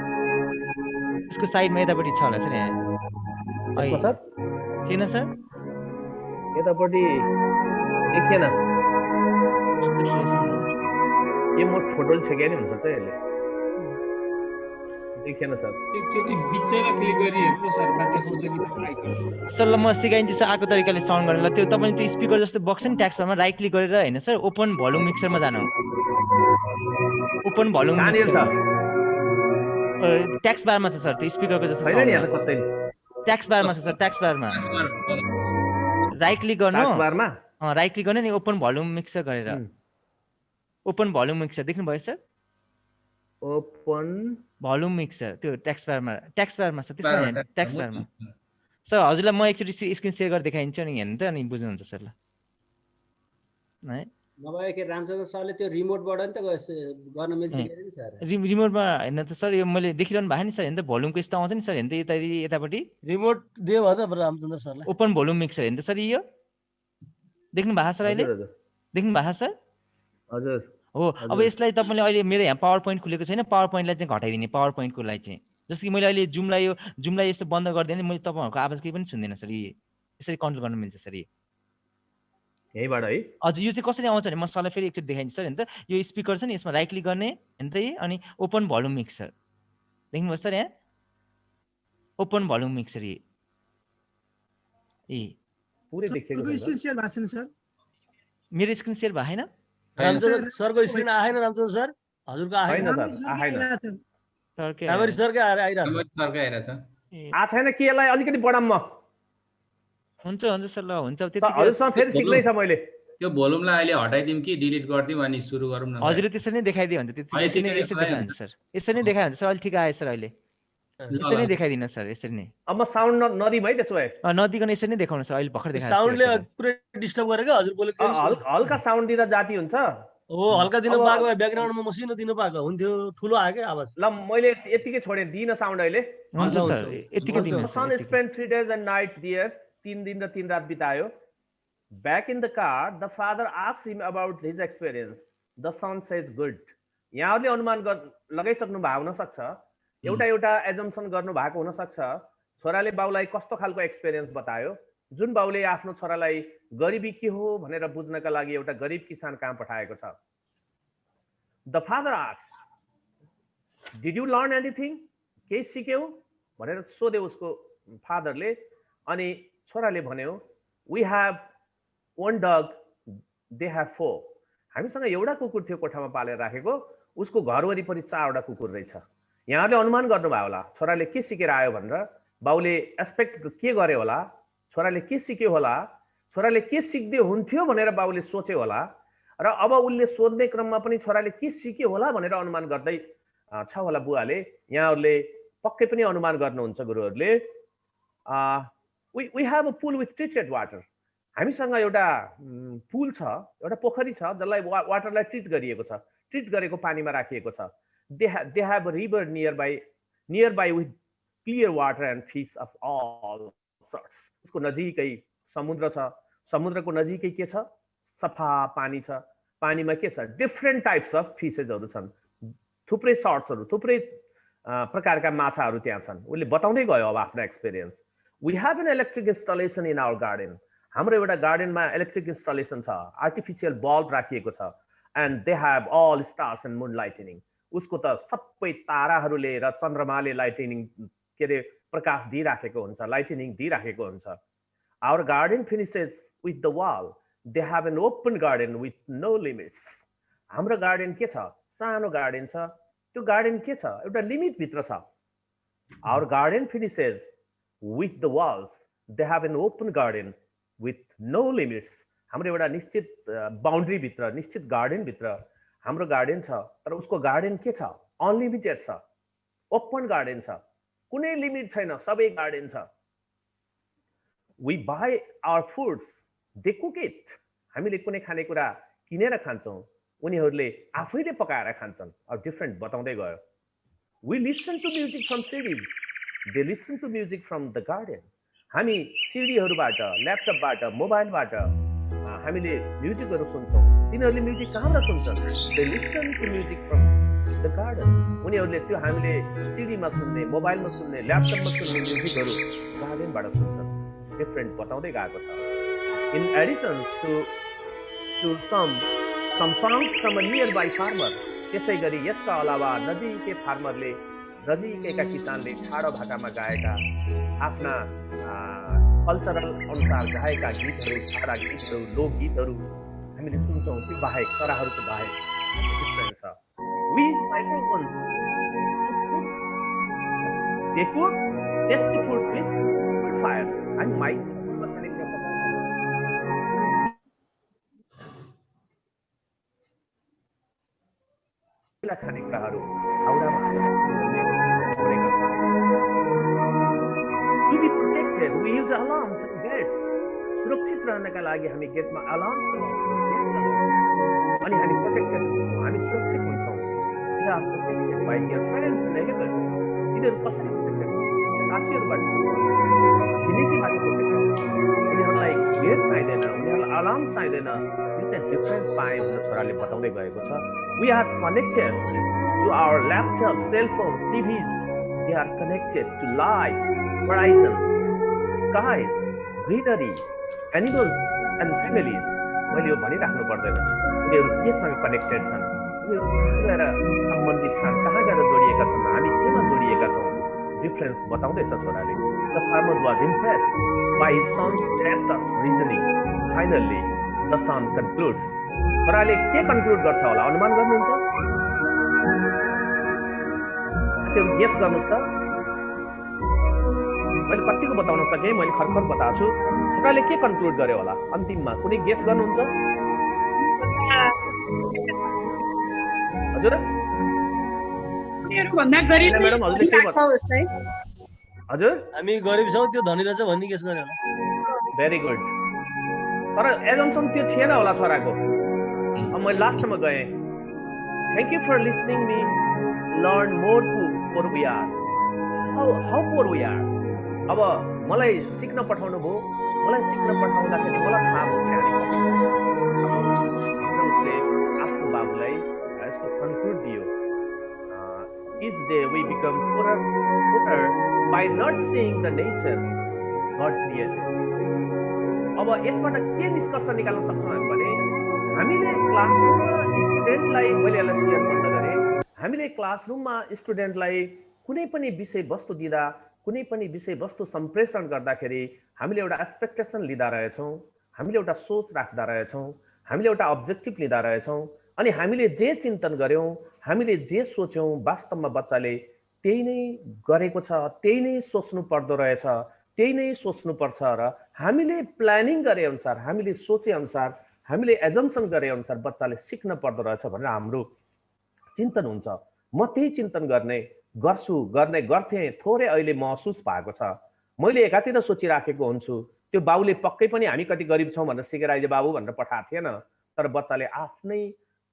यसको साइडमा यतापट्टि छ होला सर यहाँ थिएन सर यतापट्टि देखिएन यो मोड फोटो छ क्या नि हुन्छ त यसले एकछिन सर एकचोटि बिचरा क्लिक गरी हेर्नु सर देखाउँछ कि त्यो आइकन सर ल म सिकाइदिन्छु सर अर्को तरिकाले साउन्ड गर्न ल त्यो तपाईँले त्यो स्पिकर जस्तो बक्स नि ट्याक्स बारमा राइट क्लिक गरेर होइन सर ओपन भोल्युम मिक्सरमा जानु ओपन भोल्युम कहाँनिर मिक्सर छ ट्याक्स बारमा छ सर त्यो स्पिकरको जस्तो छैन नि साउन्ड यहाँ त कतै ट्याक्स बारमा छ सर ट्याक्स बारमा राइट क्लिक गर्नु टास्क बारमा राइट क्लिक गर्नु नि ओपन भोल्युम मिक्सर गरेर ओपन भोल्युम मिक्सर देख्नुभयो सर ओपन भोल्युम मिक्सर त्यो ट्याक्स बारमा छ त्यसमा ट्याक्स बारमा सर हजुरलाई म एकचोटि स्क्रिन सेयर गरेर देखाइदिन्छु नि हेर्नु त अनि बुझ्नुहुन्छ सर ल है नभए के रामचन्द्र सरले त्यो रिमोटबाट नि त गर्न मिल्छ नि सर रिमोटमा हेर्नु त सर यो मैले देखिरहनु भएको नि सर हेर्नु त भोल्युमको यस्तो आउँछ नि सर हेर्नु त यतापट्टि रिमोट दियो भयो त रामचन्द्र सरलाई ओपन भोल्युम मिक्सर हेर्नु त सर यो देख्नु भएको सर अहिले देख्नु भएको सर हजुर हो अब यसलाई तपाईँले अहिले मेरो यहाँ पावर पोइन्ट खुलेको छैन पावर पोइन्टलाई चाहिँ घटाइदिने पावर पोइन्टको लागि चाहिँ जस्तो कि मैले अहिले जुमलाई यस्तो बन्द गरिदिएँ मैले तपाईँहरूको आवाज केही पनि सुन्दिनँ सर यसरी कन्ट्रोल गर्न मिल्छ सर यहीबाट है हजुर यो चाहिँ कसरी आउँछ भने म सरलाई फेरि एकचोटि देखाइदिन्छु सर हेर्नु त यो स्पिकर छ नि यसमा राइट क्लिक गर्ने हेर्नु त अनि ओपन भोल्युम मिक्सर देख्नुभयो सर यहाँ ओपन भोल्युम मिक्सर पुरै देखेको छैन मेरो स्क्रिन सेयर भएन रामचन्द्र सरको स्क्रिन आएन रामचन्द्र सर हजुरको आएन राम्ररी सरकै आइरहेको छ छैन के यसलाई अलिकति बढाम म हुन्छ सर ल हुन्छ हजुरसँग फेरि सिक्नै छ मैले त्यो भोल्युमलाई अहिले हटाइदिउँ कि डिलिट गरिदिउँ अनि सुरु गरौँ न हजुरले त्यसरी नै देखाइदियो भने यसरी नै देखाइदिन्छ सर यसरी नै देखाइदिन्छ सर अहिले ठिक आयो सर अहिले यसरी नै देखाइदिनु सर यसरी नै अब म साउन्ड नदिम है त्यसो भए नदिकन यसरी नै देखाउनु सर अहिले भर्खर देखाएको साउन्डले पुरै डिस्टर्ब गरेको हजुर बोलेको हल्का साउन्ड दिँदा जाति हुन्छ हो हल्का दिन पाएको भए ब्याकग्राउन्डमा मसिनो दिन पाएको हुन्थ्यो ठुलो आयो के आवाज ल मैले यतिकै छोडे दिन साउन्ड अहिले हुन्छ सर यतिकै दिनु सन spend 3 days and nights there 3 दिन र 3 रात बितायो back in the car the father asked him about his experience the son says good यहाँहरुले अनुमान लगाइसक्नु भएको हुन सक्छ एउटा एजम्पसन गर्नु भएको हुन सक्छ छोराले बाउलाई कस्तो खालको एक्सपिरियन्स बतायो जुन बाउले आफ्नो छोरालाई गरिबी के हो भनेर बुझ्नका लागि एउटा गरिब किसान कहाँ पठाएको छ the father asked did you learn anything के सिक्यौ भनेर सोध्यो उसको फादरले अनि छोराले भन्यो we have one dog they have 4 हामीसँग एउटा कुकुर थियो कोठामा पालेर राखेको उसको घर वरिपरि 4वटा कुकुर रहेछ यहाँले अनुमान गर्नुभयो होला छोराले के सिकेर आयो भनेर बाउले एक्सपेक्ट के गरे होला छोराले के सिक्यो होला छोराले के सिक्दै हुन्थ्यो भनेर बाउले सोचे होला र अब उले सोध्ने क्रममा पनि छोराले के सिक्यो होला भनेर अनुमान गर्दै छ होला बुवाले यहाँहरुले पक्कै पनि अनुमान गर्नुहुन्छ गुरुहरुले we have a pool with treated water हामीसँग एउटा पुल छ एउटा पोखरी छ जसलाई वाटरलाई ट्रिट गरिएको छ ट्रिट गरेको पानीमा राखिएको छ they have a river nearby with clear water and fish of all sorts उसको नजिकै समुद्र छ समुद्रको नजिकै के छ सफा पानी छ पानीमा के छ डिफरेंट टाइप्स अफ फिशेसहरु छन् थुप्रै सर्ट्सहरु थुप्रै प्रकारका माछाहरु त्यहाँ छन् उले बताउँदै गयो अब आफ्नो experience we have an electric installation in our garden हाम्रो एउटा गार्डनमा इलेक्ट्रिक इन्स्टलेसन छ आर्टिफिशियल बल्ब राखिएको छ and they have all stars and moon lightning उसको त सबै ताराहरूले र चन्द्रमाले लाइटनिङ के रे प्रकाश दिइराखेको हुन्छ लाइटनिङ दिइराखेको हुन्छ our garden finishes with the wall they have an open garden with no limits हाम्रो गार्डन के छ सानो गार्डन छ त्यो गार्डन के छ एउटा लिमिट भित्र छ our garden finishes with the walls they have an open garden with no limits हाम्रो एउटा निश्चित बाउन्ड्री भित्र निश्चित गार्डन भित्र हाम्रो गार्डन छ तर उसको गार्डन के छ अनलिमिटेड छ ओपन गार्डन छ कुनै लिमिट छैन सबै गार्डन छ we buy our foods they cook it हामीले कुनै खानेकुरा किनेर खान्छौं उनीहरुले आफैले पकाएर खान्छन् अर डिफरेंट बताउँदै गयो we listen to music from CDs they listen to music from the garden हामी सिडीहरुबाट ल्यापटपबाट मोबाइलबाट हामीले म्युजिकहरु सुन्छौं तिनीहरुले म्युजिक कहाँबाट सुन्छन् they listen to music from the garden उनीहरुले त्यो हामीले सिडीमा सुन्ने मोबाइलमा सुन्ने ल्यापटपमा सुन्ने म्युजिकहरु गार्डनबाट सुन्छन् डिफरेंट बताउँदै गएको छ in addition to some songs from a nearby farmer त्यसैगरी यसका अलावा नजिकै फार्मरले नजिकैका किसानले ठाडो भाकामा गाएका आफ्ना कल्चरल अनुसार गाएका गीतहरू, ठाडा गीतहरू, लोकगीतहरू हामीले सुन्छौँ। त्यो बाहेक चराहरूको बाहेक डिफ्रेन्ट छ। We use microphones to cook. They cook tasty foods with wood fires and microphones connected to खानेकुराहरू हाउडामा गरेका छन्। To be protected, we use alarms and gates. सुरक्षित रहनका लागि हामी गेटमा अलार्म लगाउँछौँ, गेट लगाउँछौँ अनि हामी प्रोटेक्टेड हुन्छौँ, हामी सुरक्षित हुन्छौँ। They are protected by their friends and neighbors. तिनीहरू कसरी प्रोटेक्टेड हुन्छ? साथीहरूबाट, छिमेकीबाट प्रोटेक्टेड हुन्छ। उनीहरूलाई गेट चाहिँदैन, उनीहरूलाई अलार्म चाहिँदैन। यो चाहिँ डिफरेन्स पाएँ भनेर छोराले बताउँदै गएको छ। We are connected to our laptops, cell phones, TVs. They are connected to life, horizon, skies, greenery, animals and families. मैले यो भनिराख्नु पर्दैन। उनीहरू केसँग कनेक्टेड छन्, उनीहरू कहाँ गएर सम्बन्धित छन्, कहाँ गएर जोडिएका छन्, हामी केमा जोडिएका छौँ, डिफरेन्स बताउँदैछ छोराले। The farmer was impressed by his son's depth of reasoning. Finally, the son concludes. छोराले के कन्क्लुड गर्छ होला अनुमान गर्नुहुन्छ? त्यो गेस गर्नुहोस् त। मैले कतिको बताउन सकेँ, मैले खरखर बताएको छु। छोराले के कन्क्लुड गरे होला अन्तिममा? कुनै गेस गर्नुहुन्छ? हजुर म्याडम, हजुरले के हजुर हामी गरिब छौँ, त्यो धनी रहेछ भन्ने गेस गरे होला। Very good. तर एजम्सन त्यो थिएन होला छोराको। अब मैले लास्टमा गएँ। Thank you for listening me learn more too poor we are how poor we are. अब मलाई सिक्न पठाउनु भयो, मलाई सिक्न पठाउँदाखेरि मलाई थाहा भयो उसले आफ्नो बाबुलाई यसको कन्क्लुड दियो। Each day we become poorer by not seeing the nature God created. अब यसबाट के निष्कर्ष निकाल्न सक्छौँ हामी भने हामीले क्लासरुममा स्टुडेन्टलाई, मैले यसलाई सेयर बन्द गरेँ, हामीले क्लासरुममा स्टुडेन्टलाई कुनै पनि विषयवस्तु दिँदा, कुनै पनि विषयवस्तु सम्प्रेषण गर्दाखेरि हामीले एउटा एक्सपेक्टेसन लिँदा रहेछौँ, हामीले एउटा सोच राख्दा रहेछौँ, हामीले एउटा अब्जेक्टिभ लिँदा रहेछौँ अनि हामीले जे चिन्तन गर्यौँ, हामीले जे सोच्यौँ, वास्तवमा बच्चाले त्यही नै गरेको छ, त्यही नै सोच्नु पर्दो रहेछ, त्यही नै सोच्नुपर्छ र हामीले प्लानिङ गरे अनुसार, हामीले सोचे अनुसार, हामीले एजम्सन गरे अनुसार बच्चाले सिक्न पर्दो रहेछ भनेर हाम्रो चिन्तन हुन्छ। म त्यही चिन्तन गर्थेँ, थोरै अहिले महसुस भएको छ। मैले एकातिर सोचिराखेको हुन्छु, त्यो बाबुले पक्कै पनि हामी कति गरिब छौँ भनेर सिकेर अहिले बाबु भनेर पठाएको थिएन, तर बच्चाले आफ्नै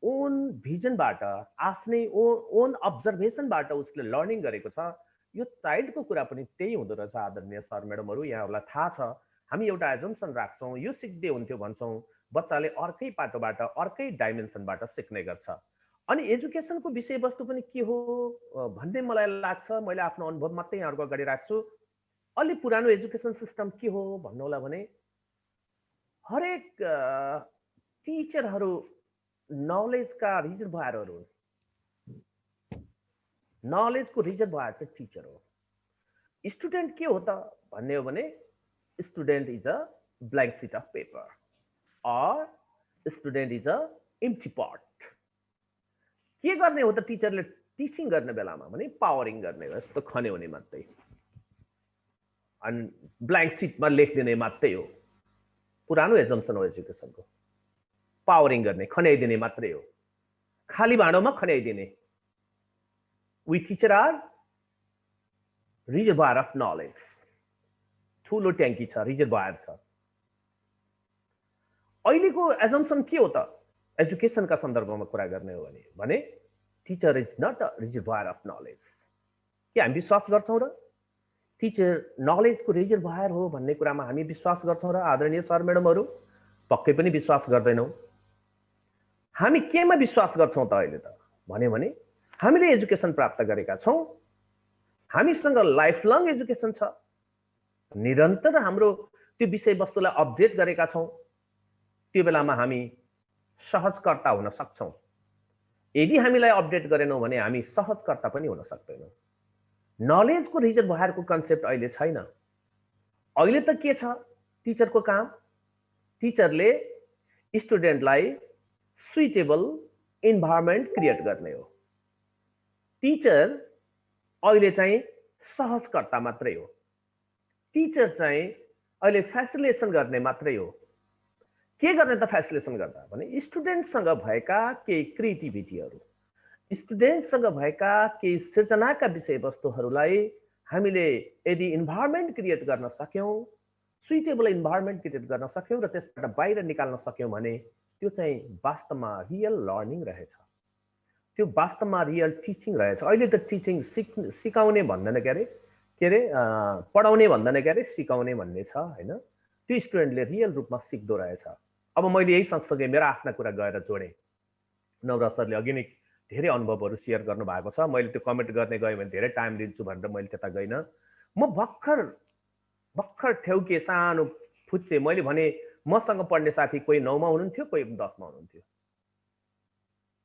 ओन भिजनबाट, आफ्नै ओन अब्जर्भेसनबाट उसले लर्निङ गरेको छ। यो चाइल्डको कुरा पनि त्यही हुँदो रहेछ। आदरणीय सर म्याडमहरू, यहाँहरूलाई थाहा छ, हामी एउटा एजम्सन राख्छौँ, यो सिक्दै हुन्थ्यो भन्छौँ, बच्चाले अर्कै पाटोबाट, अर्कै डाइमेन्सनबाट सिक्ने गर्छ। अनि एजुकेसनको विषयवस्तु पनि के हो भन्ने मलाई लाग्छ, मैले आफ्नो अनुभव मात्रै यहाँहरूको अगाडि राख्छु। अलि पुरानो एजुकेसन सिस्टम के हो भन्नु होला भने हरेक टिचरहरू नलेजका रिजर्भरहरू हुन्। नलेजको रिजर्भर चाहिँ टिचर हो। स्टुडेन्ट के हो त भन्ने हो भने student is a blank sheet of paper or student is a empty pot. के गर्ने हो त टिचरले टिचिङ गर्ने बेलामा भने पावरिङ गर्ने हो, यस्तो खन्याउने मात्रै, अनि ब्ल्याङ्क सिटमा लेखिदिने मात्रै हो। पुरानो एजम्सन हो एजुकेसनको। पावरिङ गर्ने, खन्याइदिने मात्रै हो, खाली भाँडोमा खन्याइदिने। We teacher are reservoir of knowledge. ठुलो ट्याङ्की छ, रिजर्भर छ। अहिलेको एजम्सन के हो त एजुकेसनका सन्दर्भमा कुरा गर्ने हो भने teacher is not a reservoir of knowledge. के हामी विश्वास गर्छौँ र टिचर नलेजको रिजर्भर हो भन्ने कुरामा हामी विश्वास गर्छौँ र आदरणीय सर म्याडमहरू? पक्कै पनि विश्वास गर्दैनौँ। हामी केमा विश्वास गर्छौँ त अहिले त भने हामीले एजुकेसन प्राप्त गरेका छौँ, हामीसँग लाइफ लङ एजुकेसन छ, निरन्तर हाम्रो त्यो विषयवस्तुलाई अपडेट गरेका छौँ, त्यो बेलामा हामी सहजकर्ता हुन सक्छौँ। यदि हामीलाई अपडेट गरेनौँ भने हामी सहजकर्ता पनि हुन सक्दैनौँ। नलेजको रिजर्भोयरको कन्सेप्ट अहिले छैन। अहिले त के छ टिचरको काम, टिचरले स्टुडेन्टलाई सुइटेबल इन्भाइरोमेन्ट क्रिएट गर्ने हो। टिचर अहिले चाहिँ सहजकर्ता मात्रै हो। टिचर चाहिँ अहिले फेसिलिटेसन गर्ने मात्रै हो। के गर्ने त फेसिलिटेसन गर्दा भने स्टुडेन्टसँग भएका केही क्रिएटिभिटीहरू, स्टुडेन्टसँग भएका केही सृजनाका विषयवस्तुहरूलाई हामीले यदि इन्भाइरोमेन्ट क्रिएट गर्न सक्यौँ, सुइटेबल इन्भाइरोमेन्ट क्रिएट गर्न सक्यौँ र त्यसबाट बाहिर निकाल्न सक्यौँ भने त्यो चाहिँ वास्तवमा रियल लर्निङ रहेछ, त्यो वास्तवमा रियल टिचिङ रहेछ। अहिले त टिचिङ सिकाउने भन्दैन के अरे पढाउने भन्दैन के अरे सिकाउने भन्ने छ होइन। त्यो स्टुडेन्टले रियल रूपमा सिक्दो रहेछ। अब मैले यही सँगसँगै मेरो आफ्ना कुरा गएर जोडेँ। नवराज सरले अघि नै धेरै अनुभवहरू सेयर गर्नु भएको छ। मैले त्यो कमेन्ट गर्ने गएँ भने धेरै टाइम लिन्छु भनेर मैले त्यता गइनँ। म भर्खर ठेउके सानो फुच्चे। मैले भने मसँग पढ्ने साथी कोही 9मा हुनुहुन्थ्यो, कोही 10मा हुनुहुन्थ्यो।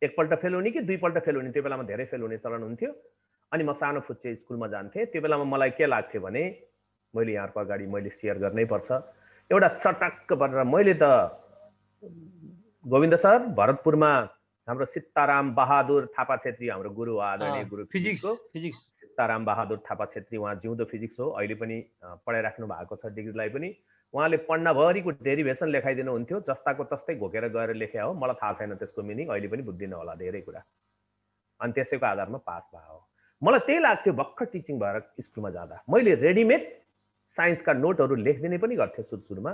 एकपल्ट फेल हुने कि दुईपल्ट फेल हुने, त्यो बेलामा धेरै फेल हुने चलन हुन्थ्यो। अनि म सानो फुच्चे स्कुलमा जान्थेँ। त्यो बेलामा मलाई के लाग्थ्यो भने मैले यहाँको अगाडि मैले सेयर गर्नै पर्छ। एउटा चटक्क भनेर मैले त गोविन्द सर भरतपुरमा हाम्रो सीताराम बहादुर थापा छेत्री हाम्रो गुरु आदरणीय गुरु फिजिक्स सीताराम बहादुर थापा छेत्री, उहाँ जिउँदो फिजिक्स हो, अहिले पनि पढाइराख्नु भएको छ डिग्रीलाई पनि। उहाँले पढ्नभरिको डेरिभेसन लेखाइदिनु हुन्थ्यो, जस्ताको तस्तै घोकेर गएर लेखे हो। मलाई थाहा छैन त्यसको मिनिङ, अहिले पनि बुझ्दिनँ होला धेरै कुरा। अनि त्यसैको आधारमा पास भयो। मलाई त्यही लाग्थ्यो भर्खर टिचिङ भएर स्कुलमा जाँदा। मैले रेडिमेड साइन्सका नोटहरू लेखिदिने पनि गर्थेँ सुरुमा।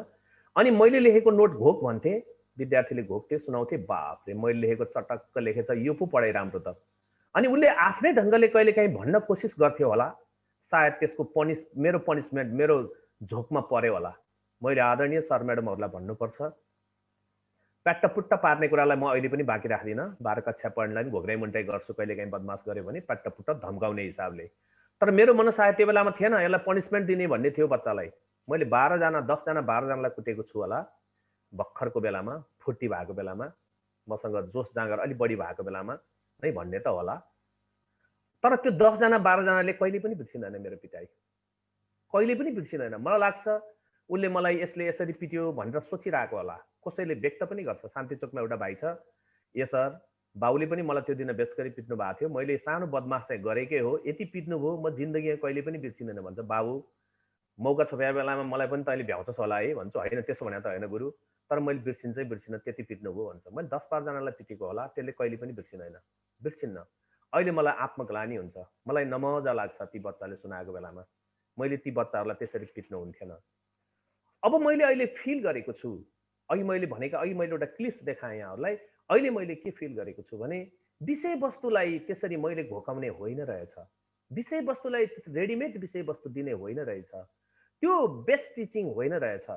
अनि मैले लेखेको नोट घोक भन्थेँ, विद्यार्थीले घोक्थे, सुनाउँथे, बाफरे मैले लेखेको चटक्क लेखेछ, यो पो पढाइ राम्रो त। अनि उसले आफ्नै ढङ्गले कहिलेकाहीँ भन्न कोसिस गर्थ्यो होला, सायद त्यसको मेरो पनिसमेन्ट मेरो झोकमा पर्यो होला। मैले आदरणीय सर म्याडमहरूलाई भन्नुपर्छ, प्याट्टपुट्ट पार्ने कुरालाई म अहिले पनि बाँकी राख्दिनँ। 12 कक्षा पढ्नलाई पनि घोक्राइ मुन्टाइ गर्छु, कहिलेकाहीँ बदमास गऱ्यो भने प्याट्टपुट्ट धम्काउने हिसाबले। तर मेरो मन सायद त्यो बेलामा थिएन यसलाई पनिसमेन्ट दिने भन्ने थियो बच्चालाई। मैले 12 जना 10 जना 12 जनालाई कुटेको छु होला भर्खरको बेलामा, फुर्ती भएको बेलामा, मसँग जोस जाँगर अलिक बढी भएको बेलामा नै भन्ने त होला। तर त्यो 10 जना 12 जनाले कहिले पनि बिर्सिँदैन मेरो पिटाइ, कहिले पनि बिर्सिँदैन। मलाई लाग्छ उसले मलाई यसले यसरी पिट्यो भनेर सोचिरहेको होला। कसैले व्यक्त पनि गर्छ। शान्तिचोकमा एउटा भाइ छ, ए सर बाउले पनि मलाई त्यो दिन बेस गरी पिट्नु भएको थियो, मैले सानो बदमास चाहिँ गरेकै हो, यति पिट्नु भयो म जिन्दगीमा कहिले पनि बिर्सिँदैन भन्छ। बाबु मौका छ बेलामा मलाई पनि तैँले भ्याउँछस् होला है भन्छु। होइन त्यसो भने त होइन गुरु, तर मैले बिर्सिन्न, त्यति पिट्नु भयो भन्छ। मैले 10-12 जनालाई पिटेको होला, त्यसले कहिले पनि बिर्सिन्न। अहिले मलाई आत्मग्लानी हुन्छ, मलाई नमजा लाग्छ ती बच्चाले सुनाएको बेलामा मैले ती बच्चाहरूलाई त्यसरी पिट्नु हुन्थेन। अब मैले अहिले फिल गरेको छु, अघि मैले भनेको, अघि मैले एउटा क्लिप देखाएँ यहाँहरूलाई। अहिले मैले के फिल गरेको छु भने विषयवस्तुलाई त्यसरी मैले घोकाउने होइन रहेछ, विषयवस्तुलाई रेडिमेड विषयवस्तु दिने होइन रहेछ, त्यो बेस्ट टिचिङ होइन रहेछ।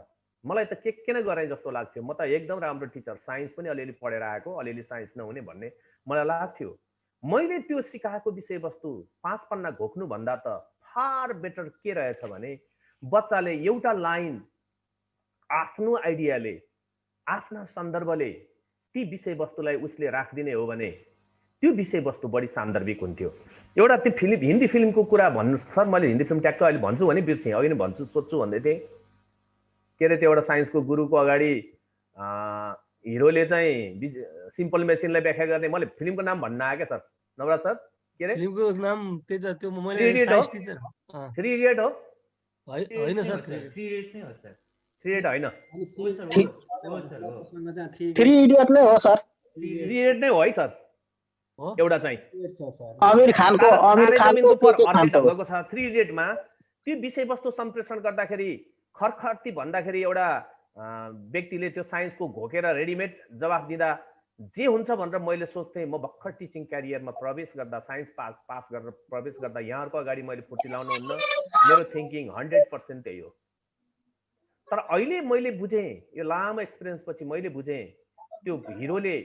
मलाई त के किन गराएँ जस्तो लाग्थ्यो। म त एकदम राम्रो टिचर, साइन्स पनि अलिअलि पढेर आएको, अलिअलि साइन्स नहुने भन्ने मलाई लाग्थ्यो। मैले त्यो सिकाएको विषयवस्तु 5 पन्ना घोक्नुभन्दा त फार बेटर के रहेछ भने बच्चाले एउटा लाइन आफ्नो आइडियाले, आफ्ना सन्दर्भले ती विषयवस्तुलाई उसले राखिदिने हो भने त्यो विषयवस्तु बढी सान्दर्भिक हुन्थ्यो। एउटा त्यो हिन्दी फिल्मको कुरा भन्नु सर, मैले हिन्दी फिल्म ट्याक्क अहिले भन्छु भने बिर्सेँ, अघि नै भन्छु सोध्छु भन्दै थिएँ। के अरे त्यो एउटा साइन्सको गुरुको अगाडि हिरोले चाहिँ सिम्पल मेसिनलाई व्याख्या गर्ने, मैले फिल्मको नाम भन्न आएँ क्या सर नवराज सर, के अरे फिल्मको नाम त्यही त त्यो मैले 3 इडियट हो। 3 इडियट होइन सर, 3 इडियट होइन, 3 इडियट नै हो सर, 3 इडियट नै हो है सर। एउटा चाहिँ आमिर खानको ढङ्गको छ। 3 इडियटमा त्यो विषयवस्तु सम्प्रेषण गर्दाखेरि खरखर्ती भन्दाखेरि एउटा व्यक्तिले त्यो साइन्सको घोकेर रेडिमेड जवाफ दिँदा जे हुन्छ भनेर मैले सोच्थेँ। म भर्खर टिचिङ क्यारियरमा प्रवेश गर्दा, साइन्स पास गरेर प्रवेश गर्दा यहाँहरूको अगाडि मैले फुर्ती लाउनुहुन्न, मेरो थिङ्किङ 100% त्यही हो। तर अहिले मैले बुझेँ, यो लामो एक्सपिरियन्स पछि मैले बुझेँ त्यो हिरोले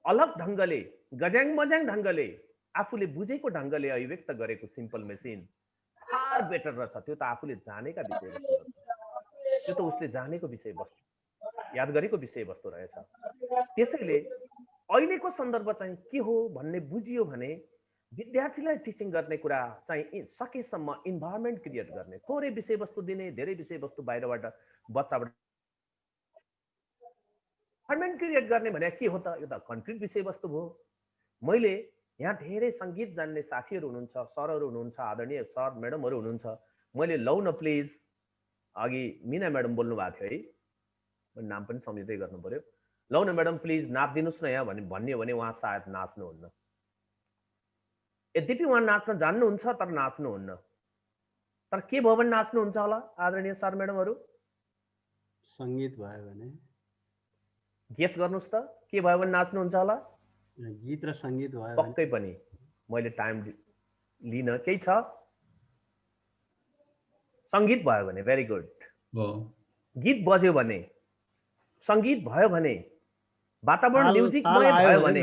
अलग ढङ्गले, गज्याङ मज्याङ ढङ्गले, आफूले बुझेको ढङ्गले अभिव्यक्त गरेको सिम्पल मेसिन फार बेटर रहेछ। त्यो त आफूले जानेका विषयवस्तु, त्यो त उसले जानेको विषयवस्तु, याद गरेको विषयवस्तु रहेछ। त्यसैले अहिलेको सन्दर्भ चाहिँ के हो भन्ने बुझियो भने विद्यार्थीलाई टिचिङ गर्ने कुरा चाहिँ सकेसम्म इन्भाइरोमेन्ट क्रिएट गर्ने, थोरै विषयवस्तु दिने, धेरै विषयवस्तु बाहिरबाट बच्चाबाट इन्भाइरोमेन्ट क्रिएट गर्ने भने के हो त? यो त कन्क्रिट विषयवस्तु भयो। मैले यहाँ धेरै सङ्गीत जान्ने साथीहरू हुनुहुन्छ, सरहरू हुनुहुन्छ, आदरणीय सर म्याडमहरू हुनुहुन्छ। मैले लौ न प्लिज, अघि मिना म्याडम बोल्नु भएको थियो है, मैले नाम पनि सम्झिँदै गर्नु पर्यो। लौ न म्याडम प्लिज नाचिदिनुहोस् न यहाँ भन्ने हो भने उहाँ सायद नाच्नुहुन्न। यद्यपि उहाँ नाच्न जान्नुहुन्छ तर नाच्नुहुन्न। तर के भयो भने नाच्नुहुन्छ होला आदरणीय सर म्याडमहरू? सङ्गीत भयो भने गेस गर्नुहोस् त के भयो भने नाच्नुहुन्छ होला? गीत र सङ्गीत भयो पक्कै पनि। मैले टाइम लिन केही छ? सङ्गीत भयो भने भेरी गुड। गीत बज्यो भने, सङ्गीत भयो भने, वातावरण म्युजिकमय भयो भने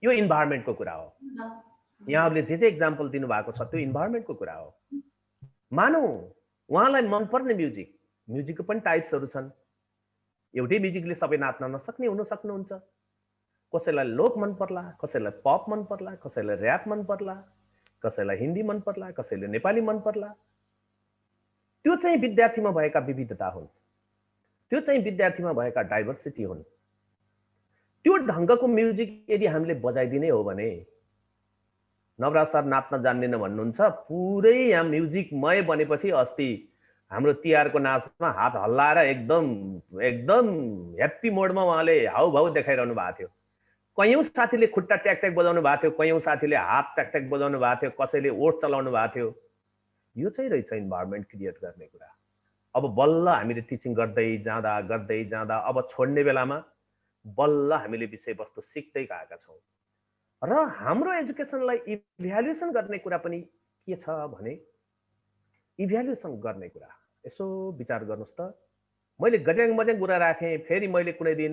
यो इन्भाइरोमेन्टको कुरा हो। यहाँहरूले जे इक्जाम्पल दिनुभएको छ त्यो इन्भाइरोमेन्टको कुरा हो। मानौ उहाँलाई मनपर्ने म्युजिकको पनि टाइप्सहरू छन्। एउटै म्युजिकले सबै नाच्न नसक्ने हुन सक्नुहुन्छ। कसैलाई लोक मन पर्ला, कसैलाई पप मन पर्ला, कसैलाई ऱ्याप मन पर्ला, कसैलाई हिन्दी मन पर्ला, कसैले नेपाली मन पर्ला। त्यो चाहिँ विद्यार्थीमा भएका विविधता हुन्, त्यो चाहिँ विद्यार्थीमा भएका डाइभर्सिटी हुन्। त्यो ढङ्गको म्युजिक यदि हामीले बजाइदिने हो भने, नवराज सर नाच्न जान्दैन भन्नुहुन्छ, पुरै यहाँ म्युजिकमय बनेपछि अस्ति हाम्रो तिहारको नाचमा हात हल्लाएर एकदम एकदम ह्याप्पी मोडमा उहाँले हाउभाउ देखाइरहनु भएको थियो। कयौँ साथीले खुट्टा ट्याक बजाउनु भएको थियो, कयौँ साथीले हात ट्याक बजाउनु भएको थियो, कसैले ओठ चलाउनु भएको थियो। यो चाहिँ रहेछ इन्भाइरोमेन्ट क्रिएट गर्ने कुरा। अब बल्ल हामीले टिचिङ गर्दै जाँदा अब छोड्ने बेलामा बल्ल हामीले विषयवस्तु सिक्दै गएका छौँ। र हाम्रो एजुकेसनलाई इभ्यालुएसन गर्ने कुरा पनि के छ भने, इभ्यालुएसन गर्ने कुरा यसो विचार गर्नुहोस् त। मैले गज्याङ मज्याङ कुरा राखेँ, फेरि मैले कुनै दिन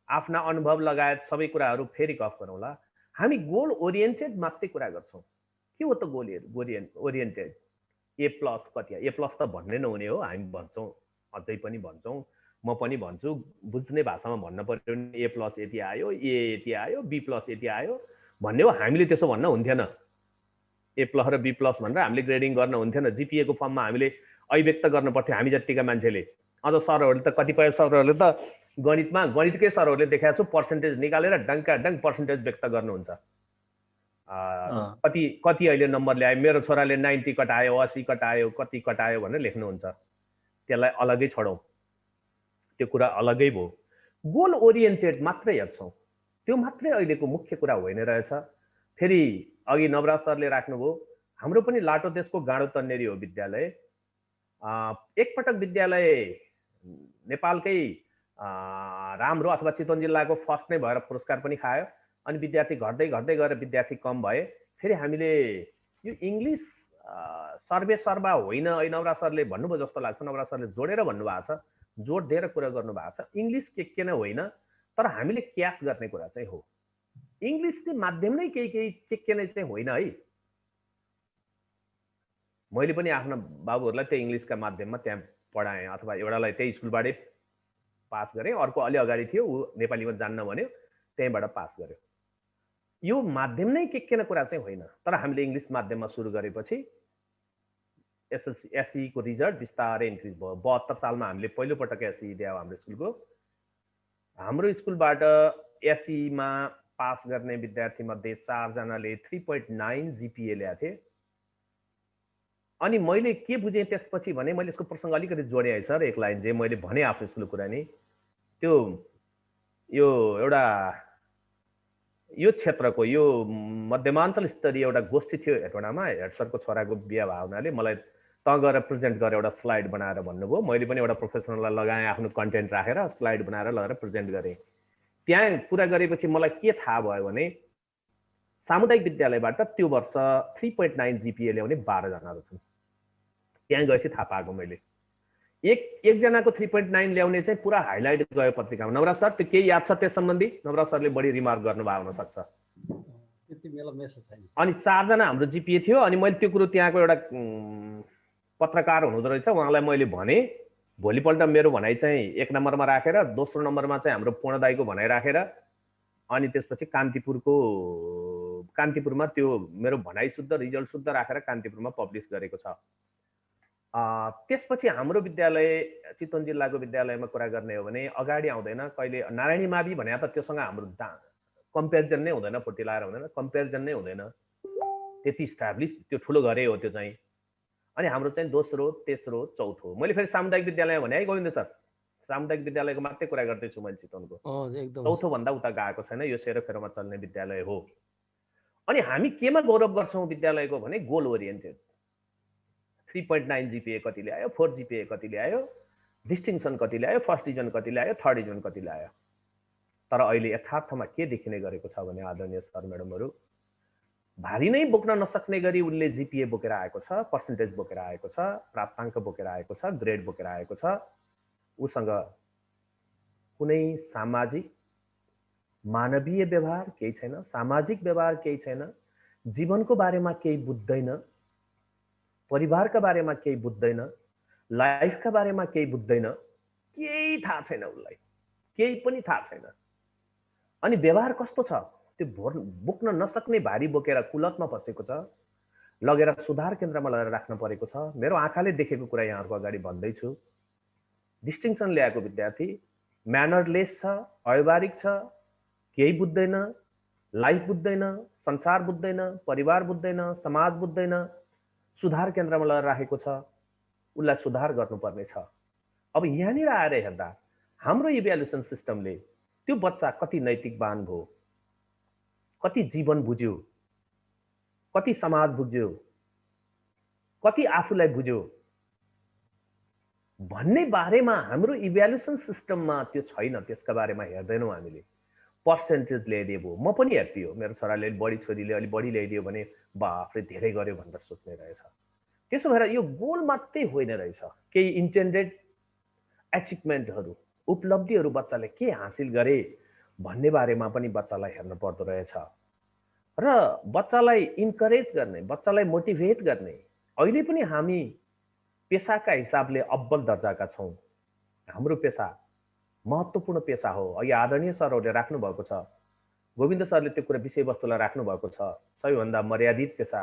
आफ्ना अनुभव लगायत सबै कुराहरू फेरि गफ गरौँला। हामी गोल ओरिएन्टेड मात्रै कुरा गर्छौँ। के हो त गोल ओरिएन्टेड? ए प्लस कति? ए प्लस त भन्ने नहुने हो, हामी भन्छौँ, अझै पनि भन्छौँ, म पनि भन्छु। बुझ्ने भाषामा भन्न पर्यो भने ए प्लस यति आयो, ए यति आयो, बी प्लस यति आयो भन्ने हो। हामीले त्यसो भन्न हुन्थेन। ए प्लस र बी प्लस भनेर हामीले ग्रेडिङ गर्न हुन्थेन। जिपिएको फर्ममा हामीले अभिव्यक्त गर्न पर्थ्यो हामी जतिका मान्छेले। अझ सरहरूले त, कतिपय सरहरूले त गणितकै सरहरूले देखाएको छु पर्सेन्टेज निकालेर डङ्का डङ्क पर्सेन्टेज व्यक्त गर्नुहुन्छ। कति अहिले नम्बर ल्यायो, मेरो छोराले 90 कटायो, 80 कटायो, कति कटायो भनेर लेख्नुहुन्छ। त्यसलाई अलग्गै छोडौँ, त्यो कुरा अलग्गै भयो। गोल ओरिएन्टेड मात्रै हेर्छौँ, त्यो मात्रै अहिलेको मुख्य कुरा होइन रहेछ। फेरि अघि नवराज सरले राख्नुभयो, हाम्रो पनि लाटो देशको गाँडो तन्नेरी हो विद्यालय। एकपटक विद्यालय नेपालकै राम्रो अथवा चितवन जिल्लाको फर्स्ट नै भएर पुरस्कार पनि खायो। अनि विद्यार्थी घट्दै गएर विद्यार्थी कम भए। फेरि हामीले यो इङ्ग्लिस सर्वा होइन, नवराज सरले भन्नुभयो जस्तो लाग्छ, नवराज सरले जोडेर भन्नुभएको छ, जोड दिएर कुरा गर्नुभएको छ। इङ्ग्लिस के नै होइन, तर हामीले क्याच गर्ने कुरा चाहिँ हो। इङ्ग्लिस चाहिँ माध्यम नै केही के नै चाहिँ होइन है। मैले पनि आफ्ना बाबुहरूलाई त्यही इङ्ग्लिसका माध्यममा त्यहाँ पढाएँ, अथवा एउटालाई त्यही स्कुलबाटै पास गरेँ, अर्को अलि अगाडि थियो, ऊ नेपालीमा जान्न भन्यो, त्यहीँबाट पास गर्यो। यो माध्यम नै के न कुरा चाहिँ होइन। तर हामीले इङ्ग्लिस माध्यममा सुरु गरेपछि एसईको रिजल्ट बिस्तारै इन्क्रिज भयो। 72 सालमा हामीले पहिलोपटक एसई दियो हाम्रो स्कुलको। हाम्रो स्कुलबाट एसईमा पास गर्ने विद्यार्थी मध्ये 4 जनाले 3.9 जिपिए ल्याएको थिए। अनि मैले के बुझेँ त्यसपछि भने, मैले यसको प्रसङ्ग अलिकति जोडेँ है सर, एक लाइन चाहिँ मैले भने आफ्नो स्कुलको कुरा नि। त्यो यो एउटा यो क्षेत्रको यो मध्यमाञ्चल स्तरीय एउटा गोष्ठी थियो हेटौँडामा। हेड सरको छोराको बिहा भएको हुनाले मलाई त गएर प्रेजेन्ट गरेर एउटा स्लाइड बनाएर भन्नुभयो। मैले पनि एउटा प्रोफेसनललाई लगाएँ, आफ्नो कन्टेन्ट राखेर स्लाइड बनाएर लगेर प्रेजेन्ट गरेँ। त्यहाँ पुरा गरेपछि मलाई के थाहा भयो भने, सामुदायिक विद्यालयबाट त्यो वर्ष 3.9 जिपिए ल्याउने 12 जना छन्। त्यहाँ गएपछि थाहा पाएको मैले। एकजनाको 3.9 ल्याउने चाहिँ पुरा हाइलाइट गयो पत्रिकामा। नवराज सर त्यो केही याद छ त्यस सम्बन्धी? नवराज सरले बढी रिमार्क गर्नुभएको हुनसक्छ। अनि 4 जना हाम्रो जिपिए थियो। अनि मैले त्यो कुरो त्यहाँको एउटा पत्रकार हुनुहुँदो रहेछ, उहाँलाई मैले भने। भोलिपल्ट मेरो भनाइ चाहिँ 1 नम्बरमा राखेर, दोस्रो नम्बरमा चाहिँ हाम्रो पूर्ण दाइको भनाइ राखेर, अनि त्यसपछि कान्तिपुरको कान्तिपुरमा त्यो मेरो भनाइ शुद्ध रिजल्ट शुद्ध राखेर कान्तिपुरमा पब्लिस गरेको छ। त्यसपछि हाम्रो विद्यालय चितवन जिल्लाको विद्यालयमा कुरा गर्ने हो भने अगाडि आउँदैन। कहिले नारायणी मावि भने त त्योसँग हाम्रो कम्पेरिजन नै हुँदैन, फुर्ती लाएर हुँदैन, कम्पेरिजन नै हुँदैन, त्यति इस्टाब्लिस त्यो ठुलो घरै हो त्यो चाहिँ। अनि हाम्रो चाहिँ दोस्रो तेस्रो चौथो। मैले फेरि सामुदायिक विद्यालयमा भने है गोविन्द सर, सामुदायिक विद्यालयको मात्रै कुरा गर्दैछु मैले चितवनको। चौथो भन्दा उता गएको छैन, यो सेरोफेरोमा चल्ने विद्यालय हो। अनि हामी केमा गौरव गर्छौँ विद्यालयको भने गोल ओरिएन्टेड। 3.9 जिपिए कति ल्यायो, 4 जिपिए कति ल्यायो, डिस्टिङसन कति ल्यायो, फर्स्ट डिभिजन कति ल्यायो, थर्ड डिभिजन कति ल्यायो। तर अहिले यथार्थमा के देखिने गरेको छ भने आदरणीय सर म्याडमहरू, भारी नै बोक्न नसक्ने गरी उनले जिपिए बोकेर आएको छ, पर्सेन्टेज बोकेर आएको छ, प्राप्ताङ्क बोकेर आएको छ, ग्रेड बोकेर आएको छ। उसँग कुनै सामाजिक मानवीय व्यवहार केही छैन, सामाजिक व्यवहार केही छैन, जीवनको बारेमा केही बुझ्दैन, परिवारका बारेमा केही बुझ्दैन, लाइफका बारेमा केही बुझ्दैन, केही थाहा छैन उसलाई, केही पनि थाहा छैन। अनि व्यवहार कस्तो छ, त्यो बोक्न नसक्ने भारी बोकेर कुलतमा फसेको छ, लगेर सुधार केन्द्रमा लगेर राख्न परेको छ। मेरो आँखाले देखेको कुरा यहाँहरूको अगाडि भन्दैछु। डिस्टिङसन ल्याएको विद्यार्थी म्यानरलेस छ, अव्यवहारिक छ, केही बुझ्दैन, लाइफ बुझ्दैन, संसार बुझ्दैन, परिवार बुझ्दैन, समाज बुझ्दैन, सुधार केन्द्रमा लगेर राखेको छ। उसलाई सुधार गर्नुपर्ने छ। अब यहाँनिर आएर हेर्दा हाम्रो इभ्यालुएसन सिस्टमले त्यो बच्चा कति नैतिकवान भयो, कति जीवन बुझ्यो, कति समाज बुझ्यो, कति आफूलाई बुझ्यो भन्ने बारेमा हाम्रो इभ्यालुएसन सिस्टममा त्यो छैन। त्यसका बारेमा हेर्दैनौँ हामीले। पर्सेन्टेज ल्याइदियो भयो, म पनि हेर्थी हो, मेरो छोराले बढी छोरीले अलि बढी ल्याइदियो भने बाफले धेरै गर्यो भनेर सोच्ने रहेछ। त्यसो भएर यो गोल मात्रै होइन रहेछ, केही इन्टेन्डेड एचिभमेन्टहरू, उपलब्धिहरू बच्चाले के हासिल गरे भन्ने बारेमा पनि बच्चालाई हेर्नु पर्दो रहेछ। र बच्चालाई इन्करेज गर्ने, बच्चालाई मोटिभेट गर्ने। अहिले पनि हामी पेसाका हिसाबले अब्बल दर्जाका छौँ। हाम्रो पेसा महत्त्वपूर्ण पेसा हो। अघि आदरणीय सरहरूले राख्नु भएको छ, गोविन्द सरले त्यो कुरा विषयवस्तुलाई राख्नु भएको छ। सबैभन्दा मर्यादित पेसा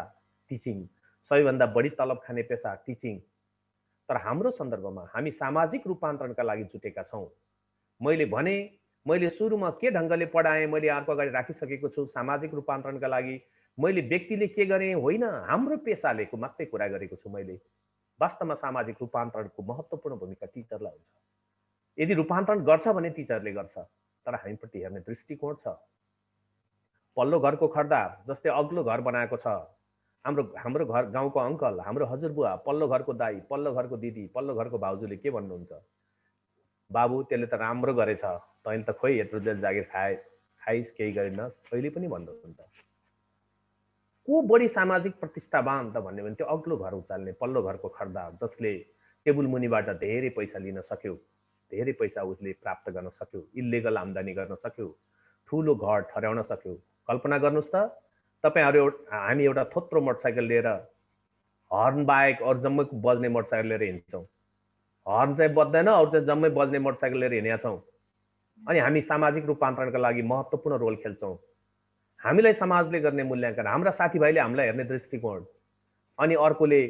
टिचिङ, सबैभन्दा बढी तलब खाने पेसा टिचिङ। तर हाम्रो सन्दर्भमा हामी सामाजिक रूपान्तरणका लागि जुटेका छौँ। मैले भने, मैले सुरुमा के ढङ्गले पढाएँ मैले यहाँको अगाडि राखिसकेको छु। सामाजिक रूपान्तरणका लागि मैले व्यक्तिले के गरेँ होइन, हाम्रो पेसालेको मात्रै कुरा गरेको छु मैले। वास्तवमा सामाजिक रूपान्तरणको महत्त्वपूर्ण भूमिका टिचरलाई हुन्छ। यदि रूपान्तरण गर्छ भने टिचरले गर्छ, तर हामीप्रति हेर्ने दृष्टिकोण छ। पल्लो घरको खर्दार जस्तै अग्लो घर बनाएको छ, हाम्रो घर गाउँको अङ्कल, हाम्रो हजुरबुवा, पल्लो घरको दाई, पल्लो घरको दिदी, पल्लो घरको भाउजूले के भन्नुहुन्छ, बाबु त्यसले त राम्रो गरेछ, तैँले त खोइ यत्रो जेल जागिर खाइस् केही गरिनस्, अहिले पनि भन्नुहुन्छ। को बढी सामाजिक प्रतिष्ठावान त भन्यो भने त्यो अग्लो घर उचाल्ने पल्लो घरको खर्दार, जसले टेबुल मुनिबाट धेरै पैसा लिन सक्यो, धेरै पैसा उसले प्राप्त गर्न सक्यो, इलिगल आम्दानी गर्न सक्यो, ठुलो घर ठहराउन सक्यो। कल्पना गर्नुहोस् त, तपाईहरू हामी एउटा थोत्रो मोटरसाइकल लिएर हर्न बाहेक अरू जम्मै बज्ने मोटरसाइकल लिएर हिँड्छौँ। हर्न चाहिँ बज्दैन, अरू चाहिँ जम्मै बज्ने मोटरसाइकल लिएर हिँडेका छौँ। अनि हामी सामाजिक रूपान्तरणका लागि महत्त्वपूर्ण रोल खेल्छौँ। हामीलाई समाजले गर्ने मूल्याङ्कन, हाम्रा साथीभाइले हामीलाई हेर्ने दृष्टिकोण, अनि अर्कोले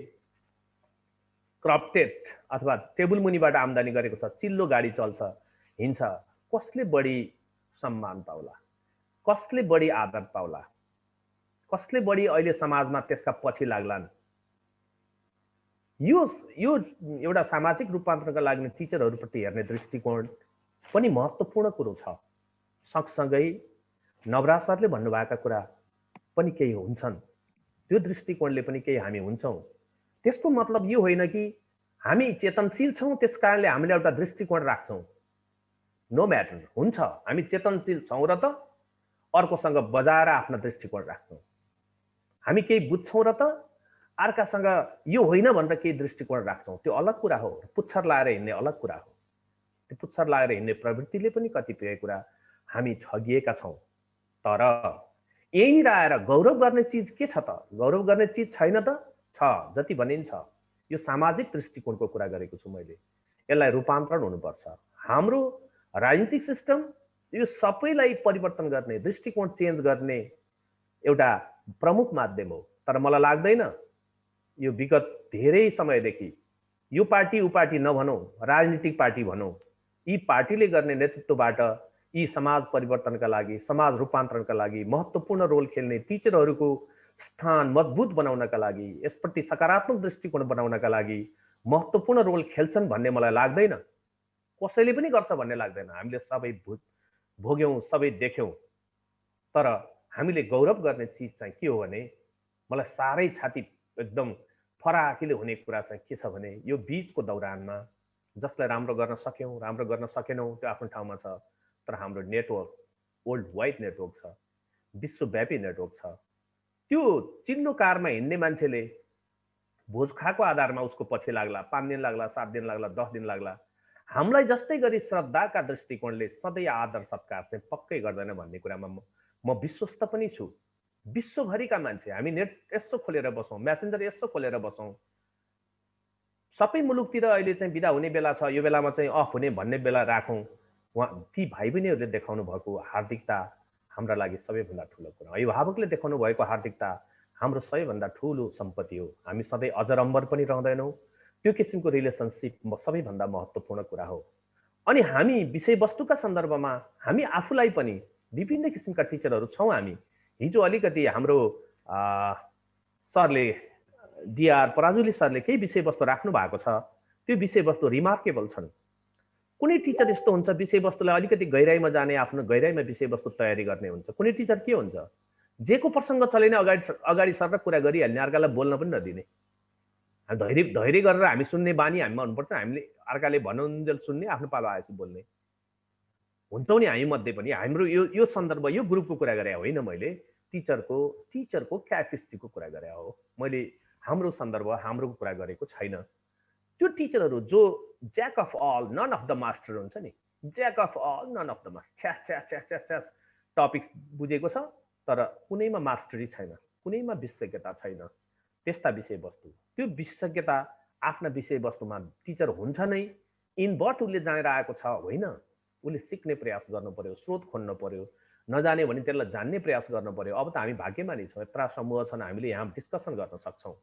क्रप्टेड अथवा टेबुल मुनिबाट आम्दानी गरेको छ, चिल्लो गाडी चल्छ, हिँड्छ, कसले बढी सम्मान पाउला, कसले बढी आदर पाउला, कसले बढी अहिले समाजमा त्यसका पछि लाग्लान्। यो एउटा सामाजिक रूपान्तरणका लागि टिचरहरूप्रति हेर्ने दृष्टिकोण पनि महत्त्वपूर्ण कुरो छ। सँगसँगै नवराज सरले भन्नुभएका कुरा पनि केही हुन्छन्, त्यो दृष्टिकोणले पनि केही हामी हुन्छौँ। त्यसको मतलब यो होइन कि हामी चेतनशील छौँ त्यस कारणले हामीले एउटा दृष्टिकोण राख्छौँ। नो म्याटर, हुन्छ हामी चेतनशील छौँ र त अर्कोसँग बजाएर आफ्नो दृष्टिकोण राख्छौँ। हामी केही बुझ्छौँ र त अर्कासँग यो होइन भनेर केही दृष्टिकोण राख्छौँ, त्यो अलग कुरा हो। पुच्छर लाएर हिँड्ने अलग कुरा हो। त्यो पुच्छर लाएर हिँड्ने प्रवृत्तिले पनि कतिपय कुरा हामी ठगिएका छौँ। तर यहीँनिर आएर गौरव गर्ने चिज के छ त? गौरव गर्ने चिज छैन त? छ, जति भनिन्छ। यो सामाजिक दृष्टिकोणको कुरा गरेको छु मैले। यसलाई रूपान्तरण हुनुपर्छ। हाम्रो राजनीतिक सिस्टम यो सबैलाई परिवर्तन गर्ने, दृष्टिकोण चेन्ज गर्ने एउटा प्रमुख माध्यम हो। तर मलाई लाग्दैन यो विगत धेरै समयदेखि यो पार्टी ऊ पार्टी नभनौँ, राजनीतिक पार्टी भनौँ, यी पार्टीले गर्ने नेतृत्वबाट यी समाज परिवर्तनका लागि, समाज रूपान्तरणका लागि महत्त्वपूर्ण रोल खेल्ने टिचरहरूको स्थान मजबुत बनाउनका लागि, यसप्रति सकारात्मक दृष्टिकोण बनाउनका लागि महत्त्वपूर्ण रोल खेल्छन् भन्ने मलाई लाग्दैन। कसैले पनि गर्छ भन्ने लाग्दैन। हामीले सबै भोग्यौँ, सबै देख्यौँ। तर हामीले गौरव गर्ने चिज चाहिँ के हो भने, मलाई साह्रै छाती एकदम फराकिलो हुने कुरा चाहिँ के छ भने, यो बीचको दौरानमा जसलाई राम्रो गर्न सक्यौँ, राम्रो गर्न सकेनौँ, त्यो आफ्नो ठाउँमा छ। तर हाम्रो नेटवर्क वर्ल्ड वाइड नेटवर्क छ, विश्वव्यापी नेटवर्क छ। त्यो चिन्नो कारमा हिँड्ने मान्छेले भोज खाएको आधारमा उसको पछि लाग्ला, 5 दिन लाग्ला, 7 दिन लाग्ला, 10 दिन लाग्ला। हामीलाई जस्तै गरी श्रद्धाका दृष्टिकोणले सधैँ आदर सत्कार चाहिँ पक्कै गर्दैन भन्ने कुरामा म विश्वस्त पनि छु। विश्वभरिका मान्छे हामी नेट यसो खोलेर बसौँ, मेसेन्जर यसो खोलेर बसौँ, सबै मुलुकतिर अहिले चाहिँ बिदा हुने बेला छ, यो बेलामा चाहिँ अफ हुने भन्ने बेला राखौँ। उहाँ ती भाइ बहिनीहरूले देखाउनु भएको हार्दिकता हाम्रा लागि सबैभन्दा ठुलो कुरा हो। अभिभावकले देखाउनु भएको हार्दिकता हाम्रो सबैभन्दा ठुलो सम्पत्ति हो। हामी सधैँ अजरम्बर पनि रहँदैनौँ। त्यो किसिमको रिलेसनसिप सबैभन्दा महत्त्वपूर्ण कुरा हो। अनि हामी विषयवस्तुका सन्दर्भमा हामी आफूलाई पनि विभिन्न किसिमका टिचरहरू छौँ हामी। हिजो अलिकति हाम्रो सरले डिआर पराजुली सरले केही विषयवस्तु राख्नु भएको छ, त्यो विषयवस्तु रिमार्केबल छन्। कुनै टिचर यस्तो हुन्छ विषयवस्तुलाई अलिकति गहिराइमा जाने, आफ्नो गहिराइमा विषयवस्तु तयारी गर्ने हुन्छ। कुनै टिचर के हुन्छ, जेको प्रसङ्ग चलेन अगाडि सरेर कुरा गरिहाल्ने, अर्कालाई बोल्न पनि नदिने। धैर्य गरेर हामी सुन्ने बानी हामीमा हुनुपर्छ। हामीले अर्काले भन्नुन्जेल सुन्ने, आफ्नो पालो आएपछि बोल्ने हुन्छौँ नि हामी मध्ये पनि। हाम्रो यो सन्दर्भ, यो ग्रुपको कुरा गरे होइन, मैले टिचरको क्यापेसिटीको कुरा गरे हो। मैले हाम्रो सन्दर्भ, हाम्रो कुरा गरेको छैन। त्यो टिचरहरू जो jack of all none of the master हुन्छ नि, jack of all none of the master, छ्यास टपिक बुझेको छ तर कुनैमा मास्टरी छैन, कुनैमा विशेषज्ञता छैन, त्यस्ता विषयवस्तु, त्यो विशेषज्ञता आफ्ना विषयवस्तुमा टिचर हुन्छ नै। इनबट उसले जानेर आएको छ होइन, उसले सिक्ने प्रयास गर्नु पर्यो, स्रोत खोज्नु पर्यो, नजाने भने त्यसलाई जान्ने प्रयास गर्नु पर्यो। अब त हामी भाग्यमानी छौँ, यत्र समूह छन्, हामीले यहाँ डिस्कसन गर्न सक्छौँ।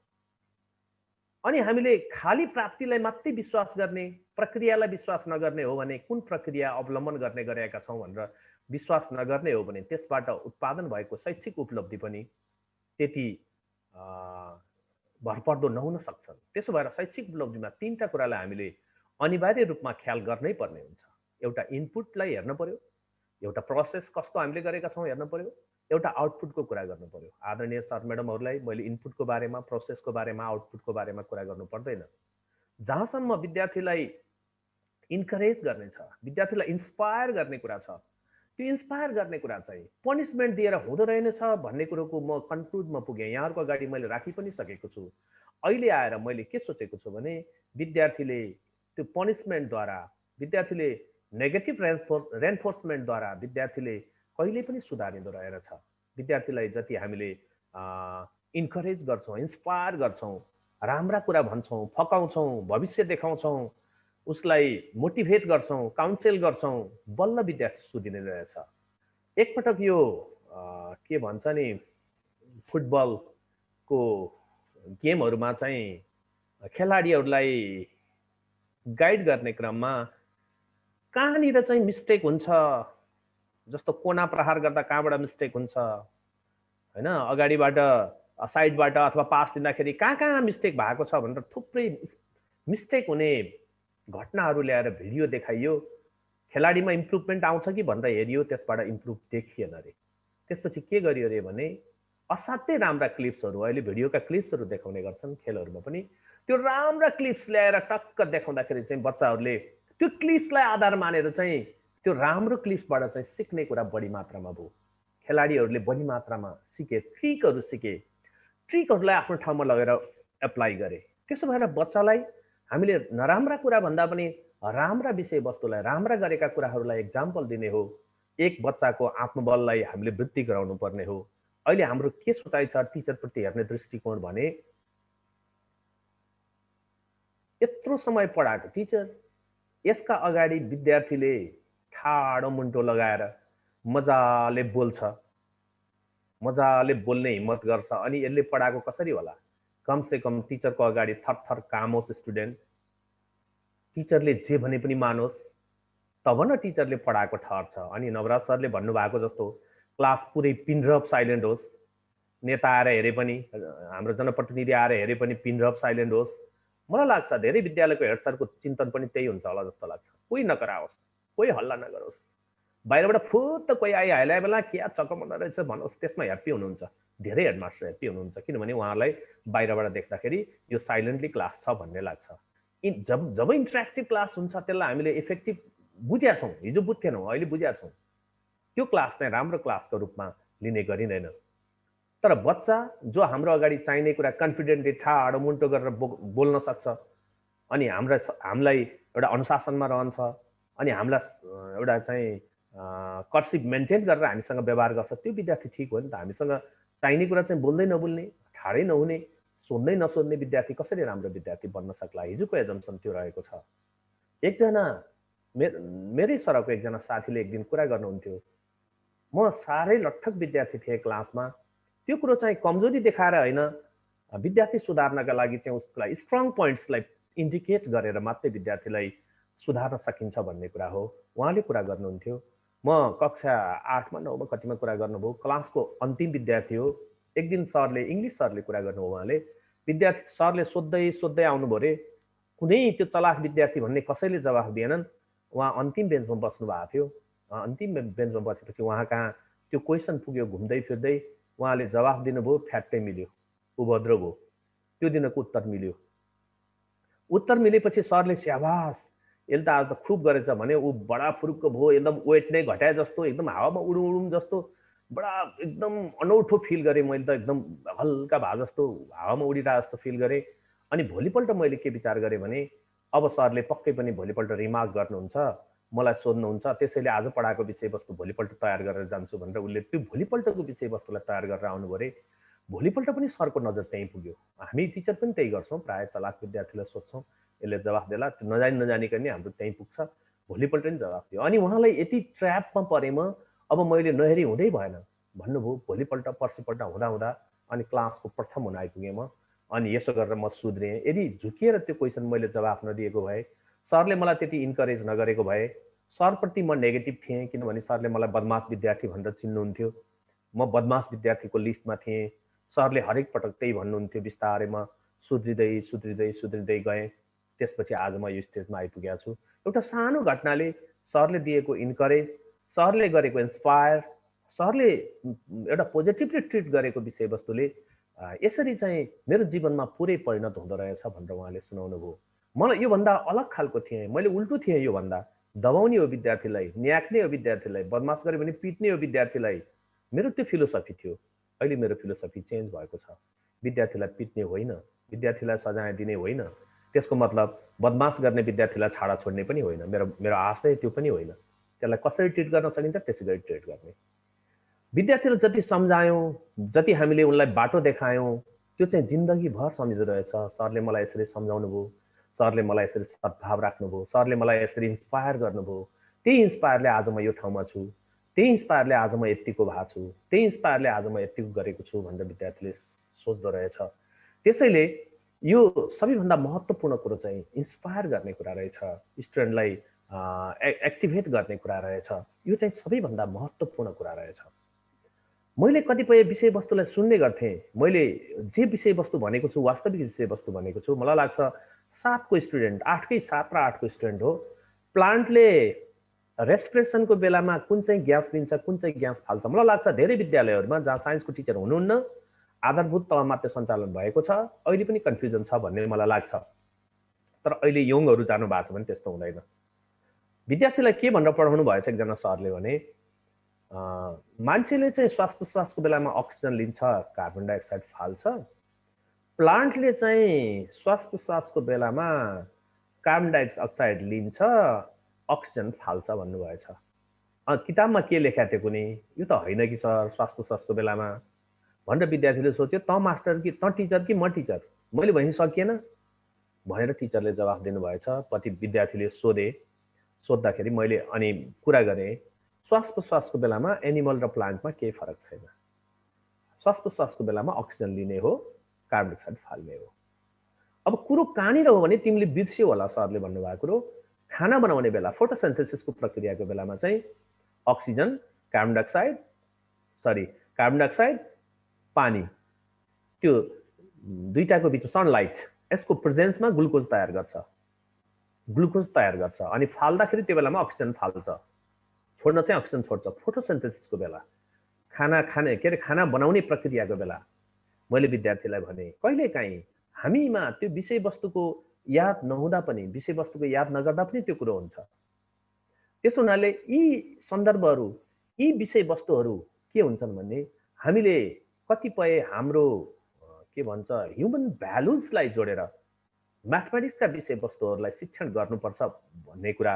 अनि हामीले खाली प्राप्तिलाई मात्रै विश्वास गर्ने, प्रक्रियालाई विश्वास नगर्ने हो भने, कुन प्रक्रिया अवलम्बन गर्ने गरेका छौँ भनेर विश्वास नगर्ने हो भने त्यसबाट उत्पादन भएको शैक्षिक उपलब्धि पनि त्यति भरपर्दो नहुन सक्छन्। त्यसो भएर शैक्षिक उपलब्धिमा 3टा कुरालाई हामीले अनिवार्य रूपमा ख्याल गर्नै पर्ने हुन्छ। एउटा इनपुटलाई हेर्न पर्यो, एउटा प्रोसेस कस्तो हामीले गरेका छौँ हेर्न पर्यो, एउटा आउटपुटको कुरा गर्नु पर्यो। आदरणीय सर म्याडमहरूलाई मैले इनपुटको बारेमा, प्रोसेसको बारेमा, आउटपुटको बारेमा कुरा गर्नु पर्दैन। जहाँसम्म विद्यार्थीलाई इन्करेज गर्ने छ, विद्यार्थीलाई इन्स्पायर गर्ने कुरा छ, त्यो इन्स्पायर गर्ने कुरा चाहिँ पनिसमेन्ट दिएर हुँदो रहेनछ भन्ने कुरोको म कन्क्लुडमा पुगेँ। यहाँहरूको अगाडि मैले राखि पनि सकेको छु। अहिले आएर मैले के सोचेको छु भने, विद्यार्थीले त्यो पनिसमेन्टद्वारा, विद्यार्थीले नेगेटिभ रेन्फोर्समेन्टद्वारा विद्यार्थीले कहिले पनि सुधारिँदो रहेछ। विद्यार्थीलाई जति हामीले इन्करेज गर्छौँ, इन्स्पायर गर्छौँ, राम्रा कुरा भन्छौँ, फकाउँछौँ, भविष्य देखाउँछौँ, उसलाई मोटिभेट गर्छौँ, काउन्सिल गर्छौँ, बल्ल विद्यार्थी सुधिने रहेछ। एकपटक यो के भन्छ नि, फुटबलको गेमहरूमा चाहिँ खेलाडीहरूलाई गाइड गर्ने क्रममा कहाँनिर चाहिँ मिस्टेक हुन्छ, जस्तो कोना प्रहार गर्दा कहाँबाट मिस्टेक हुन्छ होइन, अगाडिबाट साइडबाट अथवा पास दिँदाखेरि कहाँ मिस्टेक भएको छ भनेर थुप्रै मिस्टेक हुने घटनाहरू ल्याएर भिडियो देखाइयो। खेलाडीमा इम्प्रुभमेन्ट आउँछ कि भनेर हेरियो, त्यसबाट इम्प्रुभ देखिएन अरे। त्यसपछि के गरियो अरे भने, असाध्यै राम्रा क्लिप्सहरू, अहिले भिडियोका क्लिप्सहरू देखाउने गर्छन् खेलहरूमा पनि, त्यो राम्रा क्लिप्स ल्याएर टक्क देखाउँदाखेरि चाहिँ बच्चाहरूले त्यो क्लिप्सलाई आधार मानेर चाहिँ त्यो राम्रो क्लिप्सबाट चाहिँ सिक्ने कुरा बढी मात्रामा भयो। खेलाडीहरूले बढी मात्रामा सिके, ट्रिकहरू सिके, ट्रिकहरूलाई आफ्नो ठाउँमा लगेर एप्लाई गरे। त्यसो भएर बच्चालाई हामीले नराम्रा कुरा भन्दा पनि राम्रा विषयवस्तुलाई, राम्रा गरेका कुराहरूलाई एक्जाम्पल दिने हो। एक बच्चाको आत्मबललाई हामीले वृद्धि गराउनु पर्ने हो। अहिले हाम्रो के सोचाइ छ टिचरप्रति हेर्ने दृष्टिकोण भने, यत्रो समय पढाएको टिचर, यसका अगाडि विद्यार्थीले ठाडो मुन्टो लगाएर मजाले बोल्छ, मजाले बोल्ने हिम्मत गर्छ अनि यसले पढाएको कसरी होला? कमसे कम टिचरको अगाडि थरथर कामोस् स्टुडेन्ट, टिचरले जे भने पनि मानोस्, तब न टिचरले पढाएको ठहर्छ। अनि नवराज सरले भन्नुभएको जस्तो क्लास पुरै पिनड्रप साइलेन्ट होस्, नेता आएर हेरे पनि, हाम्रो जनप्रतिनिधि आएर हेरे पनि पिनड्रप साइलेन्ट होस्। मलाई लाग्छ धेरै विद्यालयको हेड सरको चिन्तन पनि त्यही हुन्छ होला जस्तो लाग्छ। कोही नकराओस्, कोही हल्ला नगरोस्, बाहिरबाट फुत्त कोही आइहाल्यो बेला क्या चकमक रहेछ भनोस्, त्यसमा ह्याप्पी हुनुहुन्छ। धेरै हेडमास्टर ह्याप्पी हुनुहुन्छ, किनभने उहाँलाई बाहिरबाट देख्दाखेरि यो साइलेन्टली क्लास छ भन्ने लाग्छ। जब इन्टरेक्टिभ क्लास हुन्छ त्यसलाई हामीले इफेक्टिभ बुझेका छौँ, हिजो बुझ्थेनौँ, अहिले बुझेका छौँ। त्यो क्लास चाहिँ राम्रो क्लासको रूपमा लिने गरिँदैन। तर बच्चा जो हाम्रो अगाडि चाहिने कुरा कन्फिडेन्टली ठाडो मुन्टो गरेर बोल्न सक्छ, अनि हामीलाई एउटा अनुशासनमा रहन्छ, अनि हामीलाई एउटा चाहिँ कर्सिभ मेन्टेन गरेर हामीसँग व्यवहार गर्छ, त्यो विद्यार्थी ठिक हो नि त। हामीसँग चाहिने कुरा चाहिँ बोल्दै नबोल्ने, ठाडै नहुने, सोध्दै नसोध्ने विद्यार्थी कसरी राम्रो विद्यार्थी बन्न सक्ला? हिजोको एजम्सन त्यो रहेको छ। एकजना मेरै सरको एकजना साथीले एक दिन कुरा गर्नुहुन्थ्यो, म साह्रै लट्ठक विद्यार्थी थिएँ क्लासमा, त्यो कुरो चाहिँ कमजोरी देखाएर होइन, विद्यार्थी सुधार्नका लागि चाहिँ उसलाई स्ट्रङ पोइन्ट्सलाई इन्डिकेट गरेर मात्रै विद्यार्थीलाई सुधार्न सकिन्छ भन्ने कुरा हो। उहाँले कुरा गर्नुहुन्थ्यो। म कक्षा 8मा 9मा कतिमा कुरा गर्नुभयो, क्लासको अन्तिम विद्यार्थी हो। एक दिन सरले, इङ्ग्लिस सरले कुरा गर्नुभयो, उहाँले विद्यार्थी सरले सोध्दै आउनुभयो अरे, कुनै त्यो चलाख विद्यार्थी भन्ने कसैले जवाफ दिएनन्। उहाँ अन्तिम बेन्चमा बस्नु भएको थियो। अन्तिम बेन्चमा बसेपछि उहाँ कहाँ त्यो क्वेसन पुग्यो घुम्दै फिर्दै, उहाँले जवाफ दिनुभयो, फ्याट्टै मिल्यो, उभद्रो भयो। त्यो दिनको उत्तर मिल्यो। उत्तर मिलेपछि सरले स्याबास यसले त आज त खुब गरेछ भने, ऊ बडा फुरुक्क भयो, एकदम वेट नै घटाए जस्तो, एकदम हावामा उडुम जस्तो, बडा एकदम अनौठो फिल गरेँ मैले त, एकदम हल्का भए जस्तो हावामा उडिरहे जस्तो फिल गरेँ। अनि भोलिपल्ट मैले के विचार गरेँ भने, अब सरले पक्कै पनि भोलिपल्ट रिमार्क गर्नुहुन्छ, मलाई सोध्नुहुन्छ, त्यसैले आज पढाएको विषयवस्तु भोलिपल्ट तयार गरेर जान्छु भनेर उसले त्यो भोलिपल्टको विषयवस्तुलाई तयार गरेर आउनुभयो अरे। भोलिपल्ट पनि सरको नजर त्यहीँ पुग्यो। हामी टिचर पनि त्यही गर्छौँ, प्रायः चलाक विद्यार्थीलाई सोध्छौँ, यसले जवाफ देला, नजानिकन नि हाम्रो त्यहीँ पुग्छ। भोलिपल्ट नि जवाफ दियो। अनि उहाँलाई यति ट्र्यापमा परेँ म, अब मैले नहेरी हुँदै भएन भन्नुभयो। भोलिपल्ट पर्सिपल्ट हुँदा अनि क्लासको प्रथम हुन आइपुगेँ म। अनि यसो गरेर म सुध्रेँ। यदि झुकिएर त्यो क्वेसन मैले जवाफ नदिएको भए, सरले मलाई त्यति इन्करेज नगरेको भए, सरप्रति म नेगेटिभ थिएँ, किनभने सरले मलाई बदमास विद्यार्थी भनेर चिन्नुहुन्थ्यो। म बदमास विद्यार्थीको लिस्टमा थिएँ। सरले हरेक पटक त्यही भन्नुहुन्थ्यो। बिस्तारै म सुध्रिँदै गएँ। त्यसपछि आज म यो स्टेजमा आइपुगेको छु। एउटा सानो घटनाले, सरले दिएको इन्करेज, सरले गरेको इन्स्पायर, सरले एउटा पोजिटिभली ट्रिट गरेको विषयवस्तुले यसरी चाहिँ मेरो जीवनमा पुरै परिणत हुँदो रहेछ भनेर उहाँले सुनाउनु भयो। मलाई योभन्दा अलग खालको थिएँ, मैले उल्टो थिएँ। योभन्दा दबाउने हो विद्यार्थीलाई, न्याक्ने हो विद्यार्थीलाई, बदमास गऱ्यो भने पिट्ने हो विद्यार्थीलाई, मेरो त्यो फिलोसफी थियो। अहिले मेरो फिलोसफी चेन्ज भएको छ। विद्यार्थीलाई पिट्ने होइन, विद्यार्थीलाई सजाय दिने होइन, त्यसको मतलब बदमास गर्ने विद्यार्थीलाई छाडा छोड्ने पनि होइन। मेरो आशय त्यो पनि होइन। त्यसलाई कसरी ट्रिट गर्न सकिन्छ त्यसै गरी ट्रिट गर्ने। विद्यार्थीलाई जति सम्झायौँ, जति हामीले उनलाई बाटो देखायौँ, त्यो चाहिँ जिन्दगीभर सम्झिँदो रहेछ। सरले मलाई यसरी सम्झाउनु भयो, सरले मलाई यसरी सद्भाव राख्नुभयो, सरले मलाई यसरी इन्स्पायर गर्नुभयो। त्यही इन्स्पायरले आज म यो ठाउँमा छु, त्यही इन्स्पायरले आज म यतिको भएको छु, त्यही इन्स्पायरले आज म यतिको गरेको छु भनेर विद्यार्थीले सोच्दो रहेछ। त्यसैले यो सबैभन्दा महत्त्वपूर्ण कुरो चाहिँ इन्स्पायर गर्ने कुरा रहेछ, स्टुडेन्टलाई एक्टिभेट गर्ने कुरा रहेछ। यो चाहिँ सबैभन्दा महत्त्वपूर्ण कुरा रहेछ। मैले कतिपय विषयवस्तुलाई सुन्ने गर्थेँ। मैले जे विषयवस्तु भनेको छु, वास्तविक विषयवस्तु भनेको छु, मलाई लाग्छ 7को स्टुडेन्ट, 8कै 7 र 8को स्टुडेन्ट हो। प्लान्टले रेस्पिरेसनको बेलामा कुन चाहिँ ग्यास लिन्छ, कुन चाहिँ ग्यास फाल्छ। मलाई लाग्छ धेरै विद्यालयहरूमा जहाँ साइन्सको टिचर हुनुहुन्न, आधारभूत तह मात्र सञ्चालन भएको छ, अहिले पनि कन्फ्युजन छ भन्ने मलाई लाग्छ। तर अहिले यङहरू जानु भएको छ भने त्यस्तो हुँदैन। विद्यार्थीलाई के भनेर पढाउनु भएछ एकजना सरले भने, मान्छेले चाहिँ श्वास प्रश्वासको बेलामा अक्सिजन लिन्छ, कार्बन डाइअक्साइड फाल्छ। प्लान्टले चाहिँ श्वास प्रश्वासको बेलामा कार्बन डाइअक्साइड लिन्छ, अक्सिजन फाल्छ भन्नुभएछ। किताबमा के लेखेको थियो कुनै, यो त होइन कि सर श्वास प्रश्वासको बेलामा भनेर विद्यार्थीले सोच्यो। त मास्टर कि त टिचर कि म टिचर, मैले भनि सकिएन भनेर टिचरले जवाफ दिनुभएछ। पछि विद्यार्थीले सोद्धाखेरि मैले अनि कुरा गरेँ, श्वास प्रश्वासको बेलामा एनिमल र प्लान्टमा केही फरक छैन। श्वासको बेलामा अक्सिजन लिने हो, कार्बन डाइअक्साइड फाल्ने हो। अब कुरो कहाँनिर हो भने तिमीले बिर्स्यौ होला सरले भन्नुभएको कुरो, खाना बनाउने बेला फोटोसिन्थेसिसको प्रक्रियाको बेलामा चाहिँ अक्सिजन, कार्बन डाइअक्साइड, पानी, त्यो दुईटाको बिच सनलाइट यसको प्रेजेन्समा ग्लुकोज तयार गर्छ अनि फाल्दाखेरि त्यो बेलामा अक्सिजन फाल्छ, छोड्न चाहिँ अक्सिजन छोड्छ। फोटोसिन्थेसिसको बेला खाना बनाउने प्रक्रियाको बेला मैले विद्यार्थीलाई भने कहिलेकाहीँ हामीमा त्यो विषयवस्तुको याद नहुँदा पनि, विषयवस्तुको याद नगर्दा पनि त्यो कुरो हुन्छ। त्यसो हुनाले यी सन्दर्भहरू, यी विषयवस्तुहरू के हुन्छन् भने हामीले कतिपय हाम्रो के भन्छ ह्युमन भ्यालुजलाई जोडेर म्याथमेटिक्सका विषयवस्तुहरूलाई शिक्षण गर्नुपर्छ भन्ने कुरा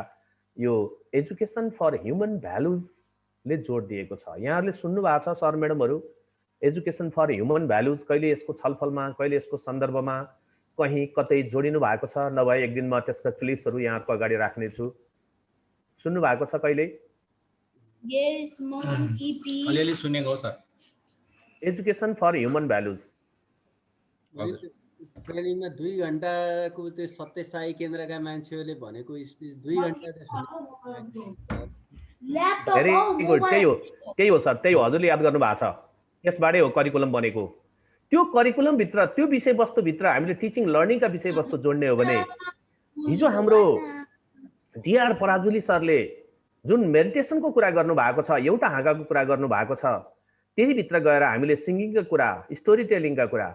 यो एजुकेसन फर ह्युमन भ्यालुजले जोड दिएको छ। यहाँहरूले सुन्नु भएको छ सर म्याडमहरू, एजुकेसन फर ह्युमन भ्यालुज कहिले यसको छलफलमा, कहिले यसको सन्दर्भमा कहीँ कतै जोडिनु भएको छ? नभए एक दिन म त्यसका क्लिप्सहरू यहाँको अगाडि राख्नेछु। सुन्नु भएको छ कहिले? अलिअलि सुनेको हो sir. Education for human values ट्रेनिङमा 2 घण्टाको त्यो सत्यसाई केन्द्रका मान्छेहरूले भनेको स्पिच 2 घण्टा भेरी गुड। त्यही हो सर, त्यही हो, हजुरले याद गर्नु भएको छ। यसबाटै हो करिकुलम बनेको। त्यो करिकुलमभित्र, त्यो विषयवस्तुभित्र हामीले टिचिङ लर्निङका विषयवस्तु जोड्ने हो भने हिजो हाम्रो डिआर पराजुली सरले जुन मेडिटेसनको कुरा गर्नु भएको छ, एउटा हाँगाको कुरा गर्नु भएको छ, त्यही भित्र गएर हामीले सिङ्गिङका कुरा, स्टोरी टेलिङका कुरा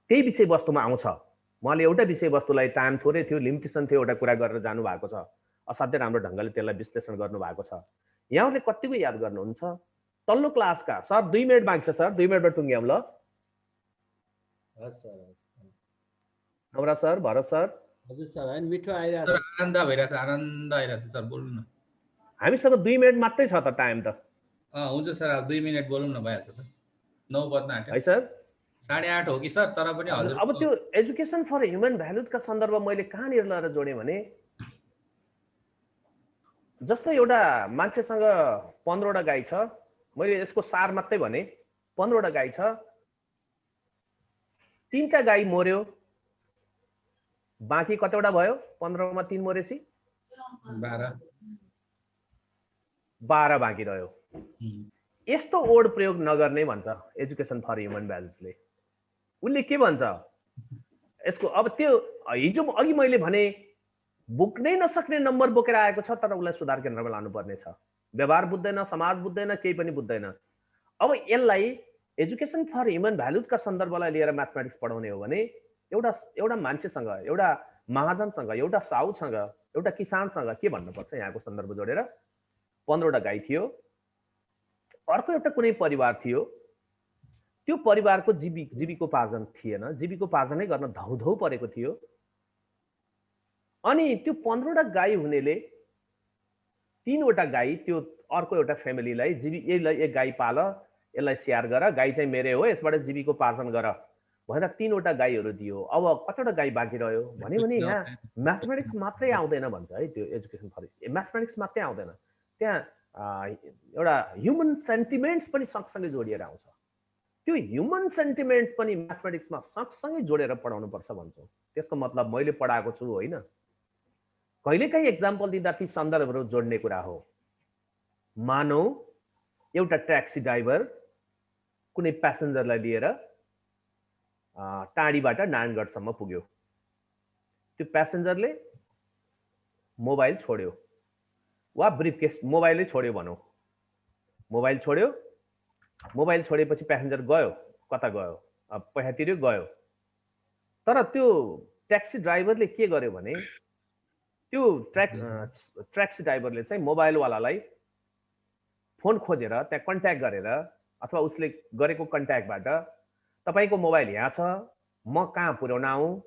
त्यही विषयवस्तुमा आउँछ। उहाँले एउटा विषयवस्तुलाई टाइम थोरै थियो, लिमिटेसन थियो, एउटा कुरा गरेर जानु भएको छ। असाध्यै राम्रो ढङ्गले त्यसलाई विश्लेषण गर्नु भएको छ। यहाँहरूले कतिको याद गर्नुहुन्छ? तल्लो क्लासका सर 2 मिनट बाँकी छ सर, 2 मिनटमा टुङ्ग्याउँ ल। हाम्रा सर, भरत सर। हजुर सर, हैन मिठो आइरहेछ। आनन्द आइरहेछ सर, बोल्नु न। हामीसँग 2 मिनट मात्रै छ त टाइम त। हुन्छ सर, अब 2 मिनट बोलौँ न, भइहाल्छ त। 9 बज्न आँट्यो है सर। 8:30 हो कि सर, तर पनि हजुर अब त्यो एजुकेसन फर ह्युमन भ्यालुजका सन्दर्भ मैले कहाँनिर लिएर जोडेँ भने जस्तो एउटा मान्छेसँग 15वटा गाई छ, मैले यसको सार मात्रै भने 15वटा गाई छ, 3टा गाई मर्यो, बाँकी कतिवटा भयो? 15मा 3 मरेपछि 12 बाँकी रह्यो। यस्तो ओड प्रयोग नगर्ने भन्छ एजुकेसन फर ह्युमन भ्यालुजले। उसले के भन्छ यसको? अब त्यो हिजो अघि मैले भने बोक्नै नसक्ने नम्बर बोकेर आएको छ, तर उसलाई सुधार केन्द्रमा लानुपर्ने छ। व्यवहार बुझ्दैन, समाज बुझ्दैन, केही पनि बुझ्दैन। अब यसलाई एजुकेसन फर ह्युमन भ्यालुजका सन्दर्भलाई लिएर म्याथमेटिक्स पढाउने हो भने एउटा मान्छेसँग, एउटा महाजनसँग, एउटा साहुसँग, एउटा किसानसँग के भन्नुपर्छ? यहाँको सन्दर्भ जोडेर 15वटा गाई थियो, अर्को एउटा कुनै परिवार थियो, त्यो परिवारको जीविकोपार्जन थिएन, जीविकोपार्जनै गर्न धौधौ परेको थियो। अनि त्यो 15वटा गाई हुनेले 3वटा गाई त्यो अर्को एउटा फ्यामिलीलाई यसलाई एक गाई पाल, यसलाई स्याहार गर, गाई चाहिँ मेरै हो, यसबाट जीविकोपार्जन गर भनेर 3वटा गाईहरू दियो। अब कतिवटा गाई बाँकी रह्यो भने यहाँ म्याथमेटिक्स मात्रै आउँदैन भन्छ है। त्यो एजुकेसन फर म्याथमेटिक्स मात्रै आउँदैन, त्यहाँ एउटा ह्युमन सेन्टिमेन्ट्स पनि सँगसँगै जोडिएर आउँछ। त्यो ह्युमन सेन्टिमेन्ट्स पनि म्याथमेटिक्समा सँगसँगै जोडेर पढाउनु पर्छ भन्छौँ। त्यसको मतलब मैले पढाएको छु होइन, कहिलेकाहीँ एक्जाम्पल दिँदा ती सन्दर्भहरू जोड्ने कुरा हो। मानौ एउटा ट्याक्सी ड्राइभर कुनै प्यासेन्जरलाई लिएर टाढीबाट नारायणगढसम्म पुग्यो। त्यो प्यासेन्जरले मोबाइल छोड्यो वा ब्रिफकेस, मोबाइलै छोड्यो भनौँ, मोबाइल छोडेपछि प्यासेन्जर गयो, कता गयो? पैसा तिर्यो गयो। तर त्यो ट्याक्सी ड्राइभरले के गर्यो भने त्यो ट्याक्सी ड्राइभरले चाहिँ मोबाइलवालालाई फोन खोजेर त्यहाँ कन्ट्याक्ट गरेर अथवा उसले गरेको कन्ट्याक्टबाट तपाईँको मोबाइल यहाँ छ, म कहाँ पुर्याउन आउँ,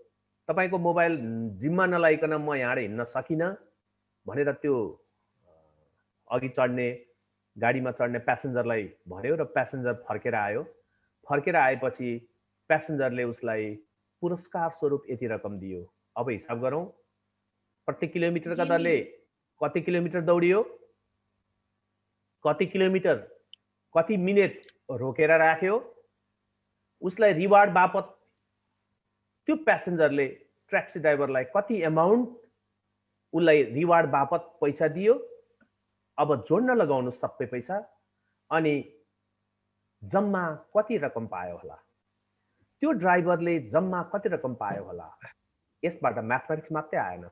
तपाईँको मोबाइल जिम्मा नलाइकन म यहाँबाट हिँड्न सकिनँ भनेर त्यो अघि चढ्ने गाडीमा चढ्ने प्यासेन्जरलाई भन्यो र प्यासेन्जर फर्केर आयो। फर्केर आएपछि प्यासेन्जरले उसलाई पुरस्कार स्वरूप यति रकम दियो। अब हिसाब गरौँ, प्रति किलोमिटरका दरले कति किलोमिटर दौडियो, कति किलोमिटर, कति मिनेट रोकेर राख्यो, उसलाई रिवार्ड बापत त्यो प्यासेन्जरले ट्याक्सी ड्राइभरलाई कति एमाउन्ट उसलाई रिवार्ड बापत पैसा दियो, अब जोड्न लगाउनु सबै पैसा, अनि जम्मा कति रकम पायो होला, त्यो ड्राइभरले जम्मा कति रकम पायो होला। यसबाट म्याथमेटिक्स मात्रै आएन,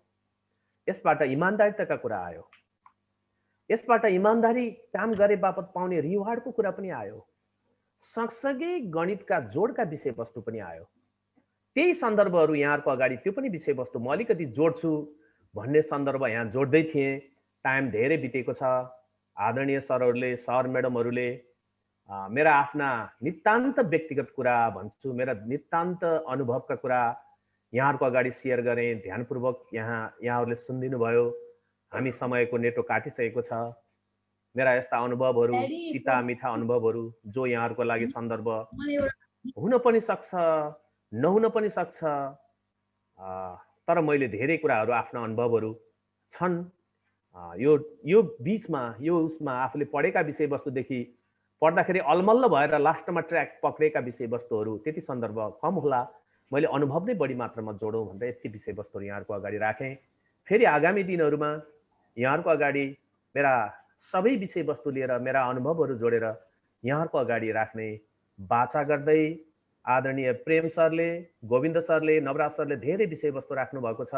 यसबाट इमान्दारिताका कुरा आयो, यसबाट इमान्दारी काम गरे बापत पाउने रिवार्डको कुरा पनि आयो, सँगसँगै गणितका जोडका विषयवस्तु पनि आयो। त्यही सन्दर्भहरू यहाँहरूको अगाडि त्यो पनि विषयवस्तु म अलिकति जोड्छु भन्ने सन्दर्भ यहाँ जोड्दै थिएँ। टाइम धेरै बितेको छ। आदरणीय सरहरूले, सर म्याडमहरूले मेरा आफ्ना नितान्त व्यक्तिगत कुरा भन्छु, मेरा नितान्त अनुभवका कुरा यहाँहरूको अगाडि सेयर गरेँ। ध्यानपूर्वक यहाँहरूले सुनिदिनु भयो। हामी समयको नेटो काटिसकेको छ। मेरा यस्ता अनुभवहरू, तिता मिठा अनुभवहरू जो यहाँहरूको लागि सन्दर्भ हुन पनि सक्छ, नहुन पनि सक्छ, तर मैले धेरै कुराहरू, आफ्ना अनुभवहरू छन् यो बीचमा, यो उसमा आफूले पढेका विषयवस्तुदेखि पढ्दाखेरि अलमल्ल भएर लास्टमा ट्र्याक पक्रेका विषयवस्तुहरू त्यति सन्दर्भ कम होला। मैले अनुभव नै बढी मात्रामा जोडौँ भनेर यति विषयवस्तुहरू यहाँहरूको अगाडि राखेँ। फेरि आगामी दिनहरूमा यहाँहरूको अगाडि मेरा सबै विषयवस्तु लिएर, मेरा अनुभवहरू जोडेर यहाँहरूको अगाडि राख्ने बाचा गर्दै आदरणीय प्रेम सरले, गोविन्द सरले, नवराज सरले धेरै विषयवस्तु राख्नु भएको छ,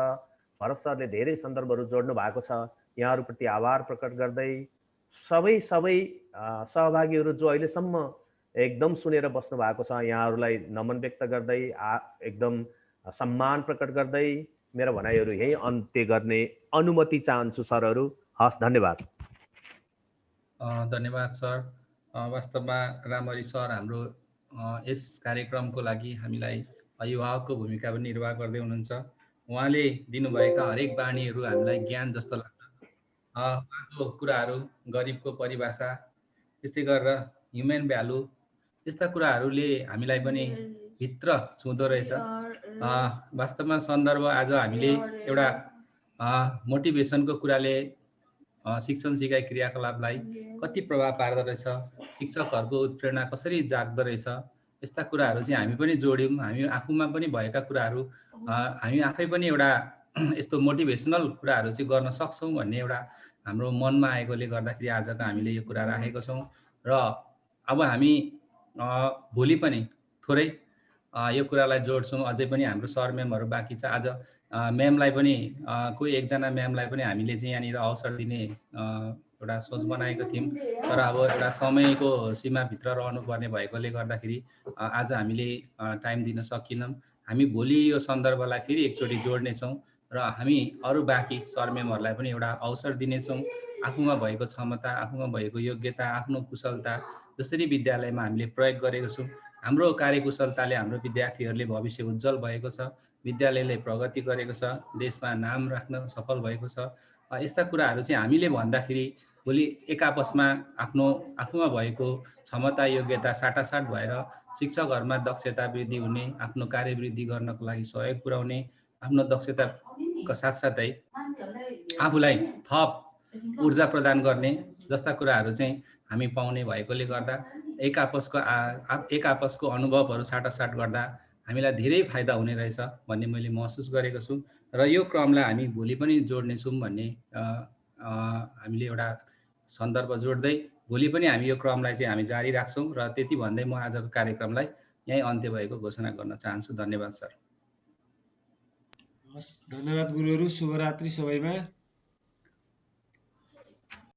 भरत सरले धेरै सन्दर्भहरू जोड्नु भएको छ। यहाँहरूप्रति आभार प्रकट गर्दै सबै सहभागीहरू जो अहिलेसम्म एकदम सुनेर बस्नु भएको छ, यहाँहरूलाई नमन व्यक्त गर्दै एकदम सम्मान प्रकट गर्दै मेरो भनाइहरू यही अन्त्य गर्ने अनुमति चाहन्छु सरहरू। हस्, धन्यवाद। धन्यवाद सर। वास्तवमा रामहरि सर हाम्रो यस कार्यक्रमको लागि हामीलाई अभिभावकको भूमिका पनि निर्वाह गर्दै हुनुहुन्छ। उहाँले दिनुभएका हरेक बाणीहरू हामीलाई ज्ञान जस्तो लाग्छ। उहाँको कुराहरू, गरिबको परिभाषा, त्यस्तै गरेर ह्युमन भ्यालु, त्यस्ता कुराहरूले हामीलाई पनि भित्र छुँदो रहेछ। वास्तवमा सन्दर्भ आज हामीले एउटा मोटिभेसनको कुराले शिक्षण सिकाइ क्रियाकलापलाई कति प्रभाव पार्दो रहेछ, शिक्षकहरूको उत्प्रेरणा कसरी जाग्दो रहेछ, यस्ता कुराहरू चाहिँ हामी पनि जोड्यौँ। हामी आफूमा पनि भएका कुराहरू हामी आफै पनि एउटा यस्तो मोटिभेसनल कुराहरू चाहिँ गर्न सक्छौँ भन्ने एउटा हाम्रो मनमा आएकोले गर्दाखेरि आजको हामीले यो कुरा राखेको छौँ। र अब हामी भोलि पनि थोरै यो कुरालाई जोड्छौँ। अझै पनि हाम्रो सर म्यामहरू बाँकी छ। आज म्यामलाई पनि कोही एकजना म्यामलाई पनि हामीले चाहिँ यहाँनिर अवसर दिने एउटा सोच बनाएको थियौँ, तर अब एउटा समयको सीमाभित्र रहनुपर्ने भएकोले गर्दाखेरि आज हामीले टाइम दिन सकेनौँ। हामी भोलि यो सन्दर्भलाई फेरि एकचोटि जोड्नेछौँ र हामी अरू बाँकी सर म्यामहरूलाई पनि एउटा अवसर दिनेछौँ। आफूमा भएको क्षमता, आफूमा भएको योग्यता, आफ्नो कुशलता जसरी विद्यालयमा हामीले प्रयोग गरेको छौँ, हाम्रो कार्यकुशलताले हाम्रो विद्यार्थीहरूले भविष्य उज्जवल भएको छ, विद्यालयले प्रगति गरेको छ, देशमा नाम राख्न सफल भएको छ। यस्ता कुराहरू चाहिँ हामीले भन्दाखेरि भोलि एक आपसमा आफूमा भएको क्षमता, योग्यता साटासाट भएर शिक्षकहरूमा दक्षता वृद्धि हुने, आफ्नो कार्यवृद्धि गर्नको लागि सहयोग पुर्याउने, आफ्नो दक्षताका साथसाथै आफूलाई थप ऊर्जा प्रदान गर्ने जस्ता कुराहरू चाहिँ हामी पाउने भएकोले गर्दा एक आपसको अनुभवहरू साटासाट गर्दा हामीलाई धेरै फाइदा हुने रहेछ भन्ने मैले महसुस गरेको छु। र यो क्रमलाई हामी भोलि पनि जोड्नेछौँ भन्ने हामीले एउटा सन्दर्भ जोड्दै भोलि पनि हामी यो क्रमलाई चाहिँ हामी जारी राख्छौँ। र त्यति भन्दै म आजको कार्यक्रमलाई यहीँ अन्त्य भएको घोषणा गर्न चाहन्छु। धन्यवाद सर। हस्, धन्यवाद गुरुहरू। शुभरात्रि सबैमा।